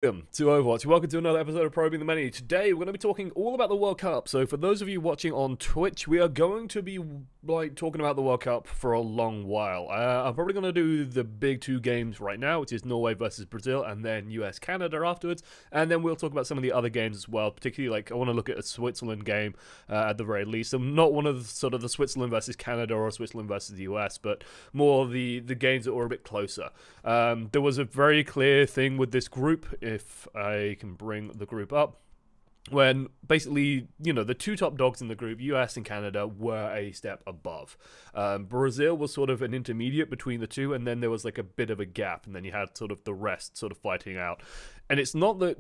Welcome to Overwatch. Welcome to another episode of Probing the Many. Today we're going to be talking all about the World Cup. So for those of you watching on Twitch, we are going to be talking about the World Cup for a long while. I'm probably going to do the big two games right now, which is Norway versus Brazil, and then US Canada afterwards. And then we'll talk about some of the other games as well. Particularly, like I want to look at a Switzerland game at the very least. I'm not one of the Switzerland versus Canada or Switzerland versus the US, but more the games that were a bit closer. There was a very clear thing with this group. If I can bring the group up, when basically, the two top dogs in the group, US and Canada, were a step above. Brazil was sort of an intermediate between the two, and then there was like a bit of a gap, and then you had sort of the rest sort of fighting out. And it's not that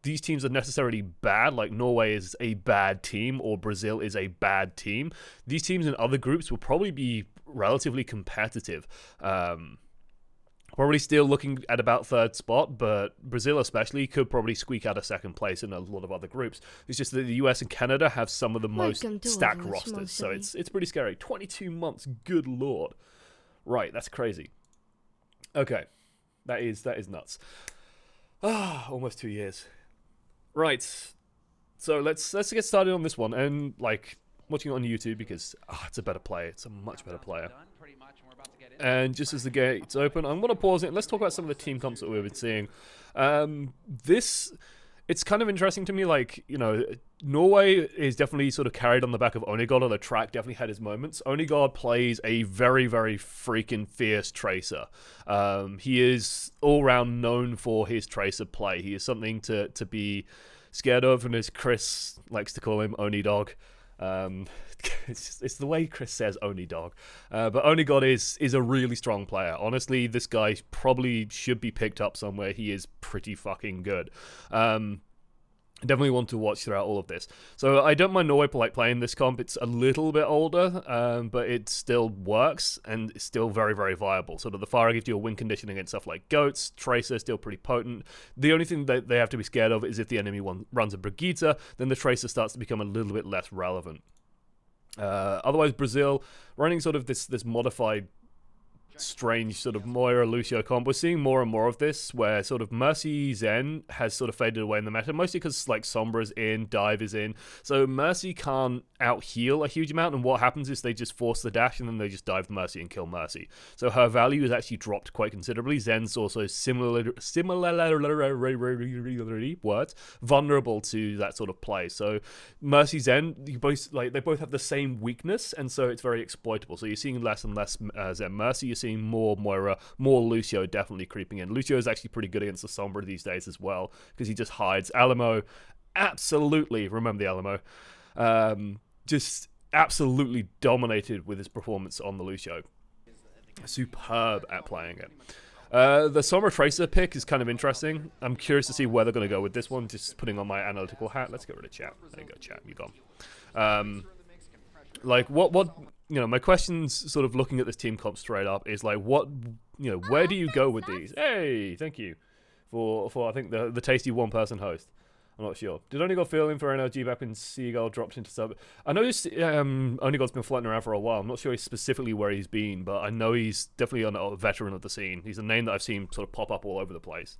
these teams are necessarily bad, like Norway is a bad team or Brazil is a bad team. These teams in other groups will probably be relatively competitive. Probably still looking at about third spot, but Brazil especially could probably squeak out a second place in a lot of other groups. It's just that the US and Canada have some of the most stacked rosters, so it's pretty scary. 22 months, good lord. Right, that's crazy. Okay, that is nuts. Almost 2 years. Right, so let's get started on this one, and like watching it on YouTube because it's a better player. It's a much better player. And just as the gates open, I'm going to pause it and let's talk about some of the team comps that we've been seeing. It's kind of interesting to me, like, Norway is definitely sort of carried on the back of Onigod, or the track definitely had his moments. Onigod plays a very, very freaking fierce Tracer. He is all-round known for his Tracer play. He is something to be scared of, and as Chris likes to call him, Onidog. It's the way Chris says Oni Dog. But Onigod is a really strong player. Honestly, this guy probably should be picked up somewhere. He is pretty fucking good. Definitely want to watch throughout all of this. So I don't mind Norway playing this comp. It's a little bit older, but it still works and it's still very, very viable. Sort of the Pharah gives you a win condition against stuff like Goats. Tracer is still pretty potent. The only thing that they have to be scared of is if the enemy runs a Brigitte, then the Tracer starts to become a little bit less relevant. Otherwise, Brazil running sort of this modified, strange sort of Moira Lucio comp. We're seeing more and more of this where sort of Mercy Zen has sort of faded away in the meta, mostly because like Sombra's in, Dive is in, so Mercy can't out heal a huge amount, and what happens is they just force the dash and then they just dive the Mercy and kill Mercy, so her value has actually dropped quite considerably. Zen's also similarly vulnerable to that sort of play, so Mercy Zen, they both have the same weakness, and so it's very exploitable. So you're seeing less and less Zen Mercy, you're seeing more Moira, more Lucio definitely creeping in. Lucio is actually pretty good against the Sombra these days as well, because he just hides. Alamo, absolutely, remember the Alamo, just absolutely dominated with his performance on the Lucio. Superb at playing it. The Sombra Tracer pick is kind of interesting. I'm curious to see where they're going to go with this one, just putting on my analytical hat. Let's get rid of chat. There you go, chat, you're gone. Like, what my questions sort of looking at this team comp straight up is like, where do you go with these? Hey, thank you for I think the tasty one-person host. I'm not sure. Did Onigod fill in for NLG back when Seagull dropped into sub? I know Onigod's been floating around for a while. I'm not sure specifically where he's been, but I know he's definitely a veteran of the scene. He's a name that I've seen sort of pop up all over the place.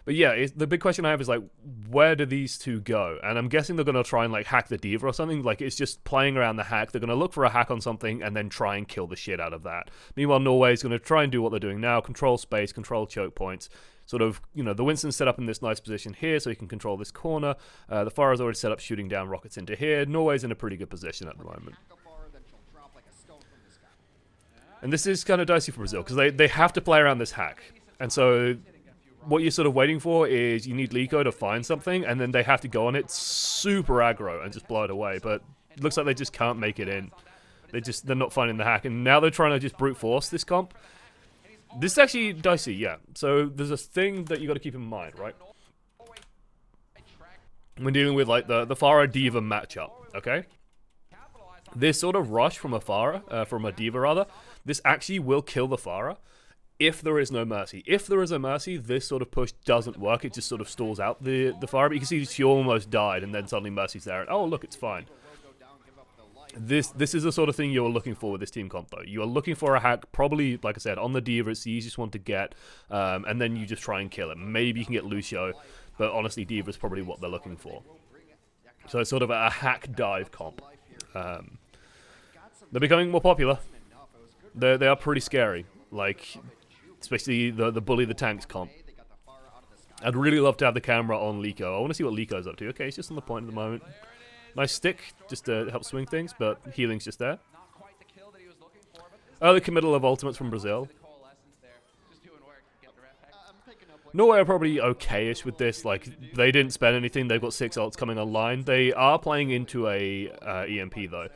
But yeah, the big question I have is, like, where do these two go? And I'm guessing they're going to try and, like, hack the Diva or something. Like, it's just playing around the hack. They're going to look for a hack on something and then try and kill the shit out of that. Meanwhile, Norway's going to try and do what they're doing now. Control space, control choke points. Sort of, the Winston's set up in this nice position here so he can control this corner. The Pharah's already set up shooting down rockets into here. Norway's in a pretty good position at the moment. And this is kind of dicey for Brazil because they have to play around this hack. And so what you're sort of waiting for is you need Lico to find something, and then they have to go on it super aggro and just blow it away. But it looks like they just can't make it in. They're not finding the hack, and now they're trying to just brute force this comp. This is actually dicey, yeah. So there's a thing that you got to keep in mind, right? When dealing with like the Pharah Diva matchup, okay? This sort of rush from a Pharah, from a Diva rather, this actually will kill the Pharah. If there is no Mercy. If there is a Mercy, this sort of push doesn't work. It just sort of stalls out the Pharah. But you can see she almost died, and then suddenly Mercy's there. And, oh, look, it's fine. This is the sort of thing you're looking for with this team comp, though. You are looking for a hack, probably, like I said, on the D.Va. It's the easiest one to get, and then you just try and kill it. Maybe you can get Lucio, but honestly, D.Va is probably what they're looking for. So it's sort of a hack dive comp. They're becoming more popular. They are pretty scary, like, especially the Bully the Tanks comp. I'd really love to have the camera on Lucio. I want to see what Lucio's up to. Okay, he's just on the point at the moment. Nice stick, just to help swing things, but healing's just there. Early committal of ultimates from Brazil. Norway are probably okay-ish with this. Like, they didn't spend anything. They've got 6 ults coming online. They are playing into a EMP, though.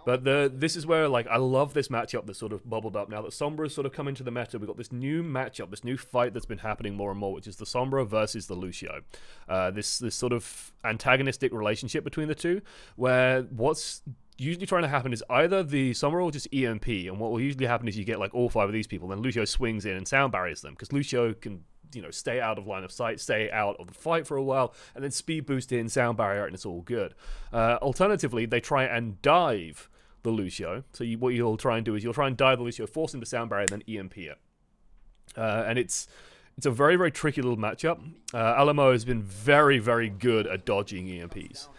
But this is where, like, I love this matchup that's sort of bubbled up now that Sombra's sort of come into the meta. We've got this new matchup, this new fight that's been happening more and more, which is the Sombra versus the Lucio. This sort of antagonistic relationship between the two, where what's usually trying to happen is either the Sombra will just EMP, and what will usually happen is you get, like, all 5 of these people, then Lucio swings in and sound barriers them, because Lucio can, you know, stay out of line of sight, stay out of the fight for a while, and then speed boost in, sound barrier, and it's all good. Alternatively, they try and dive the Lucio. So what you'll try and do is you'll try and dive the Lucio, force him to sound barrier, and then EMP it. And it's a very, very tricky little matchup. Alamo has been very, very good at dodging EMPs.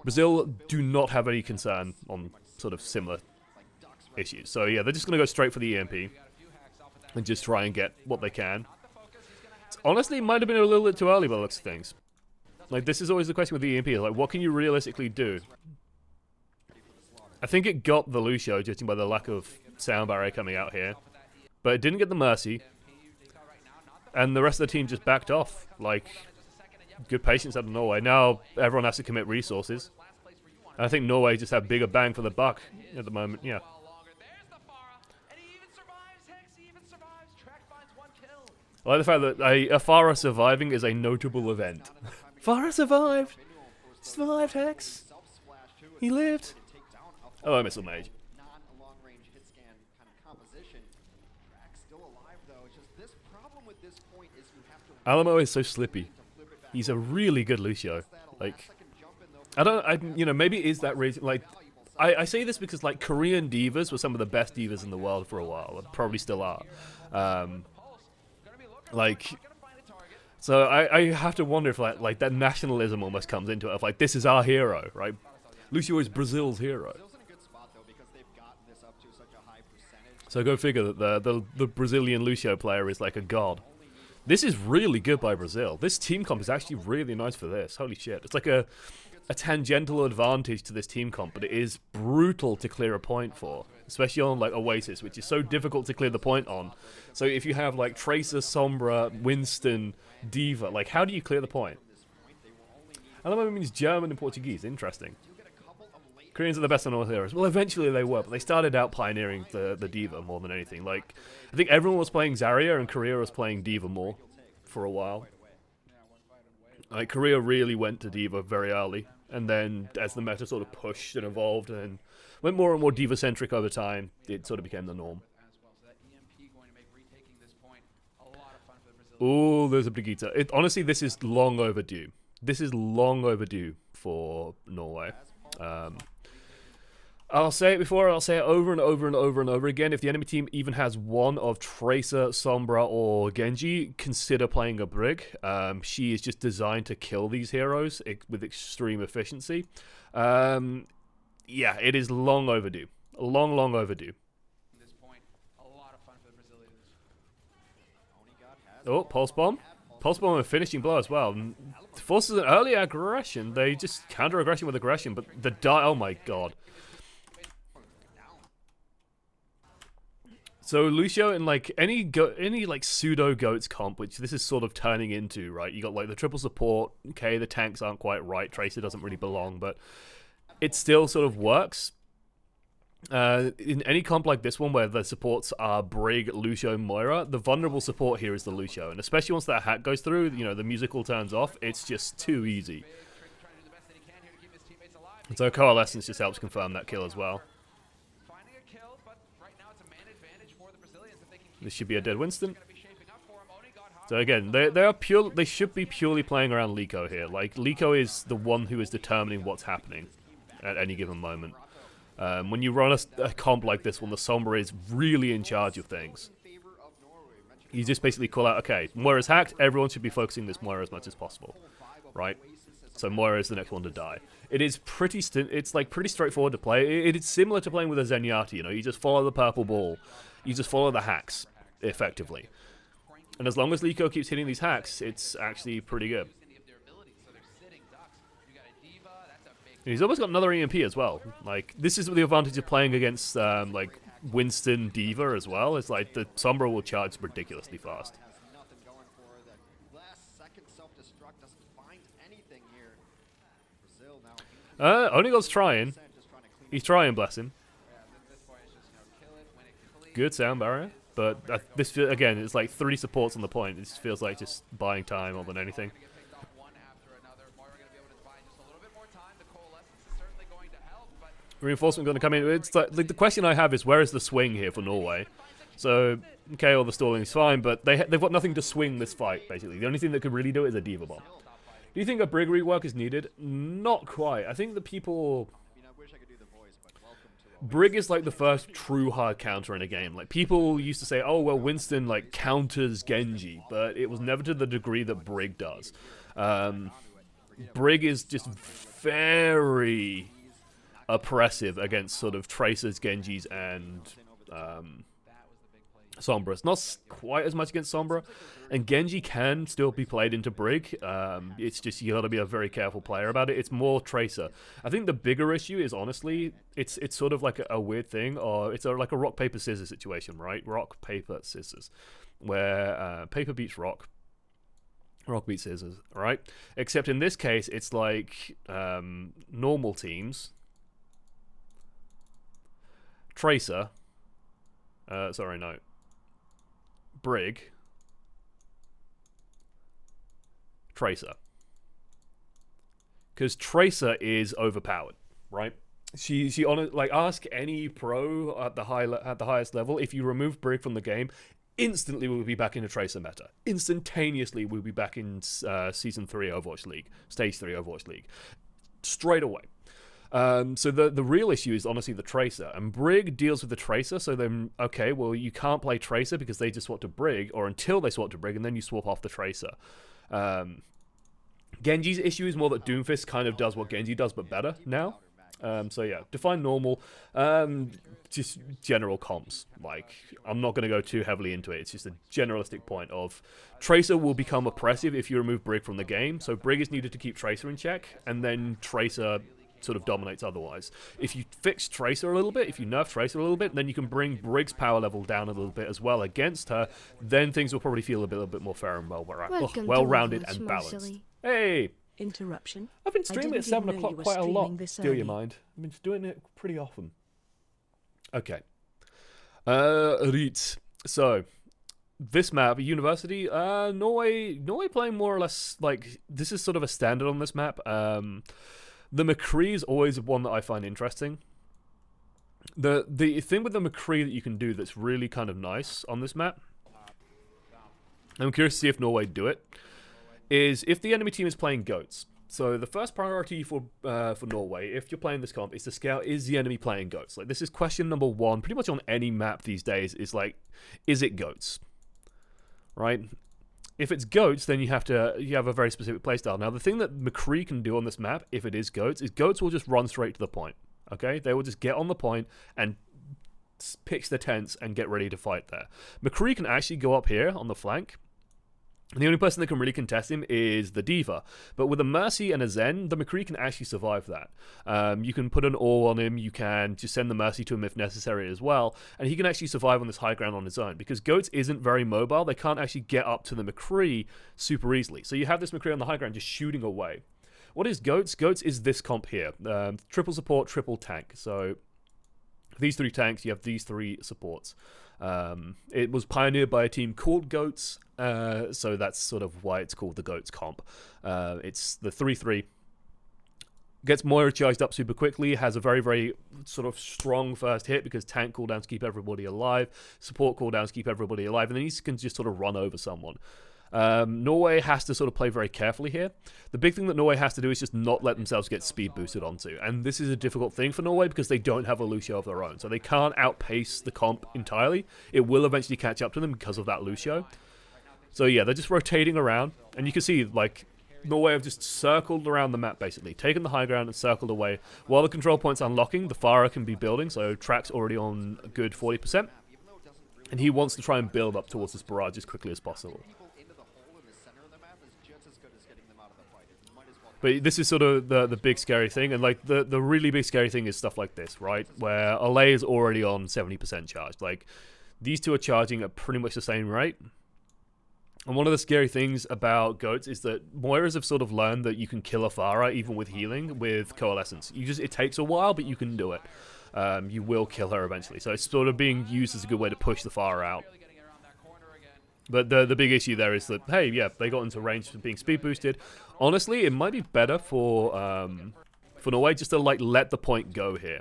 Brazil do not have any concern on sort of similar issues. So yeah, they're just going to go straight for the EMP and just try and get what they can. Honestly, it might have been a little bit too early by the looks of things. Like, this is always the question with the EMP. Like, what can you realistically do? I think it got the Lucio, judging by the lack of sound barrier coming out here. But it didn't get the Mercy. And the rest of the team just backed off. Like, good patience out of Norway. Now, everyone has to commit resources. And I think Norway just have bigger bang for the buck at the moment, yeah. I like the fact that Afara surviving is a notable event. Afara survived! Survived, Hex! He lived! Oh, I missile mage. Alamo is so slippy. He's a really good Lucio. Like, you know, maybe it is that reason. Like, I say this because, like, Korean divas were some of the best divas in the world for a while, and probably still are. Like, so I have to wonder if like that nationalism almost comes into it. Of like, this is our hero, right? Lucio is Brazil's hero. So go figure that the Brazilian Lucio player is like a god. This is really good by Brazil. This team comp is actually really nice for this. Holy shit. It's like a tangential advantage to this team comp, but it is brutal to clear a point for. Especially on like Oasis, which is so difficult to clear the point on. So if you have like Tracer, Sombra, Winston, D.Va, like how do you clear the point? I don't know if it means German and Portuguese. Interesting. Koreans are the best on all heroes. Well, eventually they were, but they started out pioneering the D.Va more than anything. Like, I think everyone was playing Zarya and Korea was playing D.Va more for a while. Like, Korea really went to D.Va very early, and then as the meta sort of pushed and evolved and went more and more D.Va-centric over time, it sort of became the norm. Oh, there's a Brigitte. Honestly, this is long overdue. This is long overdue for Norway. I'll say it before, I'll say it over and over and over and over again. If the enemy team even has one of Tracer, Sombra, or Genji, consider playing a Brig. She is just designed to kill these heroes with extreme efficiency. Yeah, it is long overdue. Long, long overdue. Oh, Pulse Bomb. Pulse Bomb and finishing blow as well. Forces an early aggression. They just counter aggression with aggression, but the oh my god. So Lucio in like any like pseudo goats comp, which this is sort of turning into, right? You got like the triple support. Okay, the tanks aren't quite right. Tracer doesn't really belong, but it still sort of works. In any comp like this one where the supports are Brig, Lucio, Moira, the vulnerable support here is the Lucio, and especially once that hack goes through, you know, the musical turns off, it's just too easy. And so Coalescence just helps confirm that kill as well. This should be a dead Winston. So again, they should be purely playing around Liko here. Like, Liko is the one who is determining what's happening at any given moment. When you run a comp like this one, the Sombra is really in charge of things. You just basically call out, okay, Moira's hacked, everyone should be focusing this Moira as much as possible, right? So Moira is the next one to die. It is pretty pretty straightforward to play. It is similar to playing with a Zenyatta, you know, you just follow the purple ball. You just follow the hacks, effectively. And as long as Lucio keeps hitting these hacks, it's actually pretty good. And he's almost got another EMP as well. Like, this is the advantage of playing against, like, Winston D.Va as well. It's like the Sombra will charge ridiculously fast. Onigod's trying. He's trying, bless him. Good sound barrier. But this, again, it's like 3 supports on the point. It just feels like just buying time more than anything. Reinforcement going to come in. It's like, the question I have is, where is the swing here for Norway? So, okay, all the stalling is fine, but they've got nothing to swing this fight, basically. The only thing that could really do it is a D.Va bomb. Do you think a Brig rework is needed? Not quite. I think the people... Brig is like the first true hard counter in a game. Like, people used to say, oh, well, Winston, like, counters Genji, but it was never to the degree that Brig does. Brig is just very oppressive against sort of Tracers, Genjis, and Sombra. It's not quite as much against Sombra, and Genji can still be played into Brig. It's just you got to be a very careful player about it. It's more Tracer. I think the bigger issue is, honestly, it's sort of like a weird thing, or it's like a rock paper scissors situation, right? Rock paper scissors, where paper beats rock. Rock beats scissors, right? Except in this case, it's like normal teams. Tracer. Sorry, no. Brig. Tracer. Because Tracer is overpowered, right? She like, ask any pro at the highest level, if you remove Brig from the game, instantly we'll be back in a Tracer meta. Instantaneously we'll be back in Season 3 Overwatch League. Stage 3 Overwatch League. Straight away. So the real issue is honestly the Tracer, and Brig deals with the Tracer. So then, okay, well, you can't play Tracer because they just swap to Brig, or until they swap to Brig, and then you swap off the Tracer. Genji's issue is more that Doomfist kind of does what Genji does, but better now. So yeah, define normal, just general comps. Like, I'm not going to go too heavily into it. It's just a generalistic point of Tracer will become oppressive if you remove Brig from the game. So Brig is needed to keep Tracer in check, and then Tracer sort of dominates otherwise. If you fix Tracer a little bit, if you nerf Tracer a little bit, then you can bring Brig's power level down a little bit as well against her. Then things will probably feel a little bit more fair and well-rounded and balanced. Hey! Interruption. I've been streaming at 7 o'clock quite a lot, do you mind? I've been doing it pretty often. Okay. Right. So, this map, University, Norway playing more or less, like, this is sort of a standard on this map. The McCree is always one that I find interesting. The thing with the McCree that you can do that's really kind of nice on this map, I'm curious to see if Norway do it, is if the enemy team is playing goats. So the first priority for Norway, if you're playing this comp, is to scout, is the enemy playing goats? Like, this is question number 1, pretty much on any map these days, is like, is it goats? Right? If it's goats, then you have a very specific playstyle. Now, the thing that McCree can do on this map, if it is goats will just run straight to the point. Okay? They will just get on the point and pitch the tents and get ready to fight there. McCree can actually go up here on the flank. And the only person that can really contest him is the D.Va. But with a Mercy and a Zen, the McCree can actually survive that. You can put an Ore on him, you can just send the Mercy to him if necessary as well, and he can actually survive on this high ground on his own. Because Goats isn't very mobile, they can't actually get up to the McCree super easily. So you have this McCree on the high ground just shooting away. What is Goats? Goats is this comp here. Triple support, triple tank. So these 3 tanks, you have these 3 supports. It was pioneered by a team called Goats, so that's sort of why it's called the Goats comp. It's the 3-3. Gets Moira charged up super quickly, has a very, very sort of strong first hit because tank cooldowns keep everybody alive, support cooldowns keep everybody alive, and then he can just sort of run over someone. Norway has to sort of play very carefully here. The big thing that Norway has to do is just not let themselves get speed boosted onto. And this is a difficult thing for Norway because they don't have a Lucio of their own. So they can't outpace the comp entirely. It will eventually catch up to them because of that Lucio. So yeah, they're just rotating around. And you can see, like, Norway have just circled around the map, basically. Taken the high ground and circled away. While the control point's unlocking, the Farah can be building. So Track's already on a good 40%. And he wants to try and build up towards this barrage as quickly as possible. But this is sort of the big scary thing, and like the really big scary thing is stuff like this, right? Where Olay is already on 70% charged. Like, these two are charging at pretty much the same rate. And one of the scary things about Goats is that Moiras have sort of learned that you can kill a Pharah even with healing with Coalescence. It takes a while, but you can do it. You will kill her eventually. So it's sort of being used as a good way to push the Pharah out. But the big issue there is that, hey, yeah, they got into range for being speed boosted. Honestly, it might be better for Norway just to like let the point go here.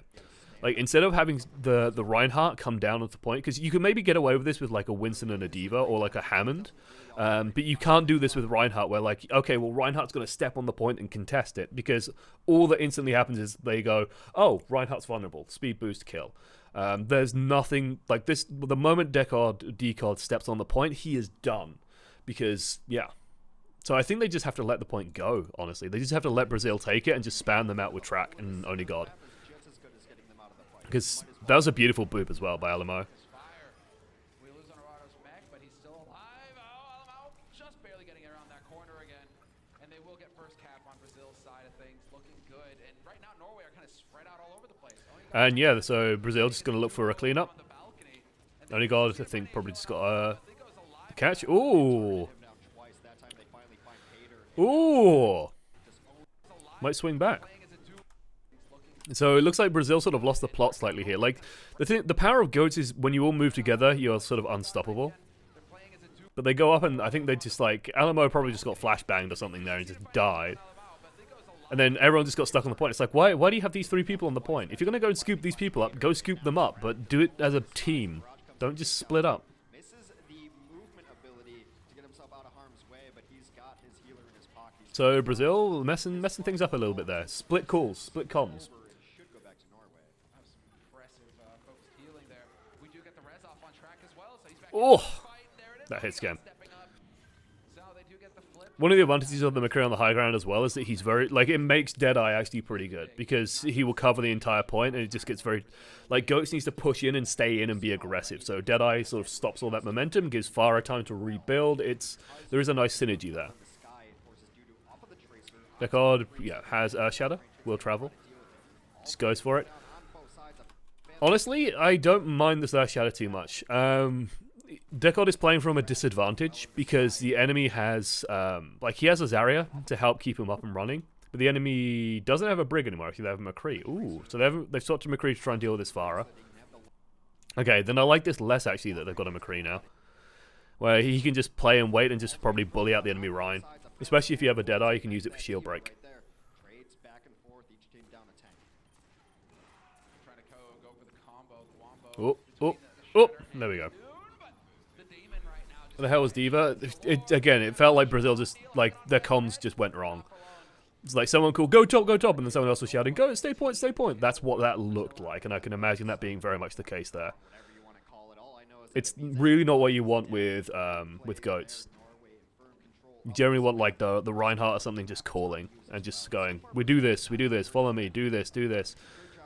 Like, instead of having the Reinhardt come down at the point, because you can maybe get away with this with like a Winston and a Diva or like a Hammond, but you can't do this with Reinhardt where like, okay, well, Reinhardt's going to step on the point and contest it, because all that instantly happens is they go, oh, Reinhardt's vulnerable, speed boost, kill. There's nothing like this. The moment Decod steps on the point, he is done. Because, yeah. So I think they just have to let the point go, honestly. They just have to let Brazil take it and just spam them out with Track and Only God. Because that was a beautiful boop as well by Alamo. And yeah, so Brazil just going to look for a cleanup. Only God, I think, probably just got a catch. Ooh. Ooh. Might swing back. So it looks like Brazil sort of lost the plot slightly here. Like, the power of Goats is when you all move together, you're sort of unstoppable. But they go up and I think they just like, Alamo probably just got flashbanged or something there and just died. And then everyone just got stuck on the point. It's like, why do you have these three people on the point? If you're going to go and scoop these people up, go scoop them up. But do it as a team. Don't just split up. So Brazil messing things up a little bit there. Split calls, split comms. Oh, that hits again. One of the advantages of the McCree on the high ground as well is that he's very, like, it makes Deadeye actually pretty good, because he will cover the entire point and it just gets very, like, Goats needs to push in and stay in and be aggressive. So Deadeye sort of stops all that momentum, gives Farah time to rebuild. There is a nice synergy there. Deckard, yeah, has Shadow, will travel. Just goes for it. Honestly, I don't mind this Shadow too much. Deckard is playing from a disadvantage because the enemy has, he has a Zarya to help keep him up and running, but the enemy doesn't have a Brig anymore. Actually, they have a McCree. Ooh, so they've sought to McCree to try and deal with this Farah. Okay, then I like this less, actually, that they've got a McCree now, where he can just play and wait and just probably bully out the enemy Rhine. Especially if you have a Deadeye, you can use it for shield break. Oh, oh, oh, there we go. What the hell was Diva? Again, it felt like Brazil just, like, their comms just went wrong. It's like someone called, go top, and then someone else was shouting, go, stay point, stay point. That's what that looked like, and I can imagine that being very much the case there. It's really not what you want with Goats. You generally want, like, the Reinhardt or something just calling and just going, we do this, follow me, do this.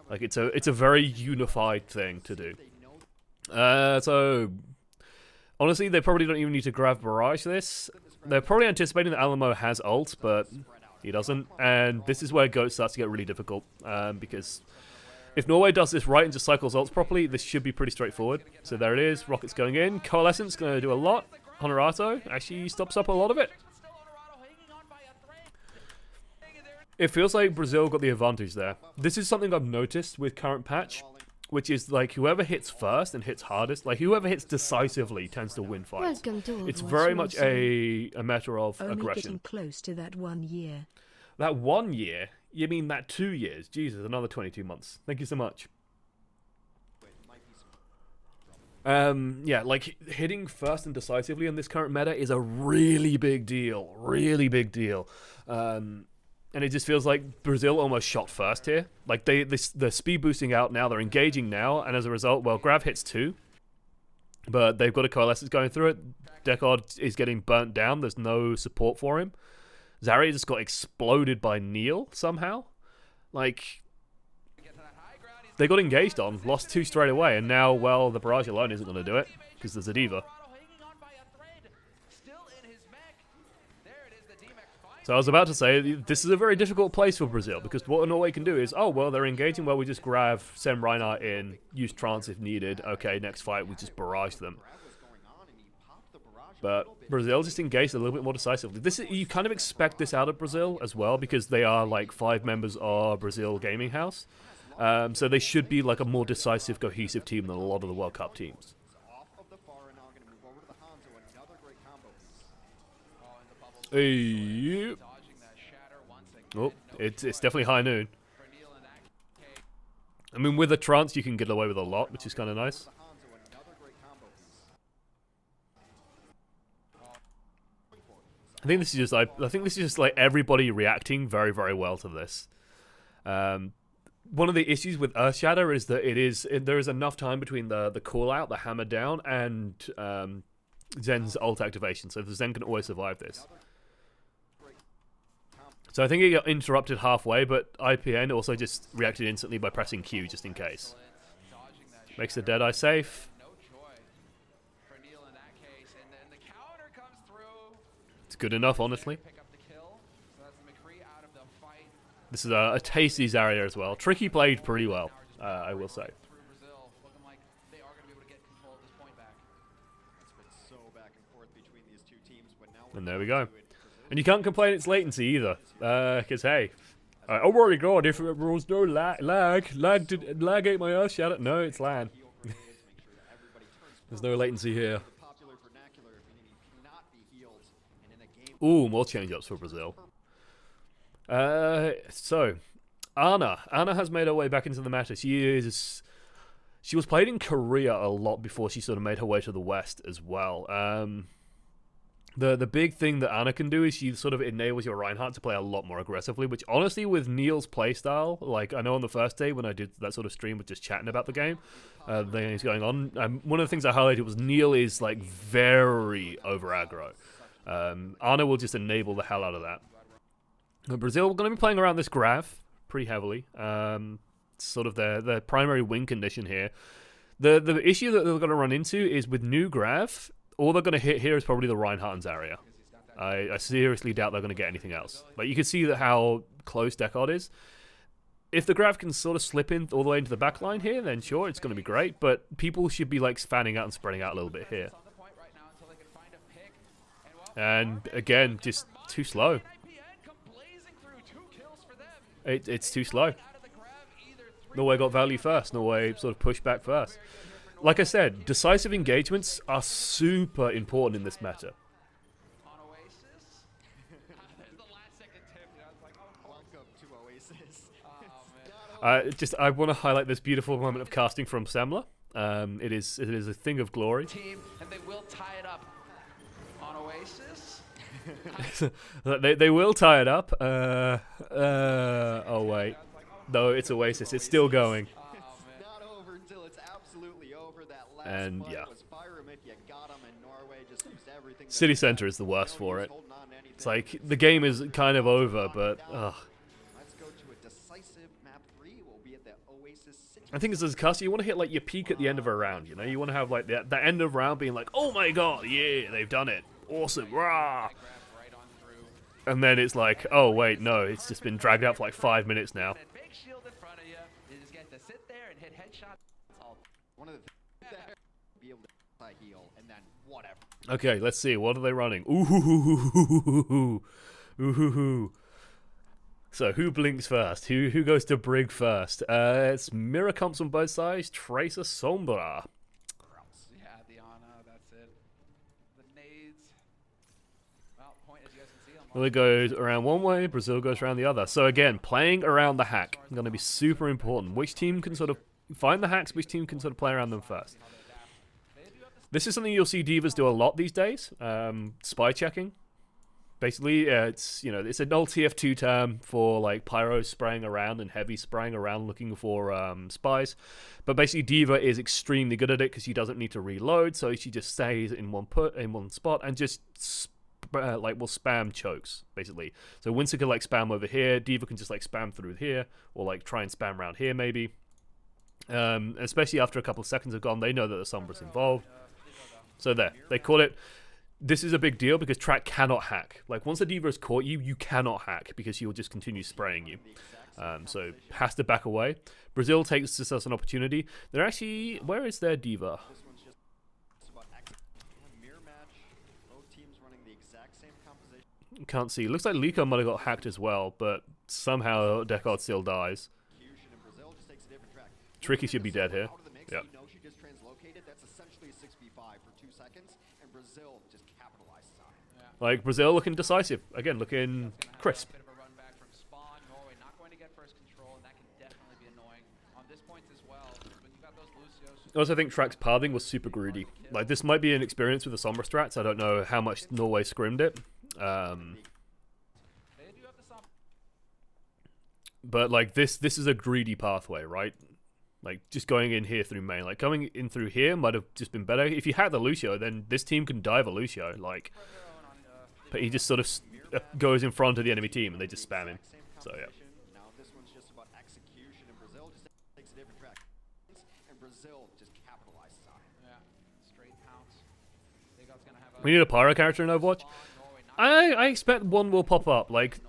Like, it's a very unified thing to do. So, honestly, they probably don't even need to grab Barrage this. They're probably anticipating that Alamo has ult, but he doesn't. And this is where Goat starts to get really difficult, because if Norway does this right and just cycles ults properly, this should be pretty straightforward. So there it is, Rocket's going in. Coalescence going to do a lot. Honorato actually stops up a lot of it. It feels like Brazil got the advantage there. This is something I've noticed with current patch, which is like whoever hits first and hits hardest, like whoever hits decisively tends to win fights. It's very much a matter of aggression. Getting close to that 1 year. That 1 year? You mean that 2 years? Jesus, another 22 months. Thank you so much. Yeah, like hitting first and decisively in this current meta is a really big deal. Really big deal. And it just feels like Brazil almost shot first here. Like they're speed boosting out now, they're engaging now, and as a result, well, Grav hits 2. But they've got a Coalescence going through it. Deckard is getting burnt down. There's no support for him. Zarya just got exploded by Neil somehow. Like, they got engaged on, lost 2 straight away, and now, well, the barrage alone isn't going to do it, because there's a diva. So I was about to say, this is a very difficult place for Brazil, because what Norway can do is, oh, well, they're engaging, well, we just grab, send Reinhardt in, use trance if needed, okay, next fight, we just barrage them. But Brazil just engaged a little bit more decisively. You kind of expect this out of Brazil as well, because they are like 5 members of Brazil Gaming House. So they should be like a more decisive, cohesive team than a lot of the World Cup teams. Hey. Oh, it's definitely high noon. I mean, with a trance, you can get away with a lot, which is kind of nice. I think this is just like everybody reacting very, very well to this. One of the issues with Earthshatter is that there is enough time between the call out, the hammer down, and Zen's ult activation, so the Zen can always survive this. So I think it got interrupted halfway, but IPN also just reacted instantly by pressing Q just in case. Makes the Deadeye safe. It's good enough, honestly. This is a tasty Zarya as well. Tricky played pretty well, I will say. And there we go. And you can't complain it's latency either, because hey, oh my god, if there was no lag ate my Earthshatter. No, it's LAN. There's no latency here. Ooh, more change-ups for Brazil. So, Ana has made her way back into the meta. She was played in Korea a lot before she sort of made her way to the West as well. The big thing that Ana can do is she sort of enables your Reinhardt to play a lot more aggressively, which honestly with Neil's playstyle, like I know on the first day when I did that sort of stream with just chatting about the game, the things going on, one of the things I highlighted was Neil is like very over aggro. Ana will just enable the hell out of that. Brazil are going to be playing around this Grav pretty heavily. Sort of their primary win condition here. The issue that they're going to run into is with new Grav, all they're going to hit here is probably the Reinhardt and Zarya. I seriously doubt they're going to get anything else. Like, you can see that how close Deckard is. If the Grav can sort of slip in all the way into the back line here, then sure, it's going to be great. But people should be like fanning out and spreading out a little bit here. And again, just too slow. It's too slow. Norway got value first. Norway sort of pushed back first. Like I said, decisive engagements are super important in this meta. I want to highlight this beautiful moment of casting from Semla. It is a thing of glory. And they will tie it up on Oasis. they will tie it up. Oh wait, no, it's Oasis. It's still going. And yeah, City Center is the worst for it. It's like the game is kind of over, but I think as a caster, you want to hit like your peak at the end of a round. You know, you want to have like the end of round being like, oh my god, yeah, they've done it, awesome, rah. And then it's like, oh wait, no, it's just been dragged out for like 5 minutes now. Okay, let's see. What are they running? Ooh. So who blinks first? Who goes to Brig first? It's mirror comps on both sides. Tracer, Sombra. Yeah, the Ana, that's it. The nades. Well, point as you guys can see. Well, it goes around one way. Brazil goes around the other. So again, playing around the hack is going to be super important. Which team can sort of find the hacks? Which team can sort of play around them first? This is something you'll see divas do a lot these days. Spy checking. Basically, it's it's an old TF2 term for like pyro spraying around and heavy spraying around looking for spies. But basically, diva is extremely good at it because she doesn't need to reload, so she just stays in one spot and just will spam chokes basically. So Winston can like spam over here, diva can just like spam through here, or like try and spam around here maybe. Especially after a couple of seconds have gone, they know that the Sombra's involved. So there, they caught it. This is a big deal because Track cannot hack. Like, once the diva has caught you, you cannot hack because she will just continue spraying you. So, has to back away. Brazil takes this as an opportunity. They're actually... Where is their diva? Can't see. Looks like Lucio might have got hacked as well, but somehow Deckard still dies. Tricky should be dead here. Yeah. Like, Brazil looking decisive. Again, looking crisp. I also think Track's pathing was super greedy. Like, this might be an experience with the Sombra strats. I don't know how much Norway scrimmed it. But, like, this is a greedy pathway, right? Like, just going in here through main. Like, coming in through here might have just been better. If you hack the Lucio, then this team can dive a Lucio. Like... But he just sort of goes in front of the enemy team and they just spam him. So, yeah. We need a pyro character in Overwatch. I expect one will pop up. Like,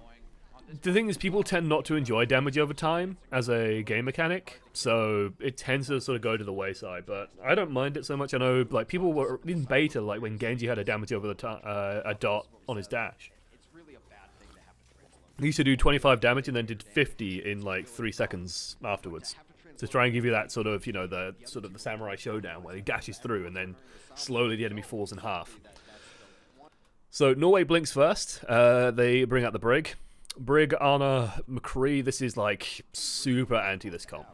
the thing is, people tend not to enjoy damage over time as a game mechanic, so it tends to sort of go to the wayside. But I don't mind it so much. I know, like, people were in beta, like when Genji had a damage over the a dot on his dash. He used to do 25 damage and then did 50 in like 3 seconds afterwards, to try and give you that sort of, the sort of the samurai showdown where he dashes through and then slowly the enemy falls in half. So Norway blinks first. They bring out the Brig. Brig, Ana, McCree, this is like super anti this comp.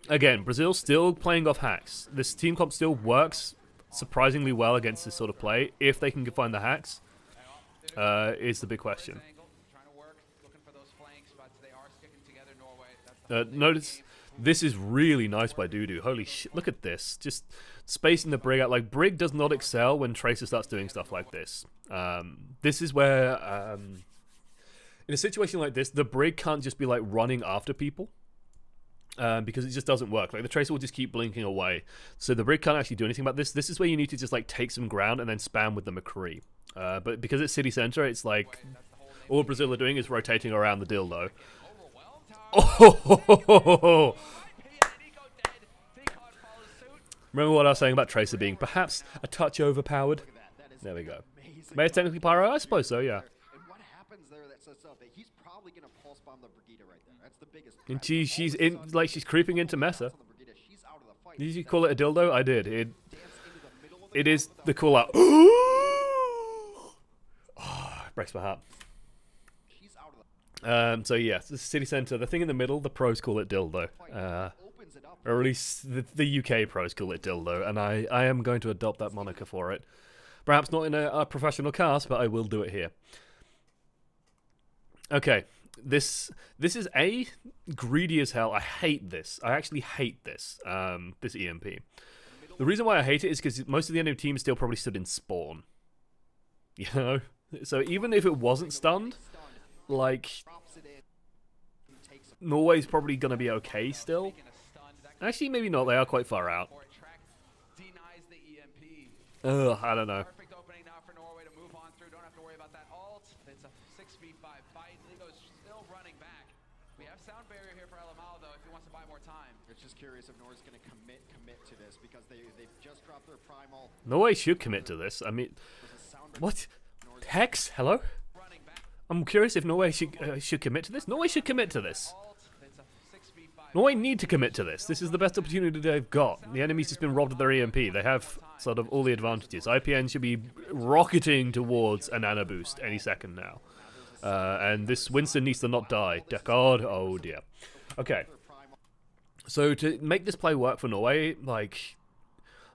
Again, Brazil still playing off hacks. This team comp still works surprisingly well against this sort of play. If they can find the hacks, is the big question. Notice, this is really nice by Dudu. Holy shit, look at this. Just spacing the Brig out. Like, Brig does not excel when Tracer starts doing stuff like this. This is where... in a situation like this, the Brig can't just be like running after people because it just doesn't work. Like, the Tracer will just keep blinking away. So the Brig can't actually do anything about this. This is where you need to just like take some ground and then spam with the McCree. But because it's city center, it's like all Brazil are doing is rotating around the dildo. Oh! Remember what I was saying about Tracer being perhaps a touch overpowered? There we go. May it's technically pyro? I suppose so, yeah. And she's in, like, she's creeping into Mesa. Did you call it a dildo? I did. It is the call out. Oh, breaks my heart. So yeah, the city center, the thing in the middle, the pros call it dildo. Or at least the UK pros call it dildo, and I am going to adopt that moniker for it. Perhaps not in a professional cast, but I will do it here. Okay. This is greedy as hell. I hate this. I actually hate this. This EMP. The reason why I hate it is because most of the enemy team still probably stood in spawn. You know? So even if it wasn't stunned, like, Norway's probably going to be okay still. Actually, maybe not. They are quite far out. Ugh, I don't know. Curious if Norway's going to commit to this because they've just dropped their primal. Norway should commit to this. I mean, what? Hex? Hello? I'm curious if Norway should commit to this. Norway should commit to this. Norway need to commit to this. This is the best opportunity they've got. The enemy's just been robbed of their EMP. They have sort of all the advantages. IPN should be rocketing towards a nano boost any second now. And this Winston needs to not die. Deckard, oh dear. Okay. So to make this play work for Norway, like,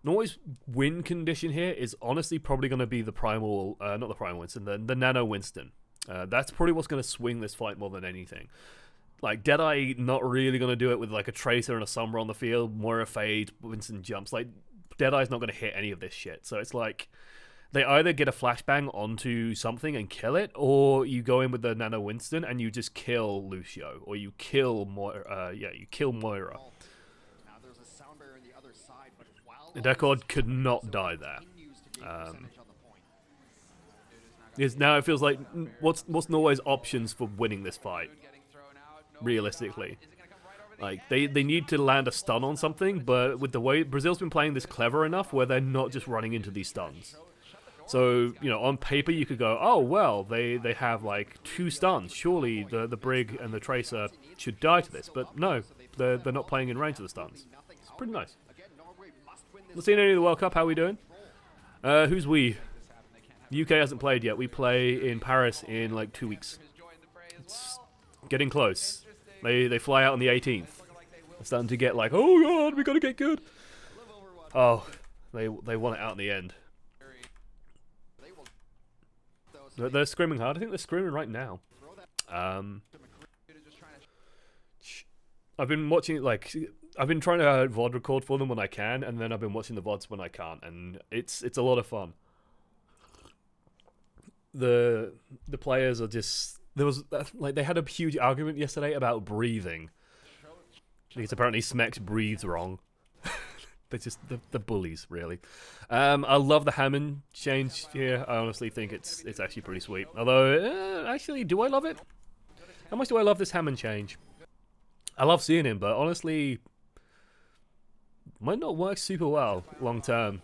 Norway's win condition here is honestly probably going to be the primal, not the primal Winston, the nano Winston. That's probably what's going to swing this fight more than anything. Like, Deadeye not really going to do it with like a Tracer and a Sombra on the field. Moira fades, Winston jumps. Like, Deadeye's not going to hit any of this shit. So it's like, they either get a flashbang onto something and kill it, or you go in with the Nano Winston and you just kill Lucio, or you kill Moira. You kill Moira. Now there's a sound barrier on the other side, but while The Deckard could not die there. continues to gain percentage on the point. Because now it feels like, what's Norway's options for winning this fight? Realistically, like they need to land a stun on something, but with the way Brazil's been playing this clever enough where they're not just running into these stuns. So, you know, on paper you could go, oh well, they have like 2 stuns, surely the Brig and the Tracer should die to this, but no, they're not playing in range of the stuns. It's pretty nice. Not seen any of the World Cup. How are we doing? Who's we? The UK hasn't played yet. We play in Paris in like 2 weeks. It's getting close. They fly out on the 18th. They're starting to get like, oh god, we gotta get good. Oh, they want it out in the end. They're screaming hard. I think they're screaming right now. I've been watching, like, I've been trying to VOD record for them when I can, and then I've been watching the VODs when I can't, and it's a lot of fun. The players are just, there was like, they had a huge argument yesterday about breathing, because apparently Smex breathes wrong. They're just the bullies, really. I love the Hammond change here. I honestly think it's actually pretty sweet. Although, actually, do I love it? How much do I love this Hammond change? I love seeing him, but honestly, might not work super well long term.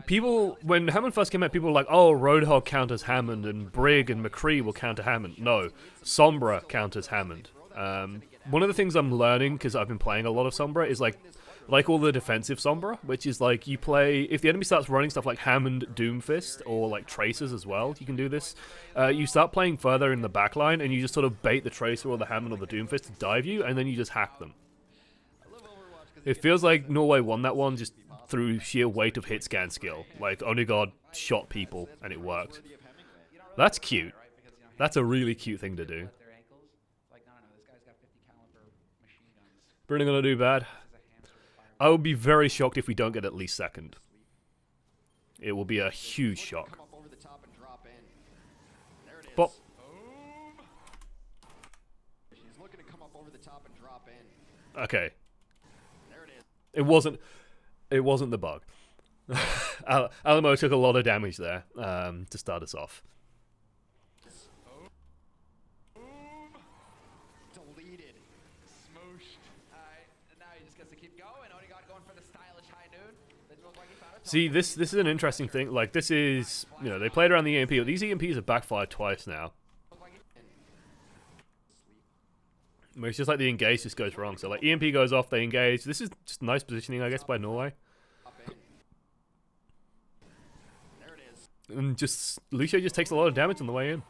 People, when Hammond first came out, people were like, oh, Roadhog counters Hammond, and Brig and McCree will counter Hammond. No, Sombra counters Hammond. One of the things I'm learning, because I've been playing a lot of Sombra, is like all the defensive Sombra, which is like you play, if the enemy starts running stuff like Hammond Doomfist, or like Tracers as well, you can do this. You start playing further in the backline, and you just sort of bait the Tracer or the Hammond or the Doomfist to dive you, and then you just hack them. It feels like Norway won that one just through sheer weight of hit scan skill. Like, Onigod shot people, and it worked. That's cute. That's a really cute thing to do. Brunner gonna do bad. I would be very shocked if we don't get at least second. It will be a huge shock. But okay, it wasn't the bug. Alamo took a lot of damage there to start us off. See, this is an interesting thing. Like, this is, you know, they played around the EMP, but these EMPs have backfired twice now. It's just like the engage just goes wrong. So, like, EMP goes off, they engage. This is just nice positioning, I guess, by Norway. And just, Lucio just takes a lot of damage on the way in.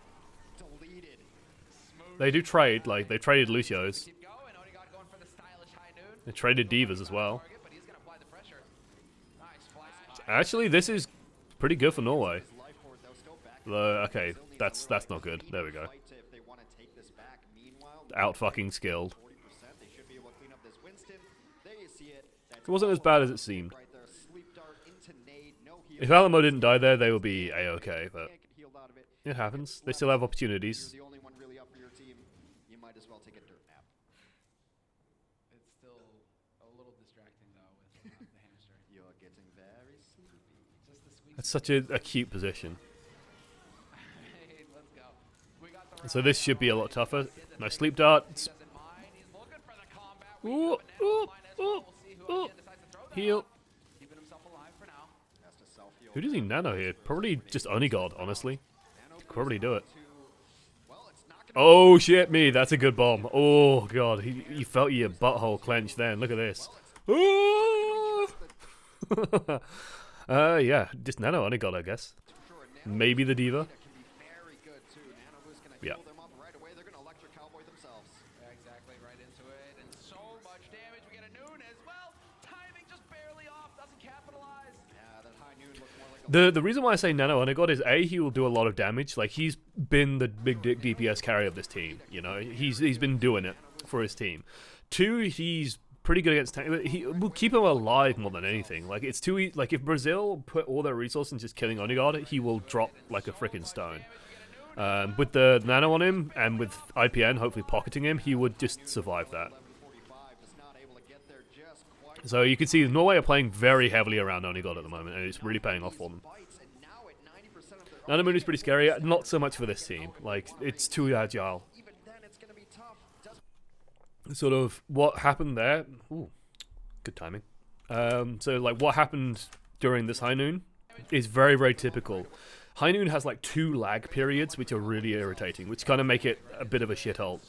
They do trade, like, they traded Lucio's. They traded Divas as well. Actually, this is pretty good for Norway. Okay, that's not good. There we go. Out fucking skilled. It wasn't as bad as it seemed. If Alamo didn't die there, they would be A-okay, but it happens. They still have opportunities. That's such a cute position. So this should be a lot tougher. Nice sleep dart. Ooh, ooh, ooh, ooh. Heal. Who does he nano here? Probably just Onigod, honestly. Could probably do it. Oh shit me, that's a good bomb. Oh god, you felt your butthole clench then. Look at this. Yeah, just nano Onigod, I guess. Maybe the Diva. Yeah. The reason why I say Nano Onigod is A, he will do a lot of damage. Like, he's been the big dick DPS carry of this team. You know, he's been doing it for his team. 2, he's pretty good against tank. He will keep him alive more than anything. Like, it's too easy. Like, if Brazil put all their resources into just killing Onigod, he will drop like a freaking stone. With the nano on him and with IPN hopefully pocketing him, he would just survive that. So you can see Norway are playing very heavily around Onigod at the moment, and it's really paying off for them. Nanamoon is pretty scary, not so much for this team. Like, it's too agile. Sort of what happened there. Ooh, good timing. So like what happened during this high noon is very, very typical. High noon has like 2 lag periods, which are really irritating, which kind of make it a bit of a shithole.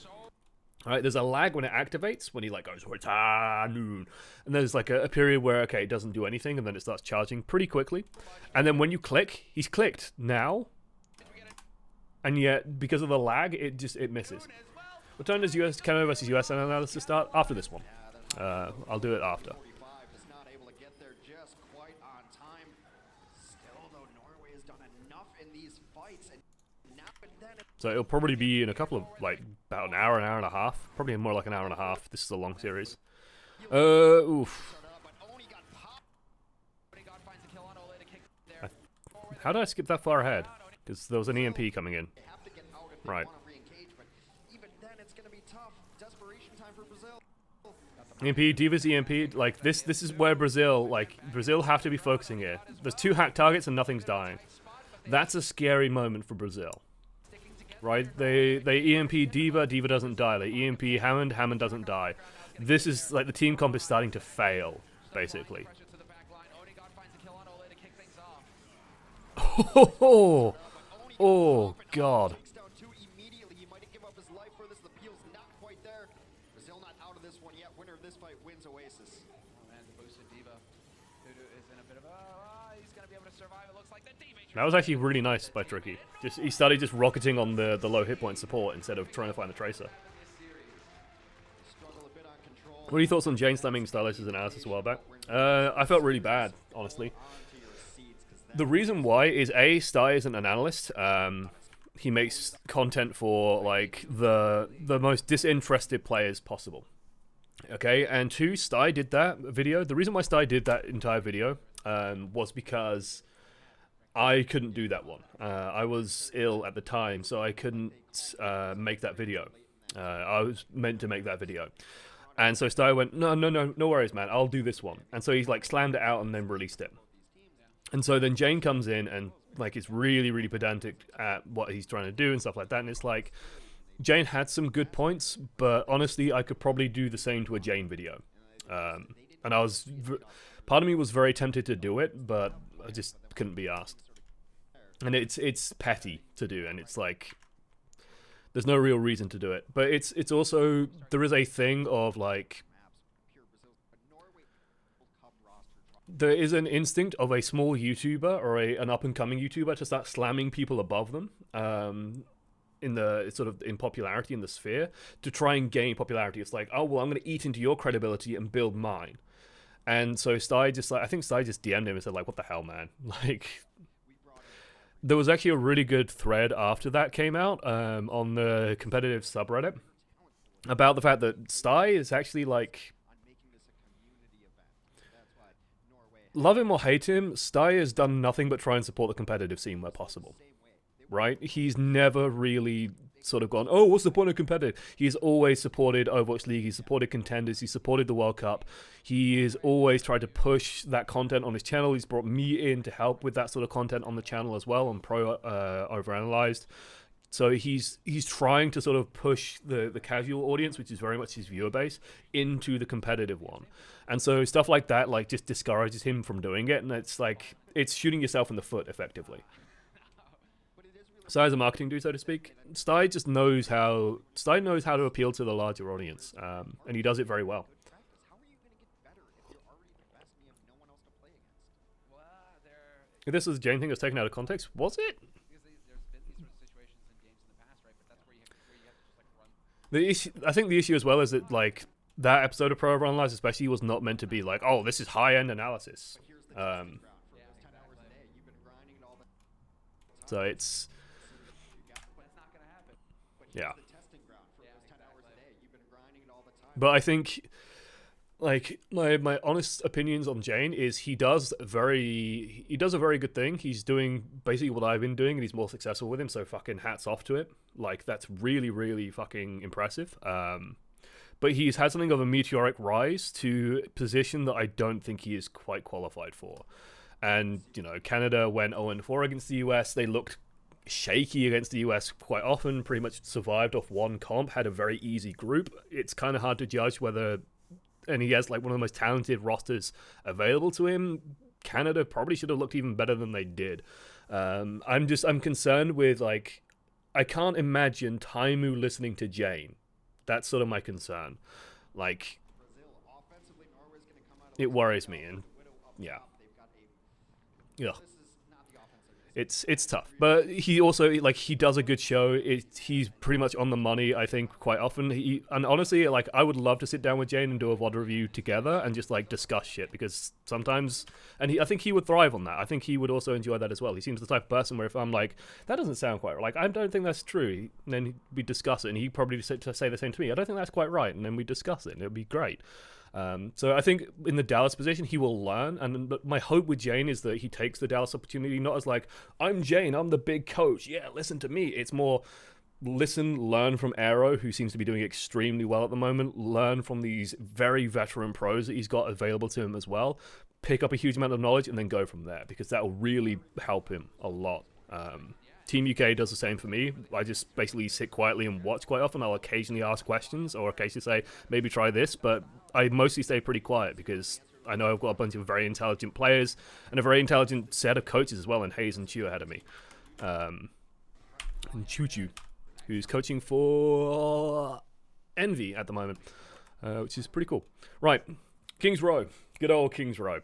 Alright, there's a lag when it activates, when he like goes, it's high noon. And there's like a period where, okay, it doesn't do anything, and then it starts charging pretty quickly. And then when you click, he's clicked now. And yet, because of the lag, it misses. What time does Canada versus US analysis start? After this one. I'll do it after. So it'll probably be in a couple of, like, about an hour and a half. Probably more like an hour and a half. This is a long series. Oof. How did I skip that far ahead? Because there was an EMP coming in. Right. EMP, Diva's EMP, like, this is where Brazil have to be focusing here. There's 2 hack targets and nothing's dying. That's a scary moment for Brazil. Right? They EMP Diva, Diva doesn't die. They EMP Hammond, Hammond doesn't die. This is, like, the team comp is starting to fail, basically. Oh, oh God. That was actually really nice by Tricky. He started just rocketing on the low hit point support instead of trying to find the Tracer. What are your thoughts on Jane slamming Stylice's analysis a while back? I felt really bad, honestly. The reason why is A, Sty isn't an analyst. He makes content for like the most disinterested players possible. Okay, and 2, Sty did that video. The reason why Sty did that entire video was because I couldn't do that one. I was ill at the time, so I couldn't make that video. I was meant to make that video. And so Sty went, no worries, man, I'll do this one. And so he's like slammed it out and then released it. And so then Jane comes in and like is really, really pedantic at what he's trying to do and stuff like that. And it's like, Jane had some good points, but honestly, I could probably do the same to a Jane video. And part of me was very tempted to do it, but I just couldn't be asked. And it's petty to do, and it's like, there's no real reason to do it. But it's also, there is a thing of like, there is an instinct of a small YouTuber or an up-and-coming YouTuber to start slamming people above them in the sort of in popularity in the sphere to try and gain popularity. It's like, oh well, I'm going to eat into your credibility and build mine. And so Sty just like, I think Sty just DM'd him and said like, what the hell, man? Like, there was actually a really good thread after that came out on the competitive subreddit about the fact that Sty is actually like, love him or hate him, Sty has done nothing but try and support the competitive scene where possible. Right? He's never really sort of gone, oh, what's the point of competitive? He's always supported Overwatch League, he's supported contenders, he's supported the World Cup. He has always tried to push that content on his channel. He's brought me in to help with that sort of content on the channel as well, on Pro Overanalyzed. So he's trying to sort of push the casual audience, which is very much his viewer base, into the competitive one. And so stuff like that like just discourages him from doing it, and it's like, it's shooting yourself in the foot effectively. Sty is a marketing dude, so to speak. Sty knows how to appeal to the larger audience, and he does it very well. If this was a Jane thing that was taken out of context, was it? The issue, I think the issue as well is that like that episode of Pro Overanalyzed especially was not meant to be like, oh, this is high-end analysis. So it's But it's not going to happen. yeah. The testing ground for those 10 hours a day. You've been grinding it all the time. But I think, like, my honest opinions on Jane is he does a very good thing. He's doing basically what I've been doing, and he's more successful with him. So fucking hats off to it. Like, that's really, really fucking impressive. But he's had something of a meteoric rise to a position that I don't think he is quite qualified for. And, you know, Canada went 0-4 against the US. They looked shaky against the US quite often, pretty much survived off one comp, had a very easy group. It's kind of hard to judge whether, and he has like one of the most talented rosters available to him. Canada probably should have looked even better than they did. I'm concerned with, like, I can't imagine Taimu listening to Jane. That's sort of my concern. Like, it worries me, and yeah. Yeah. It's tough, but he also, like, he does a good show. He's pretty much on the money, I think, quite often. And honestly, like, I would love to sit down with Jane and do a VOD review together and just like discuss shit, because sometimes, and I think he would thrive on that. I think he would also enjoy that as well. He seems the type of person where if I'm like, that doesn't sound quite right, like, I don't think that's true, and then we discuss it, and he'd probably say the same to me. I don't think that's quite right, and then we discuss it, and it'd be great. So I think in the Dallas position, he will learn, and my hope with Jane is that he takes the Dallas opportunity not as like, I'm Jane, I'm the big coach, yeah, listen to me. It's more, listen, learn from Aero, who seems to be doing extremely well at the moment, learn from these very veteran pros that he's got available to him as well, pick up a huge amount of knowledge, and then go from there, because that will really help him a lot. Team UK does the same for me. I just basically sit quietly and watch quite often. I'll occasionally ask questions or occasionally say, maybe try this, but I mostly stay pretty quiet because I know I've got a bunch of very intelligent players and a very intelligent set of coaches as well, and Hayes and Chu ahead of me. And Chu, who's coaching for Envy at the moment, which is pretty cool. Right, Kings Row. Good old Kings Row.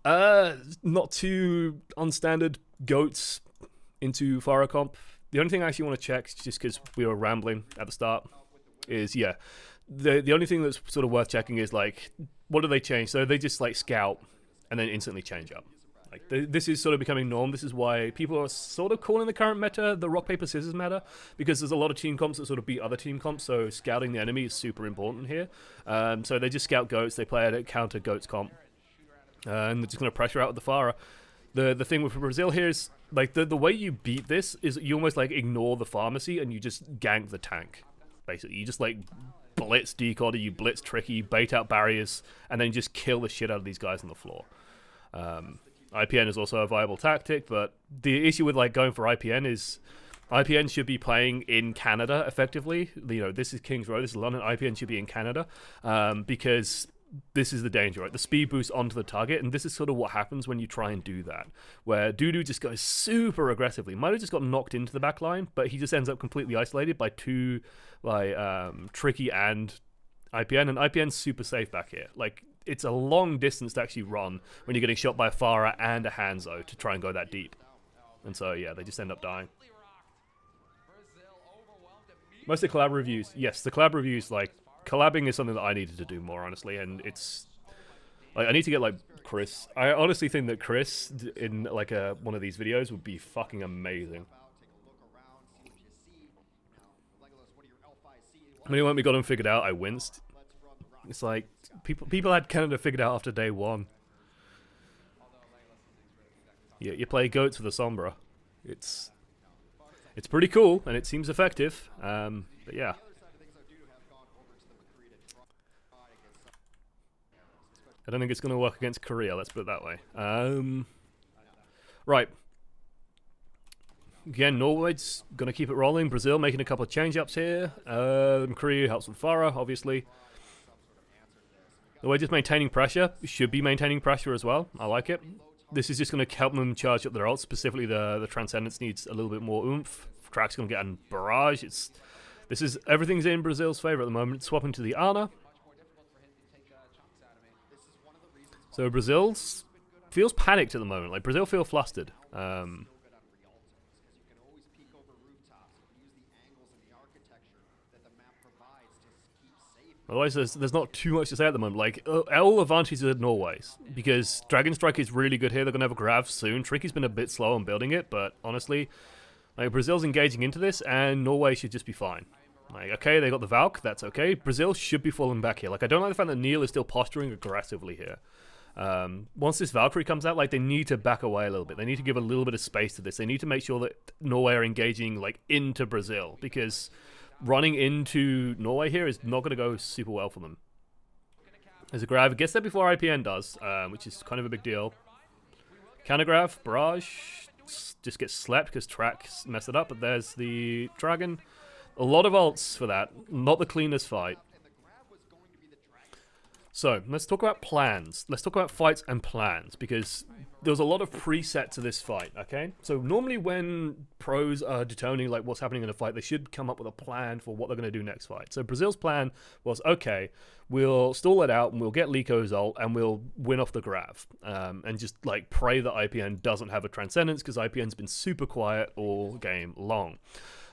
Not too unstandard goats into Farah comp. The only thing I actually want to check, just because we were rambling at the start, is, yeah, the only thing that's sort of worth checking is, like, what do they change? So they just, like, scout and then instantly change up. Like, this is sort of becoming norm. This is why people are sort of calling the current meta the rock, paper, scissors meta, because there's a lot of team comps that sort of beat other team comps, so scouting the enemy is super important here. So they just scout goats, they play a counter goats comp, and they're just going to pressure out with the Farah. The thing with Brazil here is, like, the way you beat this is you almost, like, ignore the pharmacy and you just gank the tank, basically. You just, like, blitz decoder, you blitz tricky, bait out barriers, and then just kill the shit out of these guys on the floor. IPN is also a viable tactic, but the issue with, like, going for IPN is IPN should be playing in Canada, effectively. You know, this is Kings Row, this is London, IPN should be in Canada, because this is the danger, right? The speed boost onto the target, and this is sort of what happens when you try and do that, where Dudu just goes super aggressively. Might have just got knocked into the back line, but he just ends up completely isolated by two, like, Tricky and IPN, and IPN's super safe back here. Like, it's a long distance to actually run when you're getting shot by a Farah and a Hanzo to try and go that deep. And so, yeah, they just end up dying. Most of the collab reviews, yes, the collab reviews, like, collabing is something that I needed to do more, honestly, and it's, like, I need to get, like, Chris. I honestly think that Chris in, like, one of these videos would be fucking amazing. When he went, we got him figured out, I winced. It's like, people had Canada figured out after day one. Yeah, you play goats with a Sombra. It's pretty cool, and it seems effective, but yeah. I don't think it's going to work against Korea, let's put it that way. Right. Again, Norway's going to keep it rolling. Brazil making a couple of change-ups here. Korea helps with Farah, obviously. Norway just maintaining pressure. Should be maintaining pressure as well. I like it. This is just going to help them charge up their ults. Specifically, the Transcendence needs a little bit more oomph. Crack's going to get a barrage. Everything's in Brazil's favor at the moment. Swapping to the Ana. So Brazil feels panicked at the moment. Like, Brazil feel flustered. Otherwise, there's not too much to say at the moment. Like, all advantages are Norway's, because Dragon Strike is really good here. They're going to have a grab soon. Tricky's been a bit slow on building it, but honestly, like, Brazil's engaging into this, and Norway should just be fine. Like, okay, they got the Valk, that's okay. Brazil should be falling back here. Like, I don't like the fact that Neil is still posturing aggressively here. Once this Valkyrie comes out, like, they need to back away a little bit. They need to give a little bit of space to this. They need to make sure that Norway are engaging, like, into Brazil, because running into Norway here is not going to go super well for them. There's a grab. It gets there before IPN does, which is kind of a big deal. Counter grab, barrage, just gets slept because Track messed it up, but there's the Dragon. A lot of ults for that. Not the cleanest fight. So, let's talk about plans. Let's talk about fights and plans, because there's a lot of preset to this fight, okay? So, normally when pros are determining like what's happening in a fight, they should come up with a plan for what they're going to do next fight. So, Brazil's plan was, okay, we'll stall it out and we'll get Lico's ult and we'll win off the Grav. And just like pray that IPN doesn't have a Transcendence, because IPN's been super quiet all game long.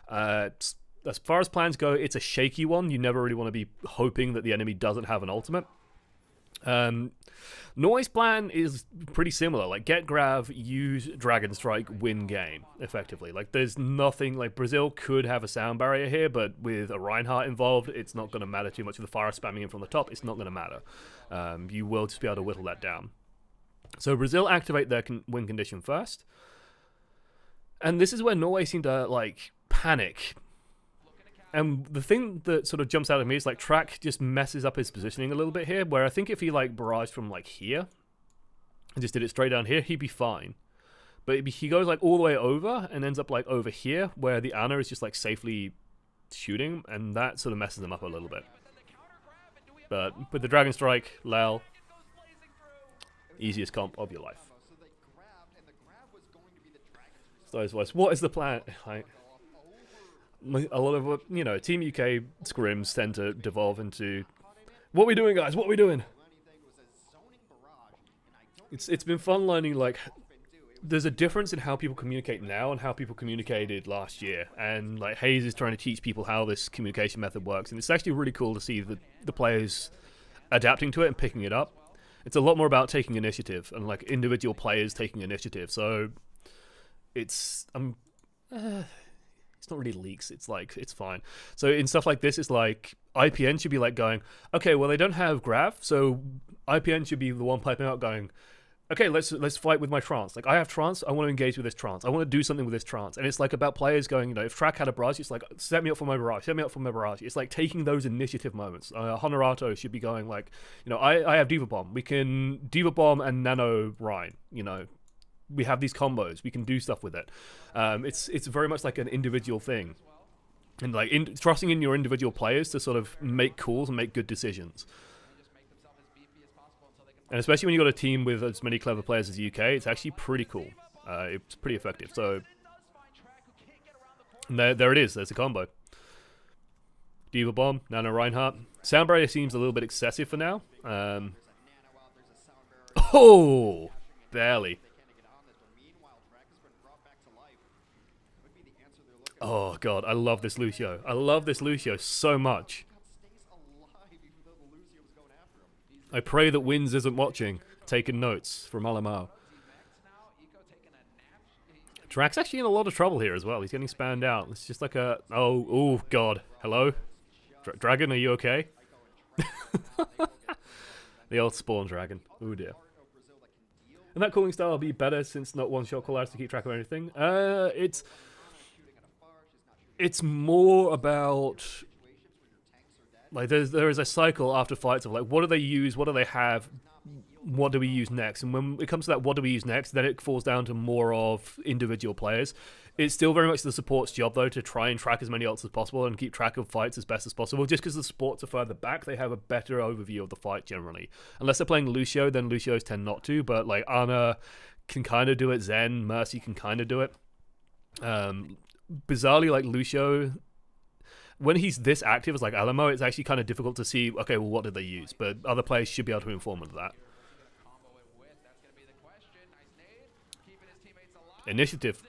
As far as plans go, it's a shaky one. You never really want to be hoping that the enemy doesn't have an ultimate. Norway's plan is pretty similar. Like, get Grav, use Dragon Strike, win game, effectively. Like, there's nothing... Like, Brazil could have a sound barrier here, but with a Reinhardt involved, it's not going to matter too much. With the fire spamming in from the top, it's not going to matter. You will just be able to whittle that down. So Brazil activate their win condition first. And this is where Norway seem to, like, panic. And the thing that sort of jumps out at me is, like, Track just messes up his positioning a little bit here, where I think if he, like, barraged from, like, here, and just did it straight down here, he'd be fine. But he goes, like, all the way over, and ends up, like, over here, where the Ana is just, like, safely shooting, and that sort of messes him up a little bit. But with the Dragon Strike, Lel, easiest comp of your life. So, what is the plan? A lot of, you know, Team UK scrims tend to devolve into, what are we doing, guys? What are we doing? It's been fun learning, like, there's a difference in how people communicate now and how people communicated last year. And, like, Hayes is trying to teach people how this communication method works. And it's actually really cool to see the players adapting to it and picking it up. It's a lot more about taking initiative and, like, individual players taking initiative. So, it's not really leaks, it's like, it's fine. So in stuff like this, it's like, IPN should be like going, okay, well, they don't have Grav, so IPN should be the one piping out going, okay, let's fight with my trance. Like, I have trance, I want to engage with this trance. I want to do something with this trance. And it's like about players going, you know, if Track had a barrage, it's like, set me up for my barrage, set me up for my barrage. It's like taking those initiative moments. Honorato should be going like, you know, I have Diva Bomb. We can Diva Bomb and Nano Rhine, you know. We have these combos. We can do stuff with it. It's very much like an individual thing. And like trusting in your individual players to sort of make calls and make good decisions. And especially when you've got a team with as many clever players as the UK, it's actually pretty cool. It's pretty effective. So there it is. There's a combo. Diva Bomb, Nano Reinhardt. Sound Barrier seems a little bit excessive for now. Oh! Barely. Oh god, I love this Lucio. I love this Lucio so much. I pray that Wins isn't watching, taking notes from Alamao. Drax actually in a lot of trouble here as well. He's getting spanned out. It's just like a... Oh god. Hello? Dragon, are you okay? The old spawn dragon. Oh dear. And that calling style will be better since not one-shot callouts to keep track of anything. It's more about, like, there is a cycle after fights of, like, what do they use, what do they have, what do we use next? And when it comes to that what do we use next, then it falls down to more of individual players. It's still very much the support's job, though, to try and track as many ults as possible and keep track of fights as best as possible. Just because the supports are further back, they have a better overview of the fight, generally. Unless they're playing Lucio, then Lucios tend not to, but, like, Ana can kind of do it, Zen, Mercy can kind of do it. Bizarrely, like, Lucio, when he's this active as like Alamo, it's actually kind of difficult to see, okay, well, what did they use? But other players should be able to inform of that. Initiative.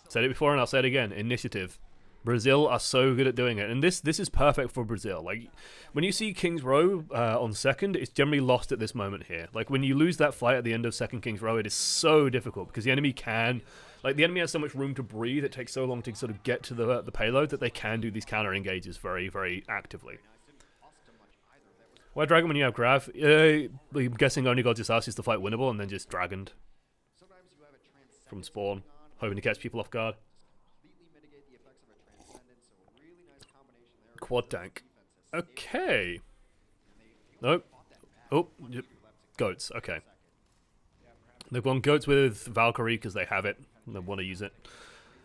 Said it before and I'll say it again. Initiative. Brazil are so good at doing it, and this is perfect for Brazil. Like, when you see King's Row on second, it's generally lost at this moment here. Like, when you lose that fight at the end of second King's Row, it is so difficult because the enemy can, like, the enemy has so much room to breathe. It takes so long to sort of get to the payload that they can do these counter engages very, very actively. Why Dragon when you have Grav? I'm guessing Only God just asks is the fight winnable and then just Dragoned from spawn, hoping to catch people off guard. Quad tank. Okay. Nope. Oh, goats. Okay. They've gone goats with Valkyrie because they have it and they want to use it.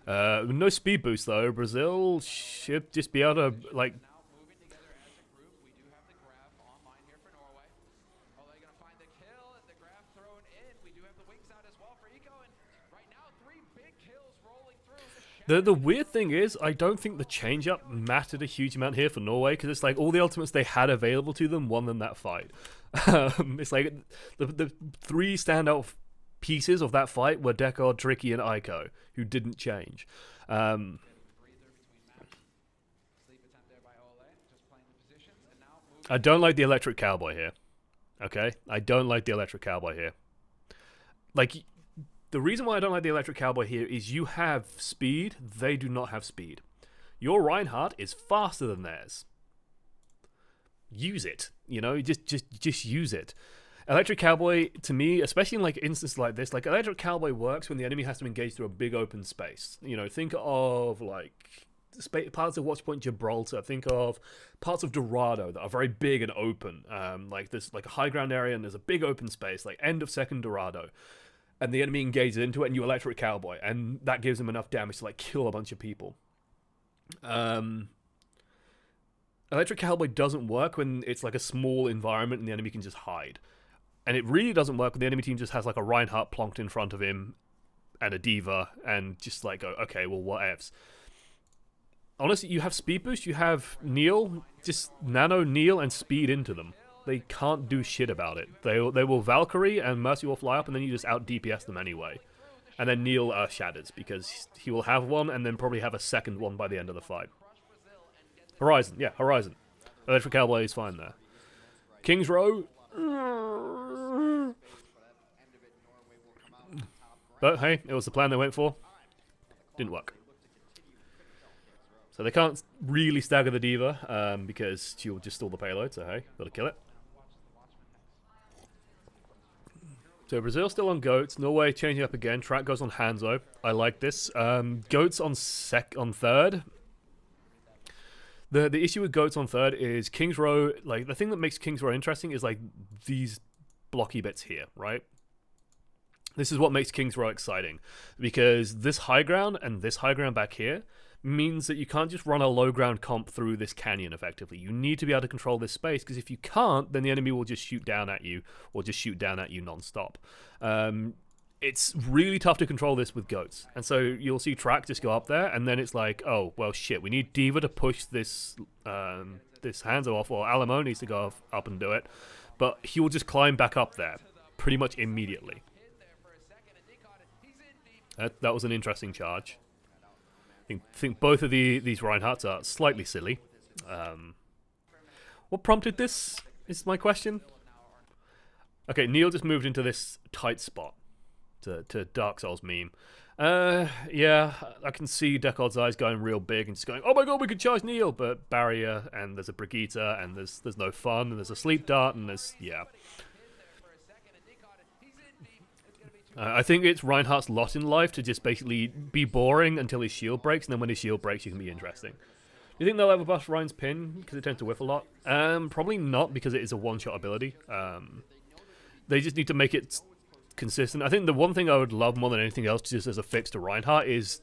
No speed boost though. Brazil should just be able to, like. Now moving together as a group. We do have the grab online here for Norway. Are they going to find the kill and the grab thrown in? We do have the wings out as well for Eco, and right now 3 big kills rolling through. The weird thing is, I don't think the change-up mattered a huge amount here for Norway, because it's like all the ultimates they had available to them won them that fight. It's like the 3 standout pieces of that fight were Dekard, Tricky, and Ico, who didn't change. I don't like the Electric Cowboy here. Okay? I don't like the Electric Cowboy here. Like, the reason why I don't like the Electric Cowboy here is you have speed, they do not have speed. Your Reinhardt is faster than theirs. Use it. You know, just use it. Electric Cowboy, to me, especially in like instances like this, like Electric Cowboy works when the enemy has to engage through a big open space. You know, think of like parts of Watchpoint Gibraltar. Think of parts of Dorado that are very big and open. Like there's like a high ground area and there's a big open space, like end of second Dorado. And the enemy engages into it and you Electric Cowboy. And that gives them enough damage to like kill a bunch of people. Electric Cowboy doesn't work when it's like a small environment and the enemy can just hide. And it really doesn't work when the enemy team just has like a Reinhardt plonked in front of him and a Diva and just like go, okay, well, what ifs? Honestly, you have speed boost, you have Neil, just nano Neil and speed into them. They can't do shit about it. They will Valkyrie and Mercy will fly up and then you just out DPS them anyway. And then Neil shatters because he will have one and then probably have a second one by the end of the fight. Horizon, yeah, Horizon. Electric Cowboy is fine there. King's Row. But hey, it was the plan they went for. Didn't work. So they can't really stagger the Diva because she will just steal the payload, so hey, gotta kill it. So Brazil still on Goats, Norway changing up again, track goes on Hanzo. I like this. Goats on third. The issue with Goats on third is King's Row, like the thing that makes King's Row interesting is like these blocky bits here, right? This is what makes King's Row exciting because this high ground and this high ground back here means that you can't just run a low ground comp through this canyon effectively. You need to be able to control this space because if you can't, then the enemy will just shoot down at you or just shoot down at you non-stop. It's really tough to control this with Goats. And so you'll see Track just go up there and then it's like, oh, well, shit, we need Diva to push this this Hanzo off or Alamo needs to go up and do it. But he will just climb back up there pretty much immediately. That was an interesting charge. I think both of these Reinhardts are slightly silly. What prompted this is my question. Okay, Neil just moved into this tight spot to Dark Souls meme. Yeah, I can see Decard's eyes going real big and just going, oh my god, we could charge Neil, but barrier and there's a Brigitte and there's no fun and there's a sleep dart and there's yeah. I think it's Reinhardt's lot in life to just basically be boring until his shield breaks, and then when his shield breaks, you can be interesting. Do you think they'll ever buff Rein's pin because it tends to whiff a lot? Probably not because it is a one-shot ability. They just need to make it consistent. I think the one thing I would love more than anything else, just as a fix to Reinhardt, is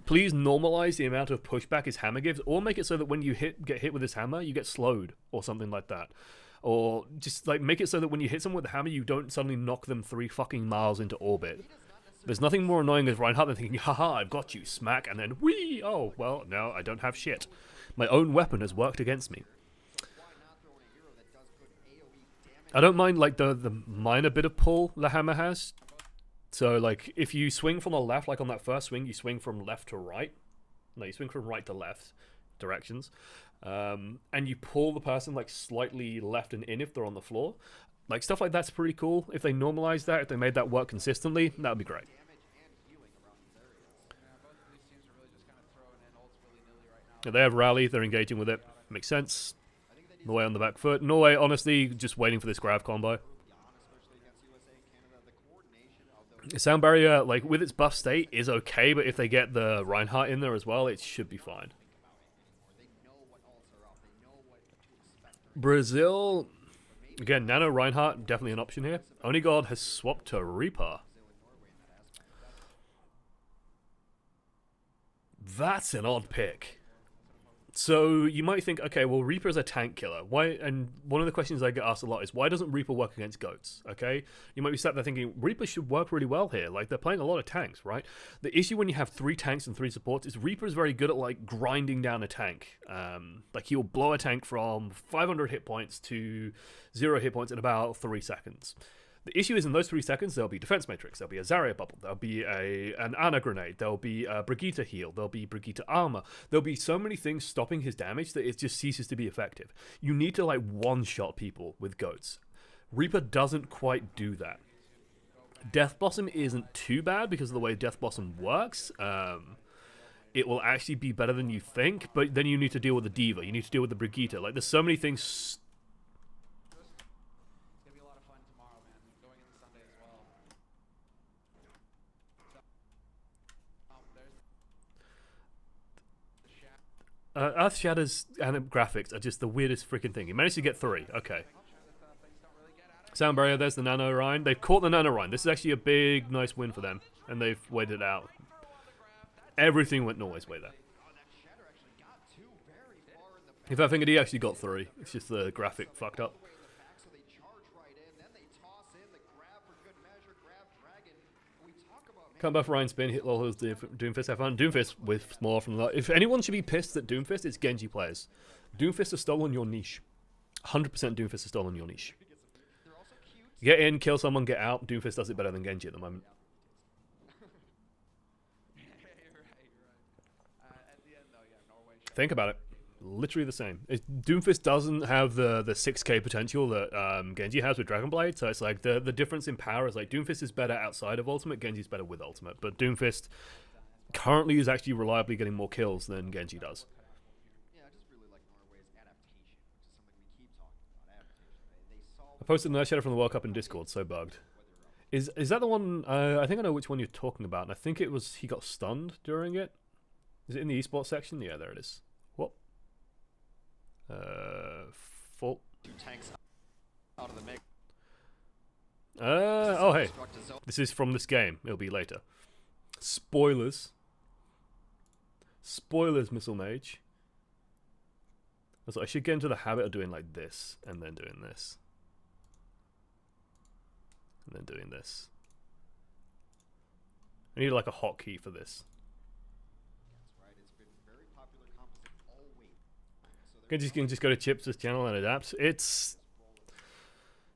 please normalize the amount of pushback his hammer gives, or make it so that when you get hit with his hammer, you get slowed or something like that. Or just like make it so that when you hit someone with the hammer, you don't suddenly knock them 3 fucking miles into orbit. There's nothing more annoying as Reinhardt than thinking, haha, I've got you, smack, and then whee! Oh, well, no, I don't have shit. My own weapon has worked against me. I don't mind like the minor bit of pull the hammer has. So like if you swing from the left, like on that first swing, you swing from left to right. No, you swing from right to left directions. And you pull the person like slightly left and in if they're on the floor. Like stuff like that's pretty cool. If they normalized that, if they made that work consistently, that would be great. Yeah, they have rally, they're engaging with it. Makes sense. Norway on the back foot. Norway, honestly, just waiting for this grab combo. Sound barrier, like with its buff state, is okay, but if they get the Reinhardt in there as well, it should be fine. Brazil, again, Nano Reinhardt, definitely an option here. Only God has swapped to Reaper. That's an odd pick. So you might think, okay, well, Reaper is a tank killer. Why? And one of the questions I get asked a lot is, why doesn't Reaper work against goats? Okay, you might be sat there thinking, Reaper should work really well here. Like, they're playing a lot of tanks, right? The issue when you have 3 tanks and 3 supports is Reaper is very good at, like, grinding down a tank. Like, he'll blow a tank from 500 hit points to 0 hit points in about 3 seconds. The issue is in those 3 seconds, there'll be Defense Matrix, there'll be a Zarya Bubble, there'll be an Ana Grenade, there'll be a Brigitte Heal, there'll be Brigitte Armor. There'll be so many things stopping his damage that it just ceases to be effective. You need to, like, one-shot people with goats. Reaper doesn't quite do that. Death Blossom isn't too bad because of the way Death Blossom works. It will actually be better than you think, but then you need to deal with the Diva, you need to deal with the Brigitte. Like, there's so many things... Earth Shatters and graphics are just the weirdest freaking thing. He managed to get 3. Okay. Sound barrier, there's the Nano Rhine. They've caught the Nano Rhine. This is actually a big, nice win for them. And they've waited out. Everything went Norway's way there. If I figured he actually got 3. It's just the graphic fucked up. Come buff Ryan spin, hit lol, Doomfist, have fun. Doomfist with more from that. If anyone should be pissed at Doomfist, it's Genji players. Doomfist has stolen your niche. 100% Doomfist has stolen your niche. Get in, kill someone, get out. Doomfist does it better than Genji at the moment. Think about it. Literally the same. Doomfist doesn't have the 6k potential that Genji has with Dragonblade, so it's like the difference in power is like Doomfist is better outside of Ultimate, Genji's better with Ultimate, but Doomfist currently is actually reliably getting more kills than Genji does. Yeah, I just really like Norway's adaptation, which is something we keep talking about. Adaptation. I posted Nurse Shadow from the World Cup in Discord, so bugged. Is that the one? I think I know which one you're talking about, and I think it was he got stunned during it. Is it in the esports section? Yeah, there it is. What? Full. 2 tanks out of the mix. Oh hey, this is from this game. It'll be later. Spoilers. Spoilers, Missile Mage. I should get into the habit of doing like this, and then doing this. And then doing this. I need like a hotkey for this. That's right. It's been very popular composite all week. You can just go to Chips' channel and adapt.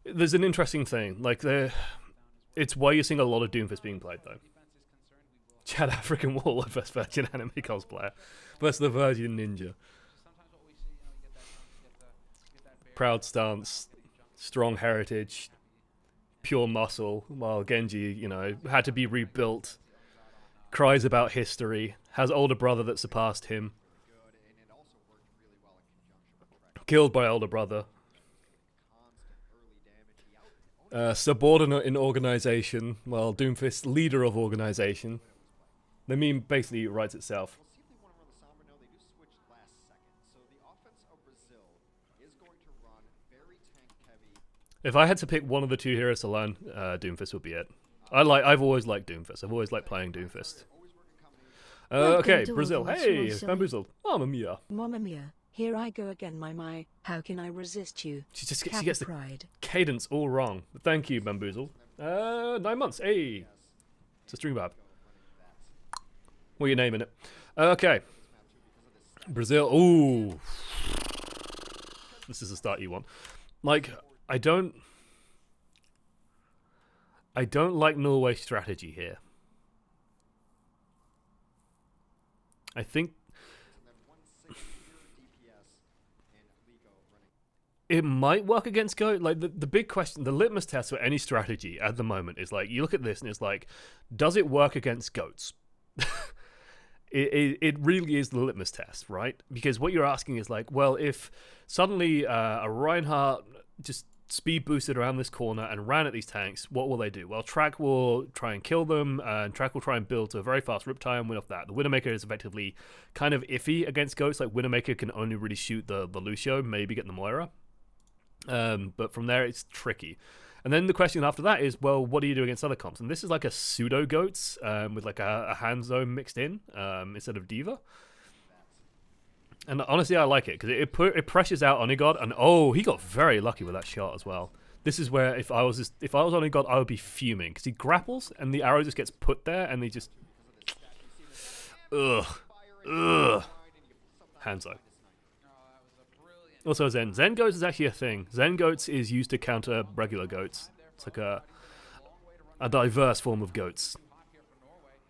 There's an interesting thing. Like it's why you're seeing a lot of Doomfist being played though. Chad African Warlord versus Virgin Anime cosplayer versus the Virgin Ninja. Proud stance, strong heritage, pure muscle, while Genji, you know, had to be rebuilt, cries about history, has older brother that surpassed him, killed by older brother, subordinate in organization, while Doomfist leader of organization. The meme basically writes itself. We'll see if they want to run the Sombra. No, they do switch last second. So the offense of Brazil is going to run very tank heavy. If I had to pick one of the 2 heroes to learn, Doomfist would be it. I've always liked Doomfist. I've always liked playing Doomfist. Okay, Brazil. Hey, bamboozled. Mamma mia. Mamma mia. Here I go again, my. How can I resist you? She gets the pride. cadence all wrong. Thank you, bamboozled. 9 months. Hey, it's a stream bab. What are you naming it? Okay. Brazil. Ooh. This is the start you want. Like, I don't like Norway's strategy here. I think it might work against Goat. Like the big question, the litmus test for any strategy at the moment is like, you look at this and it's like, does it work against goats? It really is the litmus test, right? Because what you're asking is like, well, if suddenly a Reinhardt just speed boosted around this corner and ran at these tanks, what will they do? Well, Track will try and kill them, and Track will try and build to a very fast Riptide and win off that. The Widowmaker is effectively kind of iffy against Ghosts. Like, Widowmaker can only really shoot the Lucio, maybe get the Moira. But from there, it's tricky. And then the question after that is, well, what do you do against other comps? And this is like a pseudo Goats with like a Hanzo mixed in instead of Diva. And honestly, I like it because it pressures out Onigod, and he got very lucky with that shot as well. This is where if I was Onigod, I would be fuming because he grapples and the arrow just gets put there, and they just Hanzo. Also Zen Goats is actually a thing. Zen Goats is used to counter regular Goats. It's like a diverse form of Goats.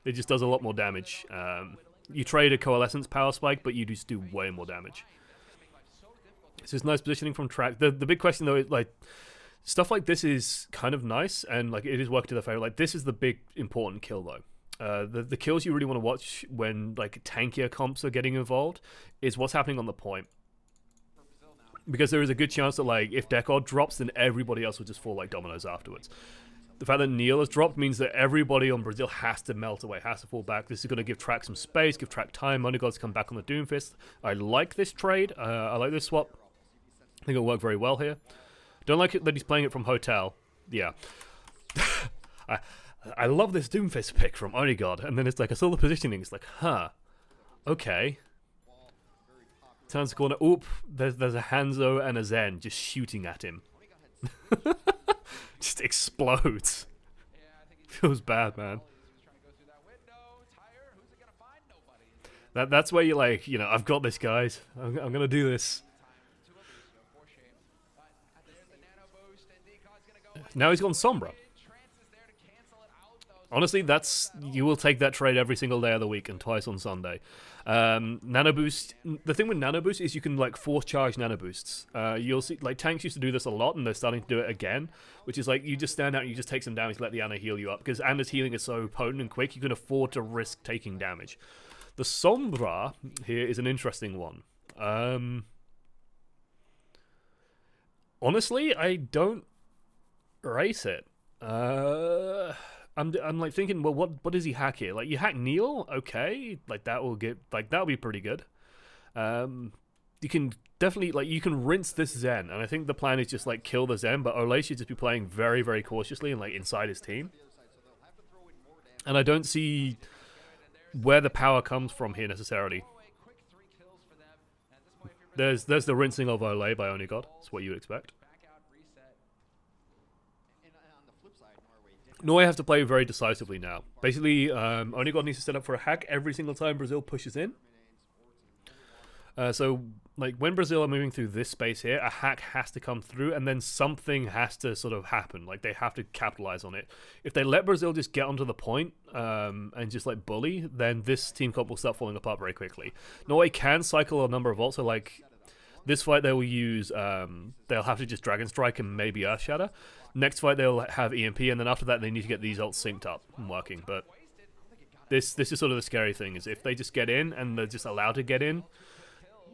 It just does a lot more damage. You trade a Coalescence power spike, but you just do way more damage. So it's nice positioning from Track. The big question though is like, stuff like this is kind of nice, and like it is working to their favor. Like this is the big important kill though. The kills you really want to watch when like tankier comps are getting involved is what's happening on the point. Because there is a good chance that like if Decod drops, then everybody else will just fall like dominoes afterwards. The fact that Neil has dropped means that everybody on Brazil has to melt away, has to fall back. This is going to give Track some space, give Track time. Onigod's come back on the Doomfist. I like this trade. I like this swap. I think it'll work very well here. Don't like it that he's playing it from Hotel. Yeah. I love this Doomfist pick from Onigod. And then it's like, I saw the positioning. It's like, huh. Okay. Turns the corner. Oop. There's a Hanzo and a Zen just shooting at him. Just explodes. Feels bad, man. That's where you're like, I've got this, guys. I'm gonna do this. Now he's gone Sombra. Honestly, you will take that trade every single day of the week and twice on Sunday. Nano Boost. The thing with Nano Boost is you can like force charge Nano Boosts. You'll see like tanks used to do this a lot, and they're starting to do it again. Which is like you just stand out and you just take some damage, let the Ana heal you up, because Ana's healing is so potent and quick. You can afford to risk taking damage. The Sombra here is an interesting one. Honestly, I don't rate it. I'm like thinking, well, what does he hack here? Like, you hack Neil, okay, like that'll be pretty good. You can definitely you can rinse this Zen, and I think the plan is just like kill the Zen, but Ole should just be playing very, very cautiously and like inside his team. And I don't see where the power comes from here necessarily. There's the rinsing of Ole by Onigod. That's what you would expect. Norway has to play very decisively now. Basically, Onigod needs to set up for a hack every single time Brazil pushes in. So, like, when Brazil are moving through this space here, a hack has to come through, and then something has to sort of happen. Like, they have to capitalize on it. If they let Brazil just get onto the point and just, like, bully, then this team comp will start falling apart very quickly. Norway can cycle a number of ults, so, like, this fight they will use, they'll have to just Dragon Strike and maybe Earth Shatter. Next fight they'll have EMP, and then after that they need to get these ults synced up and working. But this is sort of the scary thing, is if they just get in and they're just allowed to get in,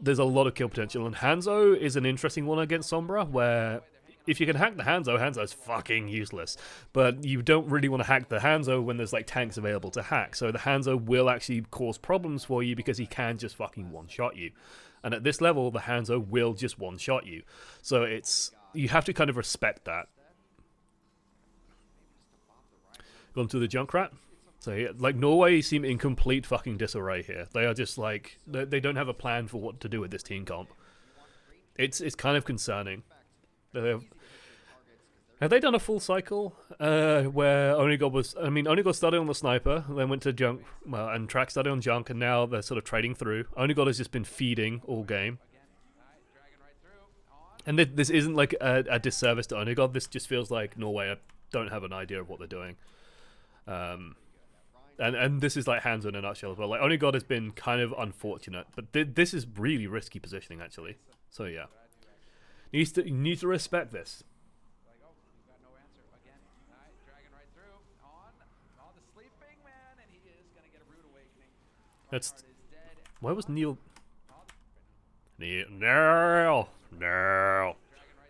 there's a lot of kill potential. And Hanzo is an interesting one against Sombra, where if you can hack the Hanzo's fucking useless. But you don't really want to hack the Hanzo when there's like tanks available to hack. So the Hanzo will actually cause problems for you because he can just fucking one-shot you. And at this level, the Hanzo will just one-shot you. So you have to kind of respect that. Gone to the Junkrat. So yeah, like Norway seem in complete fucking disarray here. They are just like they don't have a plan for what to do with this team comp. It's kind of concerning. Have they done a full cycle where Onigod started on the sniper, then went to Junk, and Track started on Junk, and now they're sort of trading through. Onigod has just been feeding all game. And this isn't like a disservice to Onigod. This just feels like Norway don't have an idea of what they're doing. And this is like Hanzo in a nutshell as well. Like Onigod has been kind of unfortunate, but this is really risky positioning actually. So yeah. You need to respect this. Like, oh, we've got no answer again. All right, dragging right through on the sleeping man, and he is gonna get a rude awakening. That's. Reinhardt is dead. Why was Neil? No.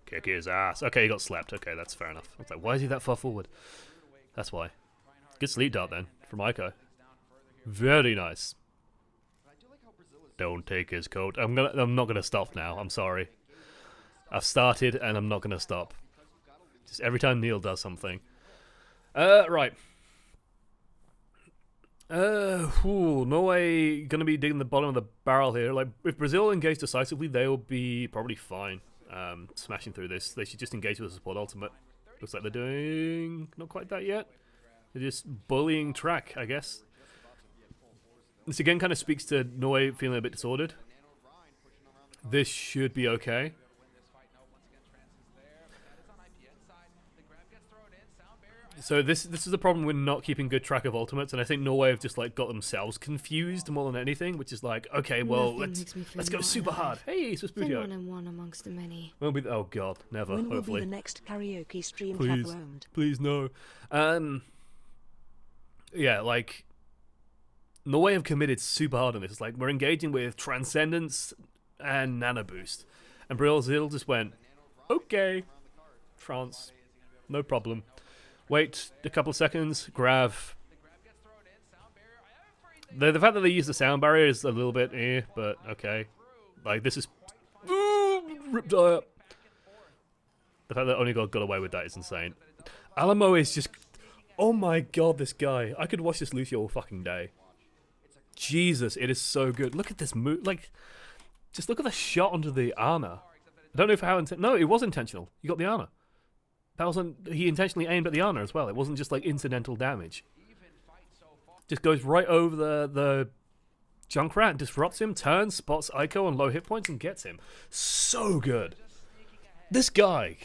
Kick his ass. Okay, he got slapped. Okay, that's fair enough. I was like, why is he that far forward? That's why. Good sleep dart then from Ico. Very nice. Don't take his coat. I'm not gonna stop now. I'm sorry. I've started and I'm not gonna stop. Just every time Neil does something. Right. Norway gonna be digging the bottom of the barrel here. Like, if Brazil engage decisively, they will be probably fine. Smashing through this. They should just engage with a support ultimate. Looks like they're doing not quite that yet. They're just bullying track, I guess. This again kind of speaks to Norway feeling a bit disordered. This should be okay. So this is the problem with not keeping good track of ultimates, and I think Norway have just like got themselves confused more than anything, which is like, okay, well, let's go super hard. Hey, Suspicio. One and one amongst the many. We'll be, oh god, never. When will Hopefully, be the next karaoke stream please, chaperoned? please no. Yeah, like Norway have committed super hard on this. It's like we're engaging with Transcendence and Nano Boost, and Brazil just went, okay, France, no problem. Wait a couple of seconds, grab. The fact that they use the sound barrier is a little bit but okay. Like, this is ripped up. The fact that Onigod got away with that is insane. Alamo is just, oh my god, this guy. I could watch this Lucio all fucking day. Jesus, it is so good. Look at this move. Like, just look at the shot onto the Ana. I don't know if how no, it was intentional. You got the Ana. That wasn't, he intentionally aimed at the Ana as well. It wasn't just like incidental damage. Just goes right over the Junkrat, disrupts him, turns, spots Ico on low hit points, and gets him. So good. This guy.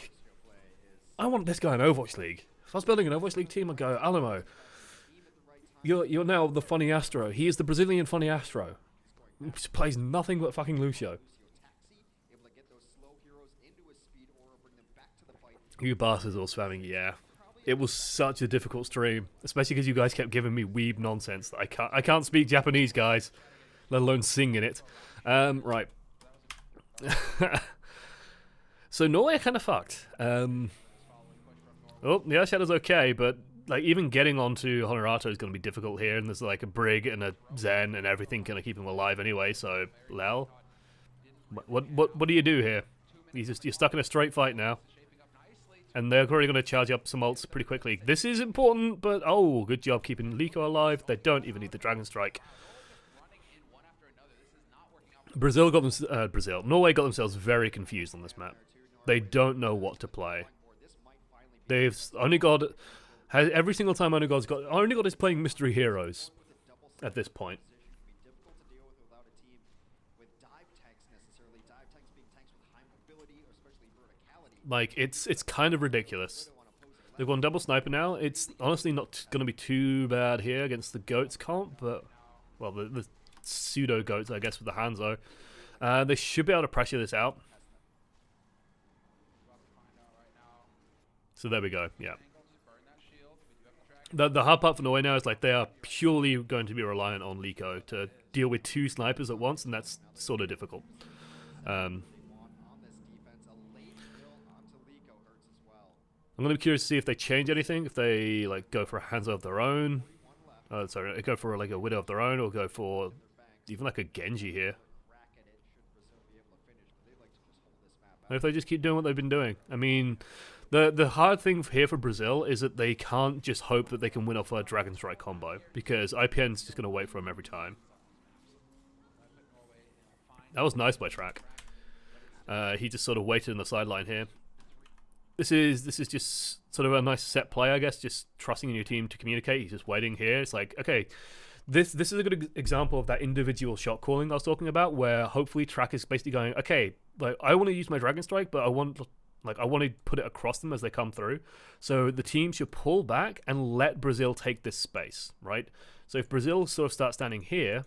I want this guy in Overwatch League. If I was building an Overwatch League team, I'd go, Alamo, you're now the funny Astro. He is the Brazilian funny Astro. He plays nothing but fucking Lucio. You bastards all spamming, yeah. It was such a difficult stream, especially because you guys kept giving me weeb nonsense. That I can't speak Japanese, guys, let alone sing in it. Right. So Norway kind of fucked. Oh, the Earth Shadow's okay, but like even getting onto Honorato is going to be difficult here, and there's like a Brig and a Zen and everything going to keep him alive anyway. So Lel, what do you do here? You're stuck in a straight fight now. And they're already going to charge up some ults pretty quickly. This is important, but oh, good job keeping Liko alive. They don't even need the Dragon Strike. Norway got themselves very confused on this map. They don't know what to play. They've only got every single time Onigod is playing mystery heroes at this point. Like, it's kind of ridiculous. They've gone double sniper now. It's honestly not going to be too bad here against the Goats comp, but, well, the pseudo Goats, I guess, with the Hanzo. They should be able to pressure this out. So there we go, yeah. The hard part for Norway now is like they are purely going to be reliant on Liko to deal with two snipers at once, and that's sort of difficult. I'm going to be curious to see if they change anything, if they like go for a Hanzo of their own. Sorry, go for like a Widow of their own, or go for even like a Genji here. Or if they just keep doing what they've been doing. I mean, the hard thing here for Brazil is that they can't just hope that they can win off a Dragon Strike combo, because IPN's just going to wait for them every time. That was nice by Track. He just sort of waited in the sideline here. This is just sort of a nice set play, I guess, just trusting in your team to communicate. He's just waiting here. It's like, okay, this is a good example of that individual shot calling I was talking about, where hopefully Track is basically going, okay, like I want to use my Dragon Strike, but I want to put it across them as they come through. So the team should pull back and let Brazil take this space, right? So if Brazil sort of starts standing here,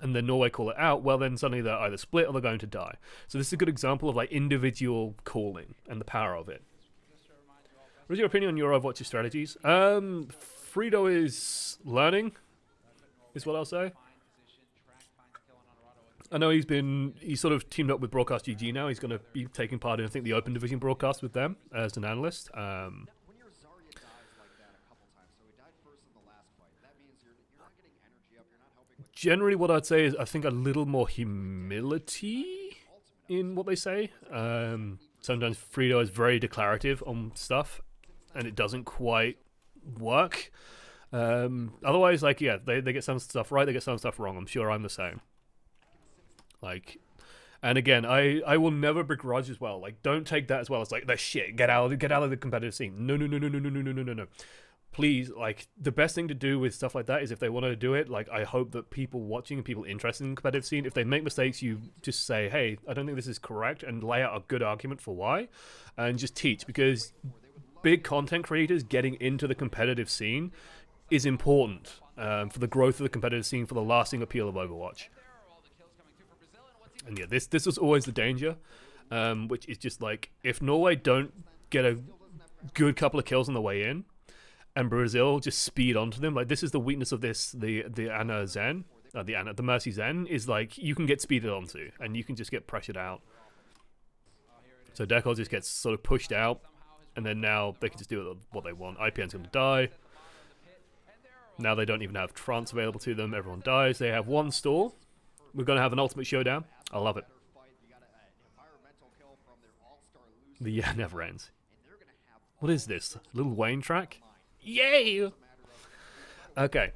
and then Norway call it out, well, then suddenly they're either split or they're going to die. So this is a good example of like individual calling and the power of it. What is your opinion on your Overwatch strategies? Frito is learning, is what I'll say. I know he's sort of teamed up with Broadcast GG now. He's going to be taking part in, I think, the Open Division broadcast with them as an analyst. When your Zarya dies like that a couple times, so he died first in the last fight, that means you're not getting energy up, you're not helping with... Generally, what I'd say is I think a little more humility in what they say. Sometimes Frito is very declarative on stuff, and it doesn't quite work. Otherwise, like, yeah, they get some stuff right, they get some stuff wrong. I'm sure I'm the same. Like, and again, I will never begrudge as well. Like, don't take that as well as like, that shit, get out of the competitive scene. No. Please, like, the best thing to do with stuff like that is if they want to do it, like, I hope that people watching and people interested in the competitive scene, if they make mistakes, you just say, hey, I don't think this is correct, and lay out a good argument for why, and just teach, because big content creators getting into the competitive scene is important for the growth of the competitive scene, for the lasting appeal of Overwatch. And yeah, this was always the danger, which is just like, if Norway don't get a good couple of kills on the way in, and Brazil just speed onto them, like, this is the weakness of this, the Ana Zen, the Mercy Zen, is like, you can get speeded onto, and you can just get pressured out. So Deco just gets sort of pushed out, and then now they can just do what they want. IPN's going to die. Now they don't even have trance available to them. Everyone dies. They have one stall. We're going to have an ultimate showdown. I love it. The year never ends. What is this? Little Wayne track? Yay! Okay.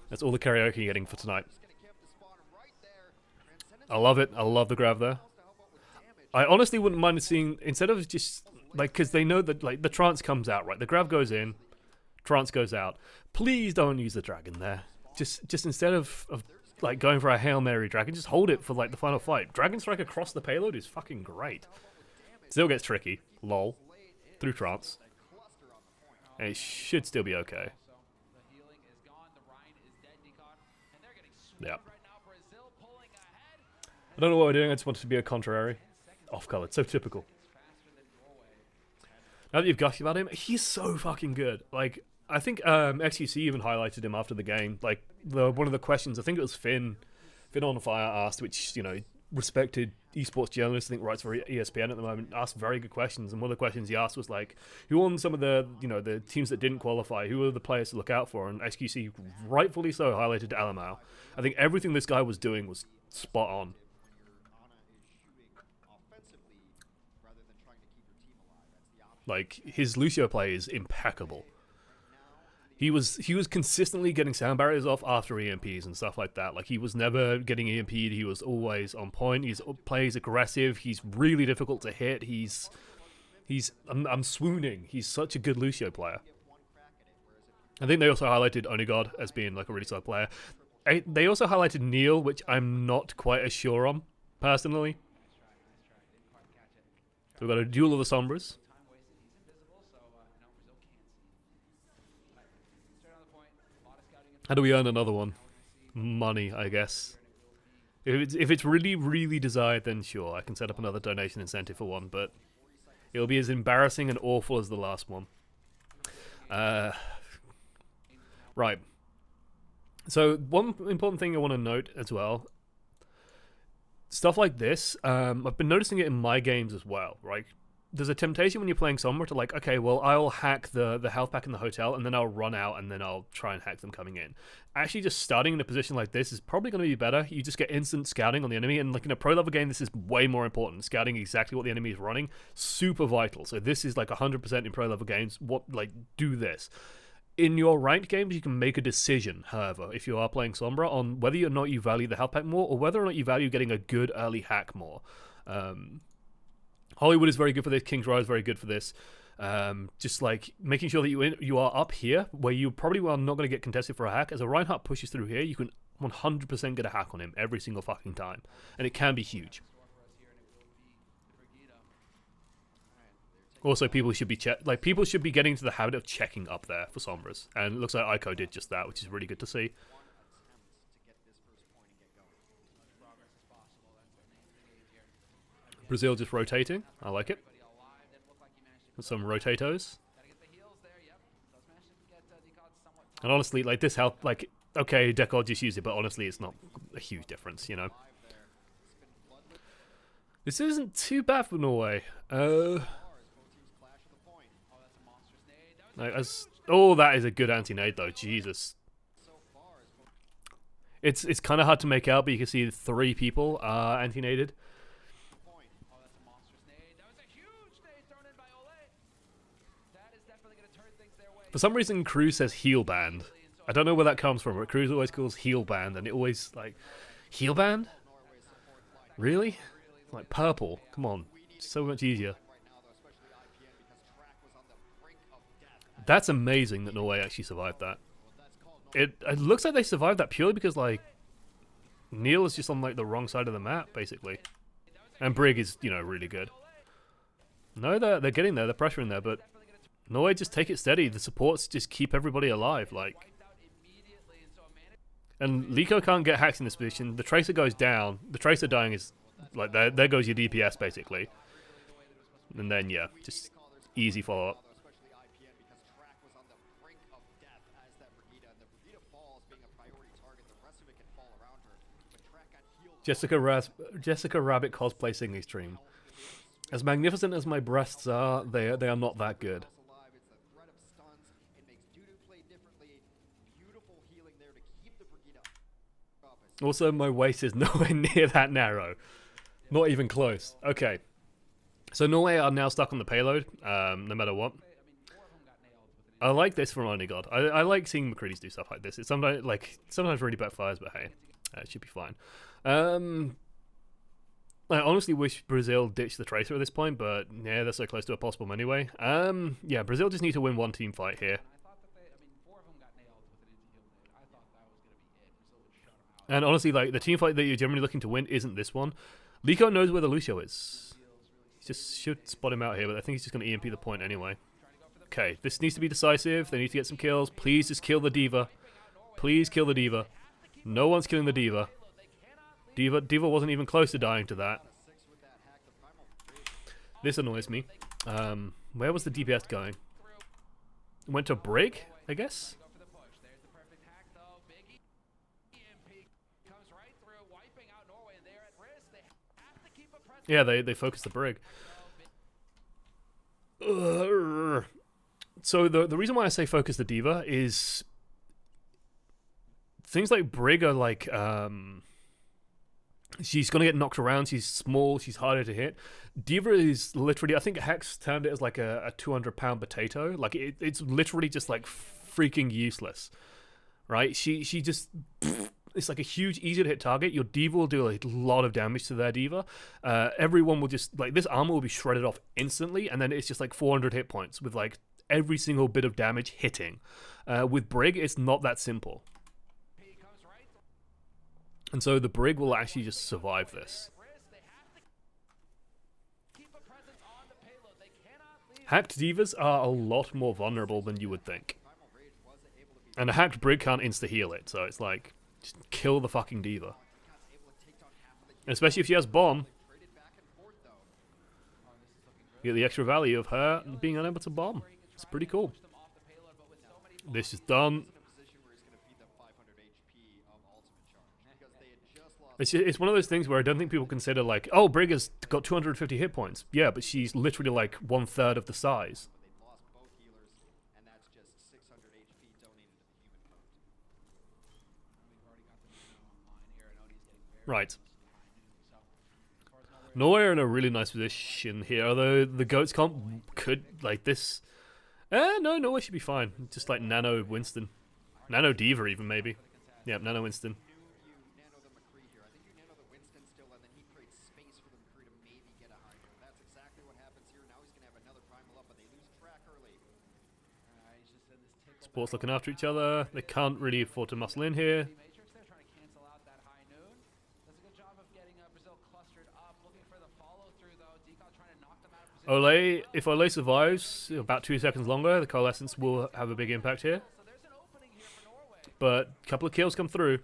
That's all the karaoke you're getting for tonight. I love it. I love the grab there. I honestly wouldn't mind seeing, instead of just, like, because they know that, like, the trance comes out, right? The grab goes in, trance goes out. Please don't use the dragon there. Just instead of like, going for a Hail Mary dragon, just hold it for, like, the final fight. Dragon strike across the payload is fucking great. Still gets tricky. Lol. Through trance. And it should still be okay. Yeah. I don't know what we're doing, I just wanted to be a contrary. Off-color, it's so typical. Now that you've gushed about him, he's so fucking good. Like, I think XQC even highlighted him after the game. Like, one of the questions, I think it was Finn on Fire asked, which, you know, respected esports journalist, I think writes for ESPN at the moment, asked very good questions. And one of the questions he asked was like, who on some of the, you know, the teams that didn't qualify, who are the players to look out for? And XQC, rightfully so, highlighted Alamau. I think everything this guy was doing was spot on. Like, his Lucio play is impeccable. He was consistently getting sound barriers off after EMPs and stuff like that. Like, he was never getting EMP'd. He was always on point. He plays aggressive. He's really difficult to hit. I'm swooning. He's such a good Lucio player. I think they also highlighted Onigod as being, like, a really solid player. They also highlighted Neil, which I'm not quite as sure on, personally. So we've got a duel of the Sombras. How do we earn another one? Money, I guess. If it's really, really desired, then sure, I can set up another donation incentive for one, but it'll be as embarrassing and awful as the last one. Right. So one important thing I want to note as well, stuff like this, I've been noticing it in my games as well, right? There's a temptation when you're playing Sombra to, like, okay, well, I'll hack the health pack in the hotel, and then I'll run out, and then I'll try and hack them coming in. Actually, just starting in a position like this is probably going to be better. You just get instant scouting on the enemy, and, like, in a pro-level game, this is way more important. Scouting exactly what the enemy is running, super vital. So this is, like, 100% in pro-level games. Do this. In your ranked games, you can make a decision, however, if you are playing Sombra, on whether or not you value the health pack more, or whether or not you value getting a good early hack more. Hollywood is very good for this. King's Row is very good for this. Just like making sure that you are up here, where you probably are not going to get contested for a hack. As a Reinhardt pushes through here, you can 100% get a hack on him every single fucking time, and it can be huge. Also, people should be people should be getting to the habit of checking up there for Sombras, and it looks like Ico did just that, which is really good to see. Brazil just rotating. I like it. Some rotatos. And honestly, like this help, like, okay, Decor just used it, but honestly, it's not a huge difference, you know. This isn't too bad for Norway. Like, oh, that is a good anti-nade though. Jesus. It's kind of hard to make out, but you can see 3 people are anti-naded. For some reason, Cruz says heel band. I don't know where that comes from, but Cruz always calls heel band, and it always, like, heel band? Really? Like, purple. Come on. So much easier. That's amazing that Norway actually survived that. It looks like they survived that purely because, like, Neil is just on, like, the wrong side of the map, basically. And Brig is, you know, really good. No, they're getting there. They're pressuring there, but Norway just take it steady. The supports just keep everybody alive, like. And Liko can't get hacks in this position. The Tracer goes down. The Tracer dying is, like, there goes your DPS, basically. And then, yeah, just easy follow-up. Jessica Rabbit cosplay singing stream. As magnificent as my breasts are, they are not that good. Also, my waist is nowhere near that narrow. Not even close. Okay. So Norway are now stuck on the payload, no matter what. I like this from Only God. I like seeing McCready's do stuff like this. It's sometimes really backfires, but hey, it should be fine. I honestly wish Brazil ditched the Tracer at this point, but yeah, they're so close to a possible anyway. Yeah, Brazil just need to win one team fight here. And honestly, like, the team fight that you're generally looking to win isn't this one. Liko knows where the Lucio is. He just should spot him out here, but I think he's just going to EMP the point anyway. Okay, this needs to be decisive. They need to get some kills. Please just kill the D.Va. Please kill the D.Va. No one's killing the D.Va. D.Va wasn't even close to dying to that. This annoys me. Where was the DPS going? It went to Brig, I guess? Yeah, they focused the Brig. So the reason why I say focus the D.Va is things like Brig are like, she's going to get knocked around, she's small, she's harder to hit. D.Va is literally, I think Hex termed it as like a 200-pound potato. Like, it's literally just like freaking useless, right? She just, it's like a huge, easy to hit target. Your D.Va will do a lot of damage to their D.Va. Everyone will just, like, this armor will be shredded off instantly, and then it's just like 400 hit points with like every single bit of damage hitting. With Brig, it's not that simple. And so the Brig will actually just survive this. Hacked D.Vas are a lot more vulnerable than you would think. And a hacked Brig can't insta-heal it, so it's like, just kill the fucking D.Va. Especially if she has bomb. You get the extra value of her being unable to bomb. It's pretty cool. This is done. It's one of those things where I don't think people consider, like, oh, Brig has got 250 hit points. Yeah, but she's literally like 1/3 of the size. Right. Norway are in a really nice position here, although the Goats could, like, this. No, Norway should be fine. Just like Nano Winston. Nano D.Va even, maybe. Yeah, Nano Winston. Sports looking after each other. They can't really afford to muscle in here. Ole, if Ole survives about 2 seconds longer, the Coalescence will have a big impact here. But a couple of kills come through.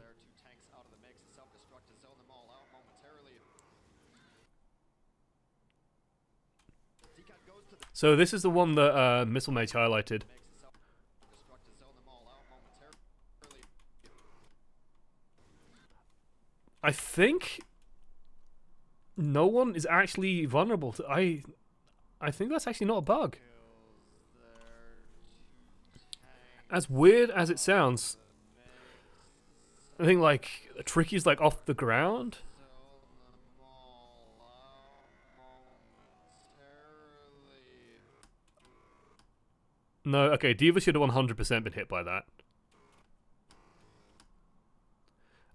So this is the one that Missile Mage highlighted. Destruct to zone them all out momentarily. I think no one is actually vulnerable to. I think that's actually not a bug. As weird as it sounds, I think like Tricky's like off the ground. No, okay, Diva should have 100% been hit by that.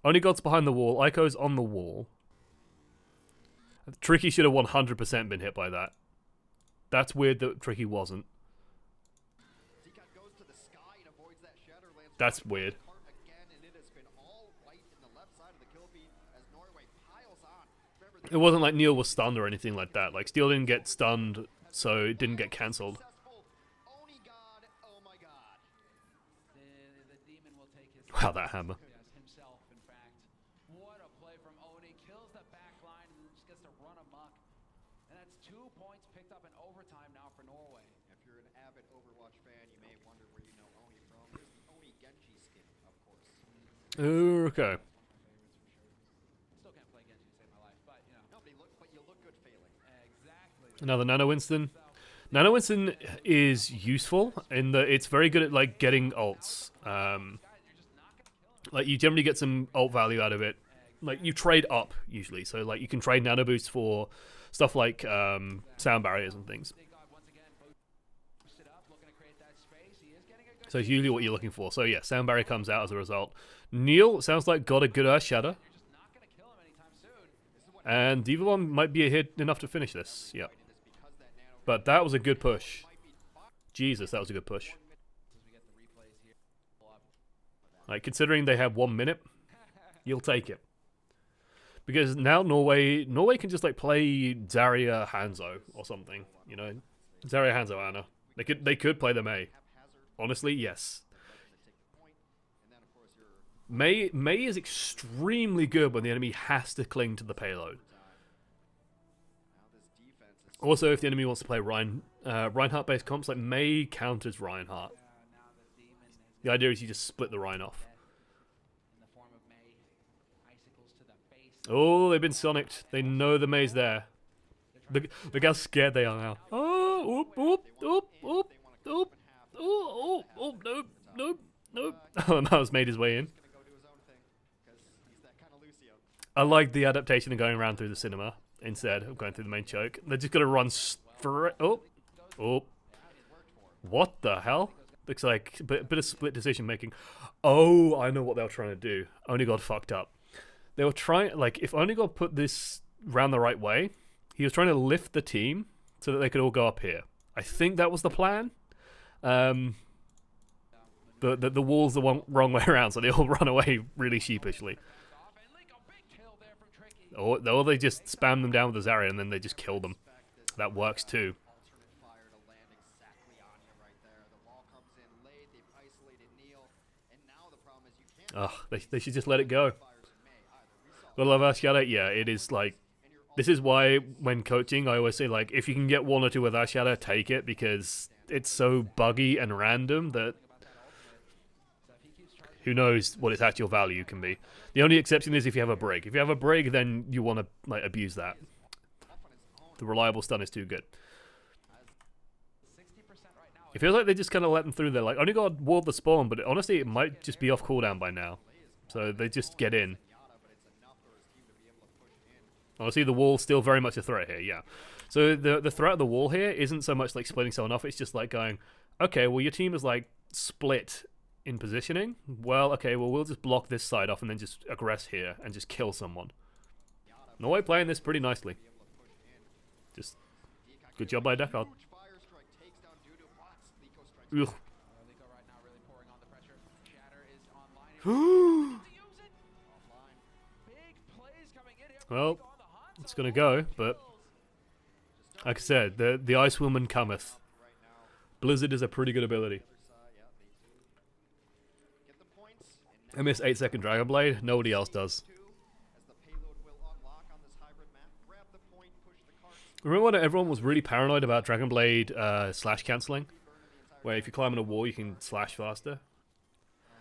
Only God's behind the wall. Ico's on the wall. Tricky should have 100% been hit by that. That's weird that Tricky wasn't. Goes to the sky and avoids that Shatterlands. That's weird. Again, and it has been all white in the left side of the kill feed as Norway piles on. Remember, It wasn't like Neil was stunned or anything like that. Like, Steel didn't get stunned, so it didn't get cancelled. successful. Oni God, oh my God. The demon will take his Wow, that hammer. yes, himself, in fact. What a play from Oni. Kills the back line and just gets to run amok. And that's 2 points picked up in overtime now for Norway. If you're an avid Overwatch fan, you may wonder where you know Oni from. Here's the Oni Genji skin, of course. Okay. Still can't play Genji to save my life, but you know. Nobody look, but you look good failing. Exactly. Another Nano Winston. Nano Winston is useful in that it's very good at like getting ults. Like you generally get some ult value out of it. Like you trade up usually, so like you can trade nano boosts for stuff like sound barriers and things. Big God once again boosted up, looking to create that space. He is getting a good So it's usually what you're looking for. So yeah, sound barrier comes out as a result. Neil sounds like got a good Earth Shatter, You're just not gonna kill him anytime soon. and Diva Bomb might be a hit enough to finish this. Yeah, but that was a good push. Jesus, that was a good push. As we get the replays here. Pull up. Like considering they have 1 minute, you'll take it. Because now Norway can just like play Zarya Hanzo or something, you know, Zarya Hanzo Anna. They could play the Mei. Honestly, yes. Mei is extremely good when the enemy has to cling to the payload. Also, if the enemy wants to play Reinhardt based comps, like Mei counters Reinhardt. Now the demon is The idea is you just split the Rein off. in the form of May. Icicles to the face. Oh, they've been sonicked. They know the Mei's there. Look how scared they are now. Oh, oop, oop, oop, oop, oop. Oh, nope, nope, nope. Oh, Miles made his way in. Gonna go do his own thing because he's that kind of Lucio. I like the adaptation of going around through the cinema instead of going through the main choke. They're just gonna run straight. Oh. What the hell? Looks like a bit of split decision making. Oh, I know what they were trying to do. Only God fucked up. They were trying, like, if Only God put this round the right way, he was trying to lift the team so that they could all go up here. I think that was the plan. The wall's the wrong way around, so they all run away really sheepishly. Off and Link, a big kill there from Tricky. Or they just spam them down with the Zarya and then they just kill them. That works too. Alternate fire to land exactly on you right there. The wall comes in late. They've isolated Neil, and now the problem is you can't Ugh, they should just let it go. fires in May either. We saw Gotta love Ashada. Yeah, it is like. This is why when coaching, I always say, like, if you can get 1 or 2 with Ashada, take it, because it's so buggy and random that who knows what its actual value can be. The only exception is if you have a Brig. If you have a Brig, then you want to like abuse that. The reliable stun is too good. 60% right now. It feels like they just kind of let them through there. Like, only got walled the spawn, but honestly, it might just be off cooldown by now. So they just get in. Honestly, the wall's still very much a threat here, yeah. So the threat of the wall here isn't so much like splitting someone off, it's just like going, okay, well your team is like split in positioning. Well, okay, well we'll just block this side off and then just aggress here and just kill someone. Norway playing this pretty nicely. Just good job by Deckard. huge fire strike takes down Dudu, blocks Liko strikes. Ugh. Liko right now really pouring on the pressure. Shatter is online. Here. To use it. Offline. Big plays coming in here. from Well, Liko on the Hanzo. it's gonna go, but like I said, the Ice Woman cometh. Right now, Blizzard is a pretty good ability. other side, yeah, they do get the points. And I miss 8-second Dragon Blade. Nobody else does. two, as the payload will unlock on this hybrid map. Grab the Remember when everyone was really paranoid about Dragon Blade slash cancelling? Where if you climb on a wall, you can slash faster?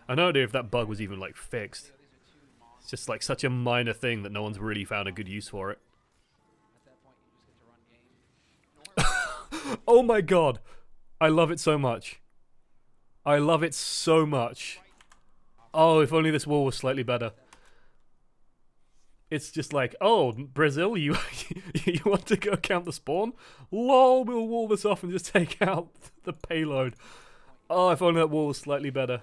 I have no idea if that bug was even, like, fixed. It's just, like, such a minor thing that no one's really found a good use for it. At that point, you just get to run game. Oh my god! I love it so much. I love it so much. Oh, if only this wall was slightly better. It's just like, oh, Brazil, you you want to go count the spawn? Lol, we'll wall this off and just take out the payload. Oh, if only that wall was slightly better.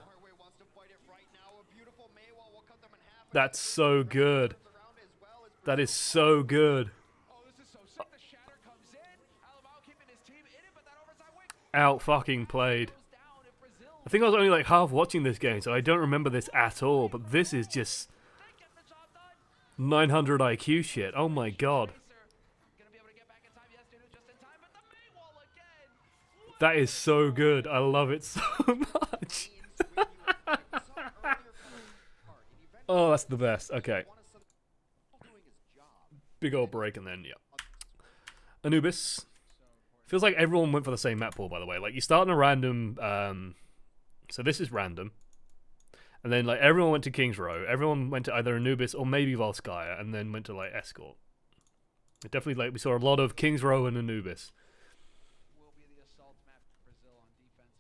That's so good. That is so good. Oh, this is so sick. The shatter comes in. Alamao keeping his team in it, but that overtime wing Out fucking played. goes down. If Brazil I think I was only like half watching this game, so I don't remember this at all, but this is just get the job done. 900 IQ shit. Oh my god. Gonna be able to get back in time. Yes, dude, just in time, but the main wall again. That is so good. I love it so much. Oh, that's the best. Okay. Big old break and then, yeah. Anubis. Feels like everyone went for the same map pool, by the way. Like, you start in a random... so this is random. And then, like, everyone went to King's Row. Everyone went to either Anubis or maybe Volskaya, and then went to, like, Escort. It definitely, like, we saw a lot of King's Row and Anubis. Will be the assault map for Brazil on defense.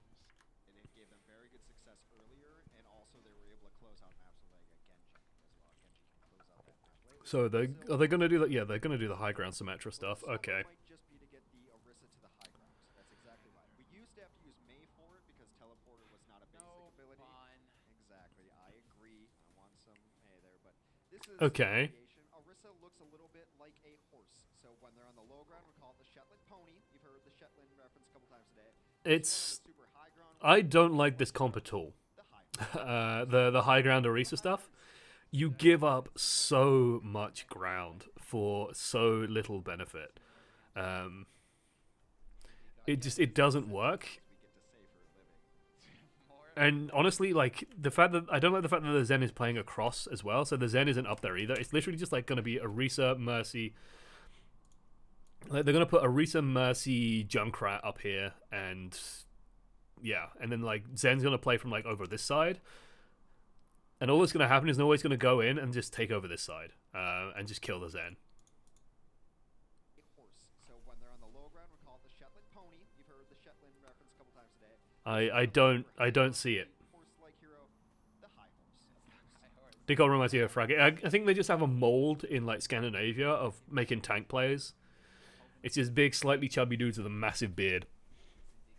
And it gave them very good success earlier, and also they were able to close out maps with like a Genji as well. Genji can close out that map later. So, are they going to do that? Yeah, they're going to do the high ground Symmetra stuff. Okay. Might just be to get the Orisa to the high ground. That's exactly right. We used to have to use Mei for it because teleporter was not a basic No ability. fun. Exactly. I agree. I want some Mei there, but this is Okay. variation. Orisa looks a little bit like a horse. So when they're on the low ground, we call it the Shetland pony. You've heard the Shetland reference a couple times today. It's... Super high ground. I don't like this comp at all. The high The high ground Orisa stuff. You give up so much ground for so little benefit. It doesn't work. And honestly, like, the fact that I don't like the fact that the Zen is playing across as well, so the Zen isn't up there either. It's literally just like going to be Orisa, Mercy. Like, they're going to put Orisa, Mercy, Junkrat up here, and yeah, and then like Zen's going to play from like over this side. And all that's going to happen is Norway's going to go in and just take over this side and just kill the Zen. horse. So when they're on the low ground, we call it the Shetland pony. You've heard the Shetland reference a couple times today. I don't see it. Horse-like hero, the high horse. Dick reminds me of Fraggy. I think they just have a mold in like Scandinavia of making tank players. It's just big, slightly chubby dudes with a massive beard.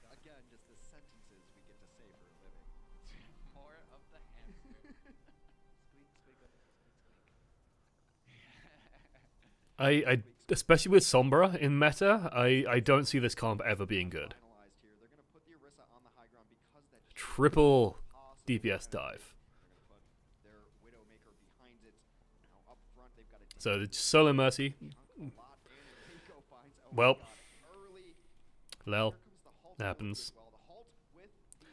Again, just the sentences we get to say for a living. More of the hamster. Squeak, squeak, I especially with Sombra in meta, I don't see this comp ever being good. Finalized here. They're going to put the Orisa on the high ground because that Triple DPS dive. They're going to put their Widowmaker behind it. Now up front, they've got a So it's Solo Mercy. lot in, and Pico finds out Well, early. lel, Here comes the halt happens. as well. The halt with the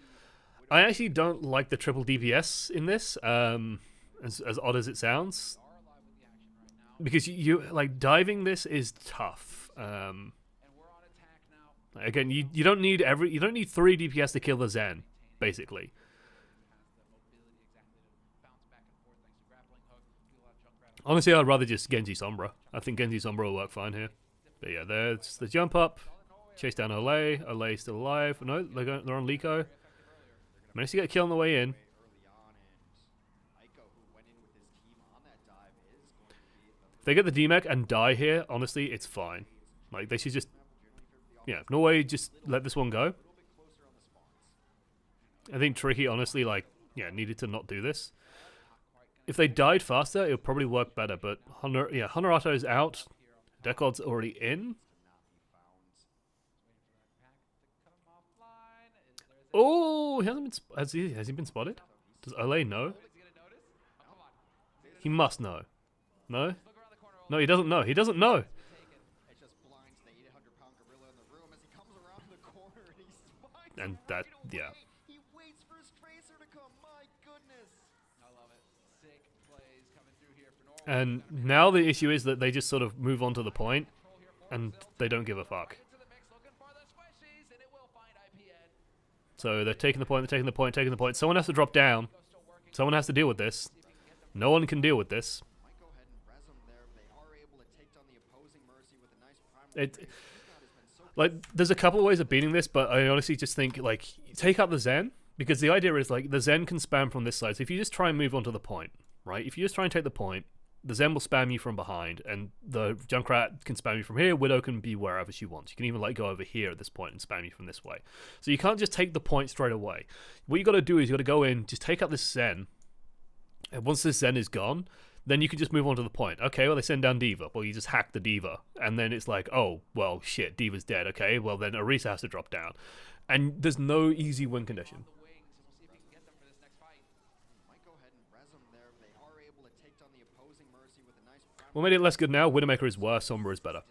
I actually don't like the triple DPS in this, as odd as it sounds, are alive with the action right now. because you like diving this is tough. And we're on attack now. Again, you don't need 3 DPS to kill the Zen, basically. Has the mobility exactly to bounce back and forth thanks to grappling hook. Do a lot of Junkrat. Honestly, I'd rather just Genji Sombra. I think Genji Sombra will work fine here. But yeah, there's the jump up, chase down Olay. Olay's still alive. No, they're on Liko. Managed to get a kill on the way in. early on, and Aiko, who went in with his team on that dive, is going to be If they get the DMAC and die here, honestly, it's fine. Like, they should just... Yeah, Norway, just let this one go. a little bit closer on the spawns. I think Tricky, honestly, like, yeah, needed to not do this. If they died faster, it would probably work better, but Honorato is out. Decod's already in. Oh, he hasn't been... Has he been spotted? Does Olay know? He must know. No? No, he doesn't know. He doesn't know. It just blinds the 800-pound gorilla in the room as he comes around the corner and he spikes And right that, away. yeah. He waits for his tracer to come. My goodness. I love it. Sick plays coming through here for Norway. And now the issue is that they just sort of move on to the point. and they don't give a fuck. Into the mix, looking for the squishies, and it will find IPN. So they're taking the point, they're taking the point, taking the point. Someone has to drop down. Someone has to deal with this. No one can deal with this. Might go ahead and res them there. They are able to take down the opposing Mercy with a nice primal. It, like, there's a couple of ways of beating this, but I honestly just think, like, take out the Zen, because the idea is, like, the Zen can spam from this side. So if you just try and move onto the point, right? If you just try and take the point, the Zen will spam you from behind, and the Junkrat can spam you from here. Widow can be wherever she wants. You can even, like, go over here at this point and spam you from this way. So you can't just take the point straight away. What you got to do is you got to go in, just take out this Zen, and once this Zen is gone, then you can just move on to the point. Okay, well, they send down D.Va. Well, you just hack the D.Va. And then it's like, oh, well, shit, D.Va's dead. Okay, well, then Orisa has to drop down. And there's no easy win condition. The wings, and we'll see if he can get them for this next fight. Might go ahead and res them there. They are able to take down the opposing Mercy with a nice primal. What made it less good now? Widowmaker is worse, Sombra is better.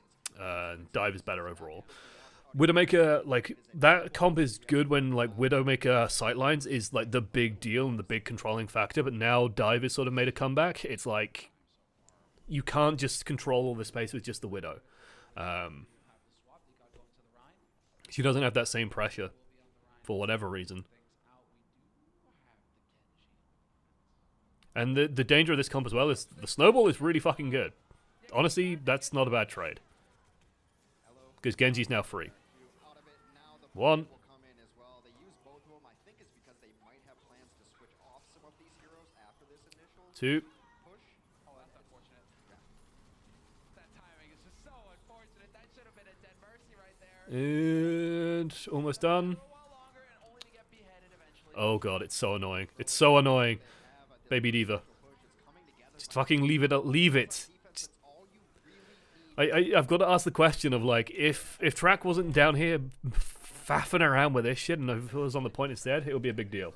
Dive is better overall. Widowmaker, like, that comp is good when, like, Widowmaker sightlines is, like, the big deal and the big controlling factor, but now Dive has sort of made a comeback. It's like, you can't just control all the space with just the Widow. She doesn't have that same pressure, for whatever reason. And the danger of this comp as well is the snowball is really fucking good. Honestly, that's not a bad trade. Because Genji's now free. Out of it now, the One. will come in as well. They use both of them. I think it's because they might have plans to switch off some of these heroes after this initial Two. push. Oh, that's unfortunate. That timing is just so unfortunate. That should have been a dead Mercy right there. And almost done. A while longer and only to get beheaded eventually. Oh god, it's so annoying. It's so annoying. Baby D.Va. Just fucking leave it. Leave it. Just- I've got to ask the question of, like, if Track wasn't down here faffing around with this shit and if it was on the point instead, it would be a big deal.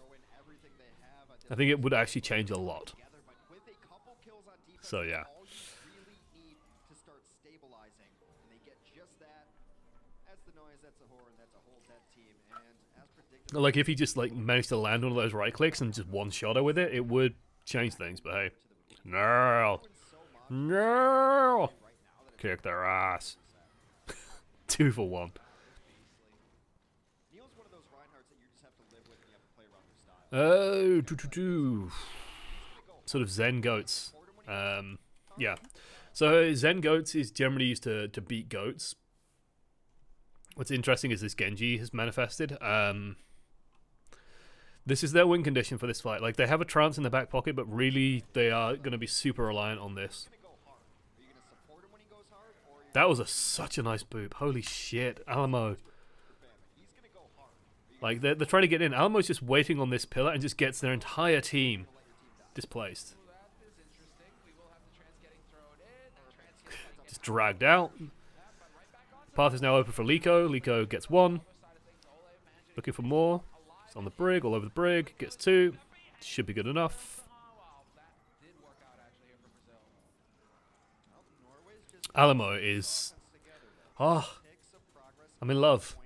I think it would actually change a lot. But with a couple kills on defense, So yeah. all you really need to start stabilizing, and they get just that. That's the noise, that's a horn, that's a whole dead team, and as predicted, Like, if he just, like, managed to land one of those right clicks and just one-shot her with it, it would change things, but hey. No. No. Kick their ass. 2 for 1. Neil's one of those Reinhardts that you just have to live with and you have to play around your style. Oh, sort of Zen goats. Yeah. So Zen goats is generally used to beat goats. What's interesting is this Genji has manifested. This is their win condition for this fight. Like, they have a trance in the back pocket, but really they are going to be super reliant on this. Are you going to support him when he goes hard, or are you That was such a nice boop. Holy shit, Alamo. he's going to go hard? Like, they're trying to get in. Alamo's just waiting on this pillar and just gets their entire team displaced. That is interesting. We will have the trance getting thrown in. That trance is going to get Just dragged out. Path is now open for Liko. Liko gets 1. Looking for more. It's on the brig, all over the brig. Gets 2. Should be good enough. wow. That did work out actually here for Brazil. Norway's just Alamo is... Oh, picks of progress. I'm in love.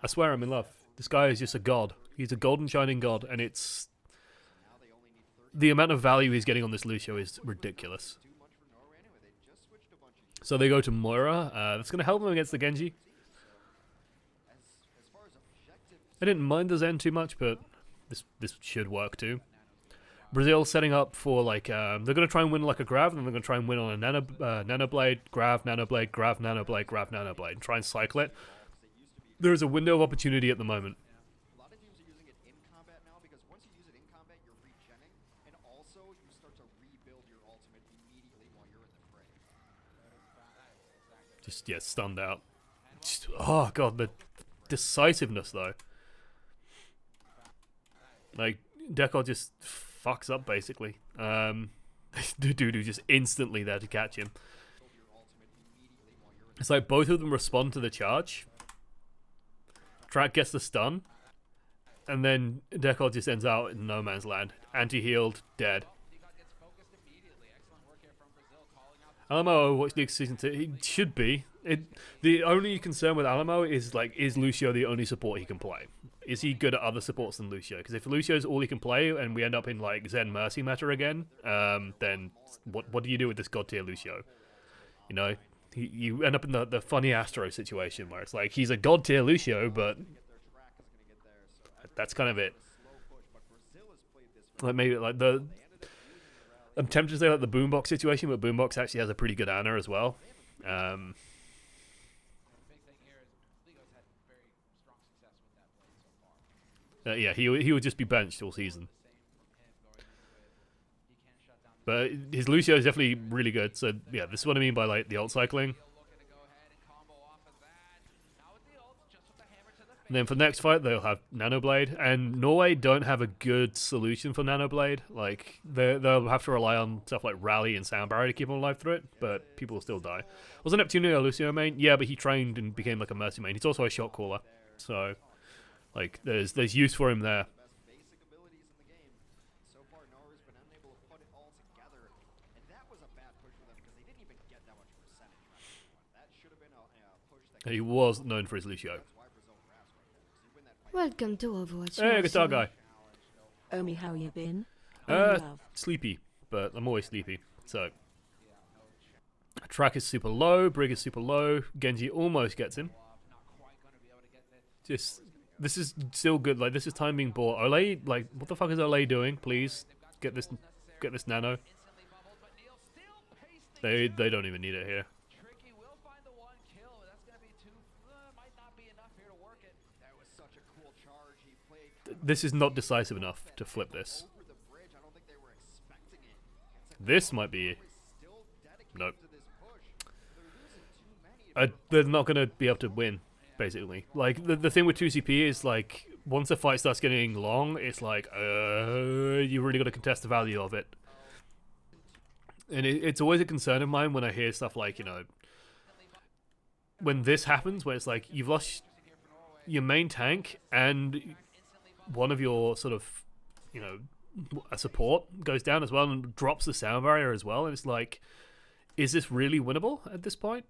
I swear I'm in love. This guy is just a god. He's a golden shining god, and it's... Now they only need 30 The amount of value he's getting on this Lucio is ridiculous. too much for Norway anyway. They just switched a bunch of So they go to Moira. That's going to help them against the Genji. as far as objective I didn't mind the Zen too much, but this should work too. Brazil setting up for, like, they're going to try and win like a Grav, and then they're going to try and win on a Nano Blade, Grav, Nano Blade, Grav, Nano Blade, Grav, Nano Blade, and try and cycle it. There is a window of opportunity at the moment. a lot of teams are using it in combat now because once you use it in combat, you're regenning, and also you start to rebuild your ultimate immediately while you're in the fray. Just, yeah, stunned out. Just, oh, God, the decisiveness, though. Like, Deco just fucks up, basically. Dude just instantly there to catch him. It's like both of them respond to the charge. Track gets the stun. And then Deco just ends out in no man's land. Anti-healed, dead. Deacon gets focused immediately. Excellent work here from Brazil, calling out the Alamo, what's next season 2? He should be. The only concern with Alamo is, like, is Lucio the only support he can play? Is he good at other supports than Lucio? Because if Lucio's all he can play and we end up in, like, Zen Mercy meta again, then what do you do with this god tier Lucio? You know? you end up in the funny Astro situation where it's like he's a god tier Lucio, but that's kind of it. Like maybe like I'm tempted to say like the Boombox situation, but Boombox actually has a pretty good Ana as well. Yeah, he would just be benched all season. But his Lucio is definitely really good. So yeah, this is what I mean by like the ult cycling. And then for the next fight, they'll have Nanoblade. And Norway don't have a good solution for Nanoblade. Like, they'll have to rely on stuff like Rally and Sound Barrier to keep them alive through it, but people will still die. Was Neptunio a Lucio main? Yeah, but he trained and became like a Mercy main. He's also a shot caller. So, like, there's use for him there. He was known for his Lucio. Welcome to Overwatch. Hey, guitar guy. Omi, how you been? Love. Sleepy, but I'm always sleepy. So, Track is super low, Brig is super low, Genji almost gets him. Just, this is still good. Like, this is time being bought. Olay, like, what the fuck is Olay doing? Please get this nano. They don't even need it here. This is not decisive enough to flip this. This might be... Nope. They're not going to be able to win, basically. Like, the thing with 2CP is, like, once the fight starts getting long, it's like, you really got to contest the value of it. And it's always a concern of mine when I hear stuff like, you know, when this happens, where it's like, you've lost your main tank, and one of your sort of, you know, a support goes down as well and drops the sound barrier as well, and it's like, is this really winnable at this point?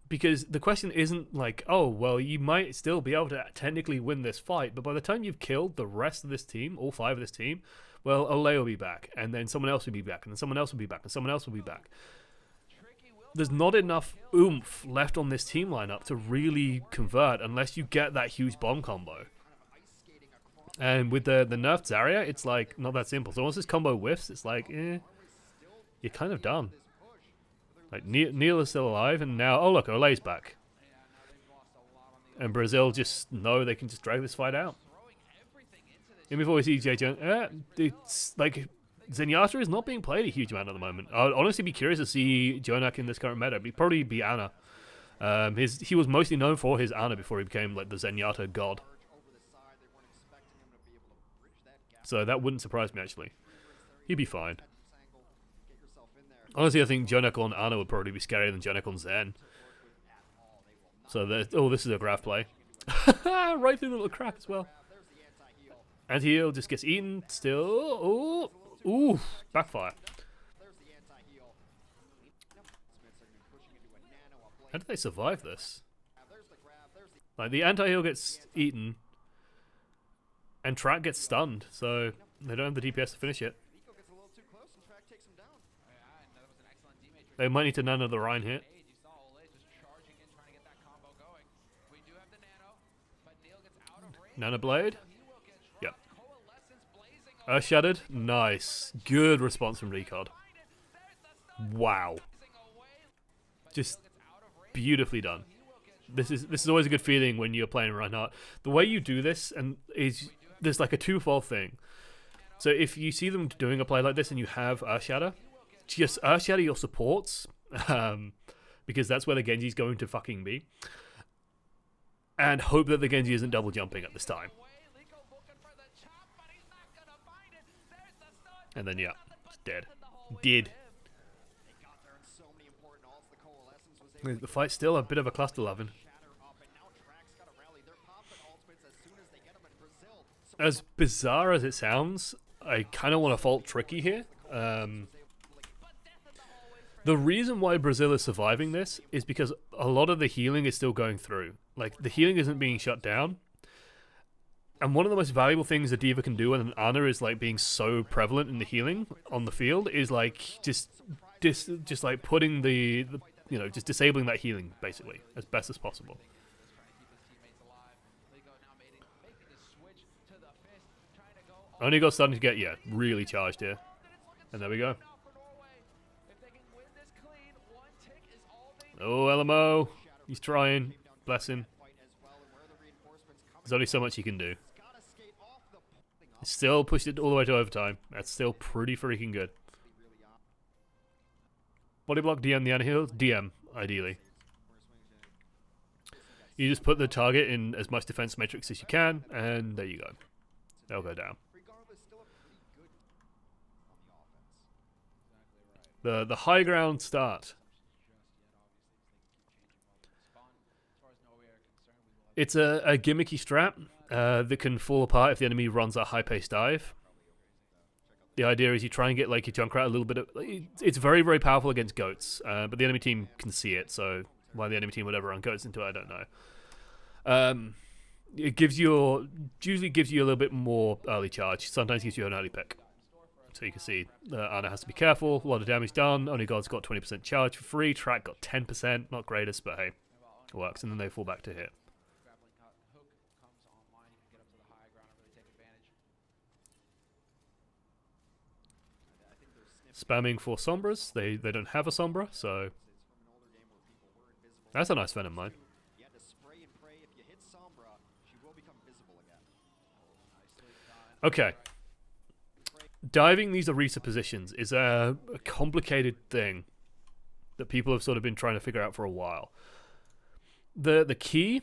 Because the question isn't like, oh, well, you might still be able to technically win this fight, but by the time you've killed the rest of this team, all 5 of this team, well, Olay will be back, and then someone else will be back, and then someone else will be back, and someone else will be back. There's not enough oomph left on this team lineup to really convert unless you get that huge bomb combo. And with the nerfed Zarya, it's like not that simple. So once this combo whiffs, it's like, you're kind of done. Like Neil is still alive, and now, oh look, Olay's back. And Brazil just know they can just drag this fight out. And we've always seen it's like Zenyatta is not being played a huge amount at the moment. I'd honestly be curious to see Jonak in this current meta. He'd probably be Ana. He was mostly known for his Ana before he became like the Zenyatta god. So that wouldn't surprise me, actually. He'd be fine. Honestly, I think Jonak on Ana would probably be scarier than Jonak on Zen. So, this is a graph play. Right through the little crack as well. Anti-heal just gets eaten still. Ooh, backfire. How did they survive this? Like, the anti-heal gets eaten, and Track gets stunned, so they don't have the DPS to finish it. They might need to nano the Rhine hit. Nano Blade? Yep. Shattered? Nice. Good response from Recod. Wow. Just beautifully done. This is always a good feeling when you're playing Reinhardt. The way you do this there's like a twofold thing. So if you see them doing a play like this and you have Earthshatter, just Earthshatter your supports, because that's where the Genji's going to fucking be, and hope that the Genji isn't double jumping at this time. And then yeah, it's dead. Dead. The fight's still a bit of a cluster loving. As bizarre as it sounds, I kind of want to fault Tricky here. The reason why Brazil is surviving this is because a lot of the healing is still going through. Like, the healing isn't being shut down. And one of the most valuable things a diva can do when an Ana is like being so prevalent in the healing on the field is like just like putting the you know, just disabling that healing basically as best as possible. Onigod's starting to get, yeah, really charged here. And there we go. Oh, LMO. He's trying. Bless him. There's only so much he can do. Still pushed it all the way to overtime. That's still pretty freaking good. Body block, DM the anthill. DM, ideally. You just put the target in as much defense matrix as you can, and there you go. They'll go down. The high ground start. It's a gimmicky strat that can fall apart if the enemy runs a high-paced dive. The idea is you try and get like your Junkrat a little bit of... It's very, very powerful against goats, but the enemy team can see it, so why the enemy team would ever run goats into it, I don't know. It gives you... usually gives you a little bit more early charge. Sometimes gives you an early pick. So you can see Ana has to be careful. A lot of damage done. Only God's got 20% charge for free. Track got 10%. Not greatest, but hey, it works. And then they fall back to hit. Spamming for Sombras. They don't have a Sombra, so that's a nice Venom mine. Okay. Diving these Orisa positions is a complicated thing that people have sort of been trying to figure out for a while. The key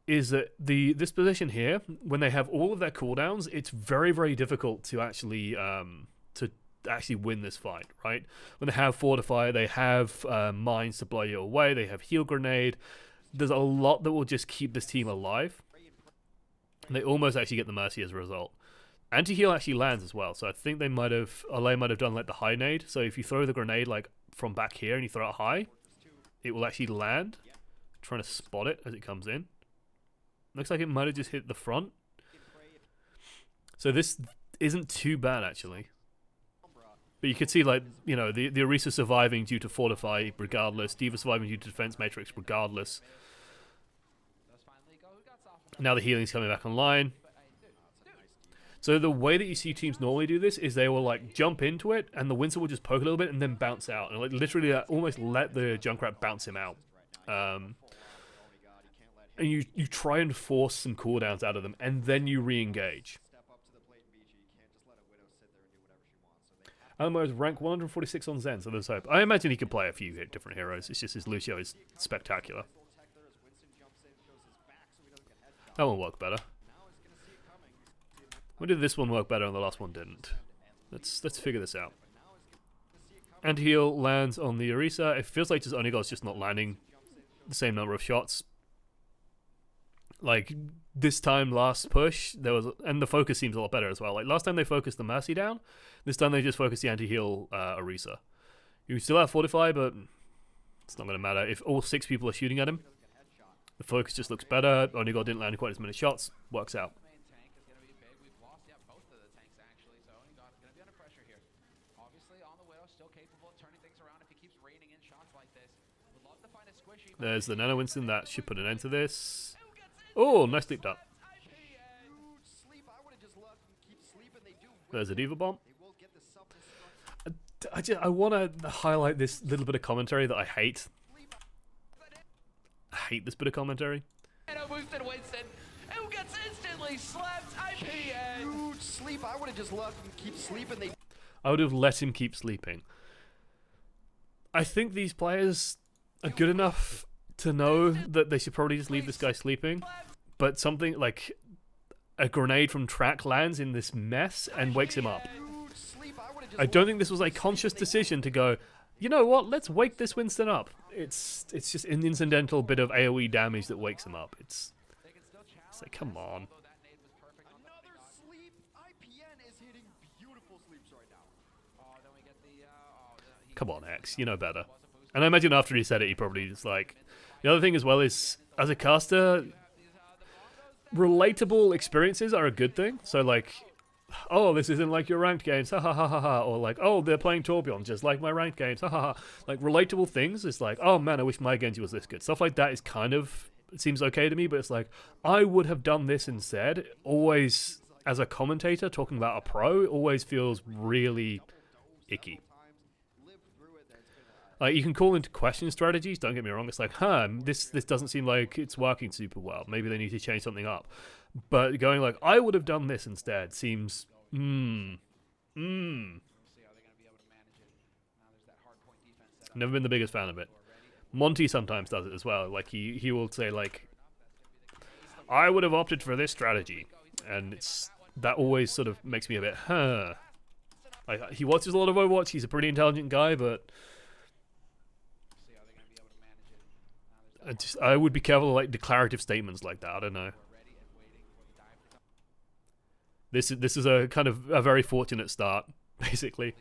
is that this position here, when they have all of their cooldowns, it's very, very difficult to actually win this fight, right? When they have Fortify, they have mines to blow you away, they have Heal Grenade. There's a lot that will just keep this team alive. And they almost actually get the Mercy as a result. Anti-heal actually lands as well, so I think they might have... Olay might have done like the high nade, so if you throw the grenade like from back here and you throw it high, it will actually land. Trying to spot it as it comes in. Looks like it might have just hit the front. So this isn't too bad actually. But you could see, like, you know, the Orisa surviving due to Fortify regardless, D.Va surviving due to Defense Matrix regardless. Now the healing's coming back online. So the way that you see teams normally do this is they will, like, jump into it, and the Winston will just poke a little bit and then bounce out. And, like, literally almost let the Junkrat bounce him out. And you try and force some cooldowns out of them, and then you re-engage. Alamo is rank 146 on Zen, so there's hope. I imagine he can play a few different heroes. It's just his Lucio is spectacular. That one worked better. When did this one work better and the last one didn't? Let's figure this out. Anti-heal lands on the Orisa. It feels like just Onigod's just not landing the same number of shots. Like, this time last push, there was... And the focus seems a lot better as well. Like, last time they focused the Mercy down. This time they just focused the anti-heal Orisa. You still have Fortify, but it's not going to matter. If all 6 people are shooting at him, the focus just looks better. Onigod didn't land quite as many shots. Works out. There's the Nano Winston. That should put an end to this. Oh, nice leaped up. There's a D.Va bomb. I want to highlight this little bit of commentary that I hate. I hate this bit of commentary. Nano boosted Winston, who gets instantly slapped. IPN. Huge sleep. I would have just let him keep sleeping. I would have let him keep sleeping. I think these players are good enough to know that they should probably just leave this guy sleeping, but something like a grenade from track lands in this mess and wakes him up. I don't think this was a conscious decision to go, you know what, let's wake this Winston up. It's just an incidental bit of AoE damage that wakes him up. It's like, come on. Come on, X, you know better. And I imagine after he said it, he probably just like... The other thing as well is, as a caster, relatable experiences are a good thing. So, like, oh, this isn't like your ranked games, ha ha ha ha ha, or like, oh, they're playing Torbjorn just like my ranked games, ha ha ha. Like relatable things. It's like, oh man, I wish my Genji was this good. Stuff like that is kind of, it seems okay to me, but it's like, I would have done this instead. Always, as a commentator, talking about a pro always feels really icky. Like, you can call into question strategies, don't get me wrong. It's like, this doesn't seem like it's working super well. Maybe they need to change something up. But going like, I would have done this instead seems, See how they're going to be able to manage it. Now there's that hard point defense set up never been the biggest fan of it. Monty sometimes does it as well. Like, he will say, like, I would have opted for this strategy. And that always sort of makes me a bit, Like, he watches a lot of Overwatch. He's a pretty intelligent guy, but See how they're going to be able to manage it. Now there's that I would be careful of, like, declarative statements like that. I don't know. ready and waiting for the dive to come. This is a kind of a very fortunate start, basically.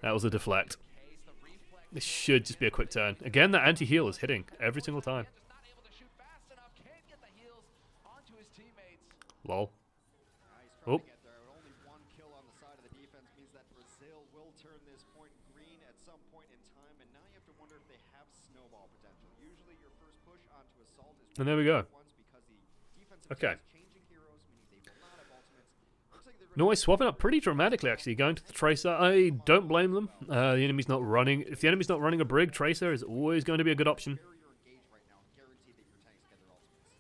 That was a deflect. Case the reflex This should just be a quick turn. Again, that anti-heal is hitting every single time. just not able to shoot fast enough. Can't get the heals onto his teammates. Lol. He's trying Oh. to get there. Only one kill on the side of the defense means that Brazil will turn this point green at some point in time, and now you have to wonder if they have snowball potential. Usually your first push onto assault is And there we go. ones because the defensive Okay. team is changing heroes, meaning they will not have ultimates. Looks like they're Norway swapping up pretty dramatically, actually, going to the Tracer. I don't blame them. The enemy's not running. If the enemy's not running a Brig, Tracer is always going to be a good option. barrier engage right now, guaranteed that your tanks get their ultimates.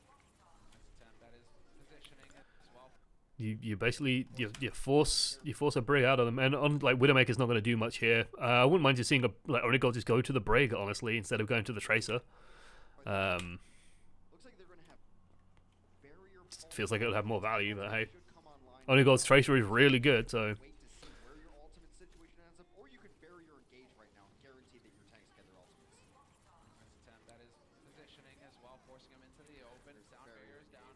Attempt that is positioning as well. You basically you force a Brig out of them, and on like Widowmaker's not going to do much here. I wouldn't mind just seeing a like Onigod just go to the Brig, honestly, instead of going to the Tracer. Looks like they're going to have barrier Feels like it would have more value, but hey, should come online. Onigod's Tracer is really good, so Wait to see where your ultimate situation ends up, or you could barrier engage right now, guaranteed that your tanks get their ultimates. Nice attempt that is positioning as well, forcing him into the open. Sound barriers down.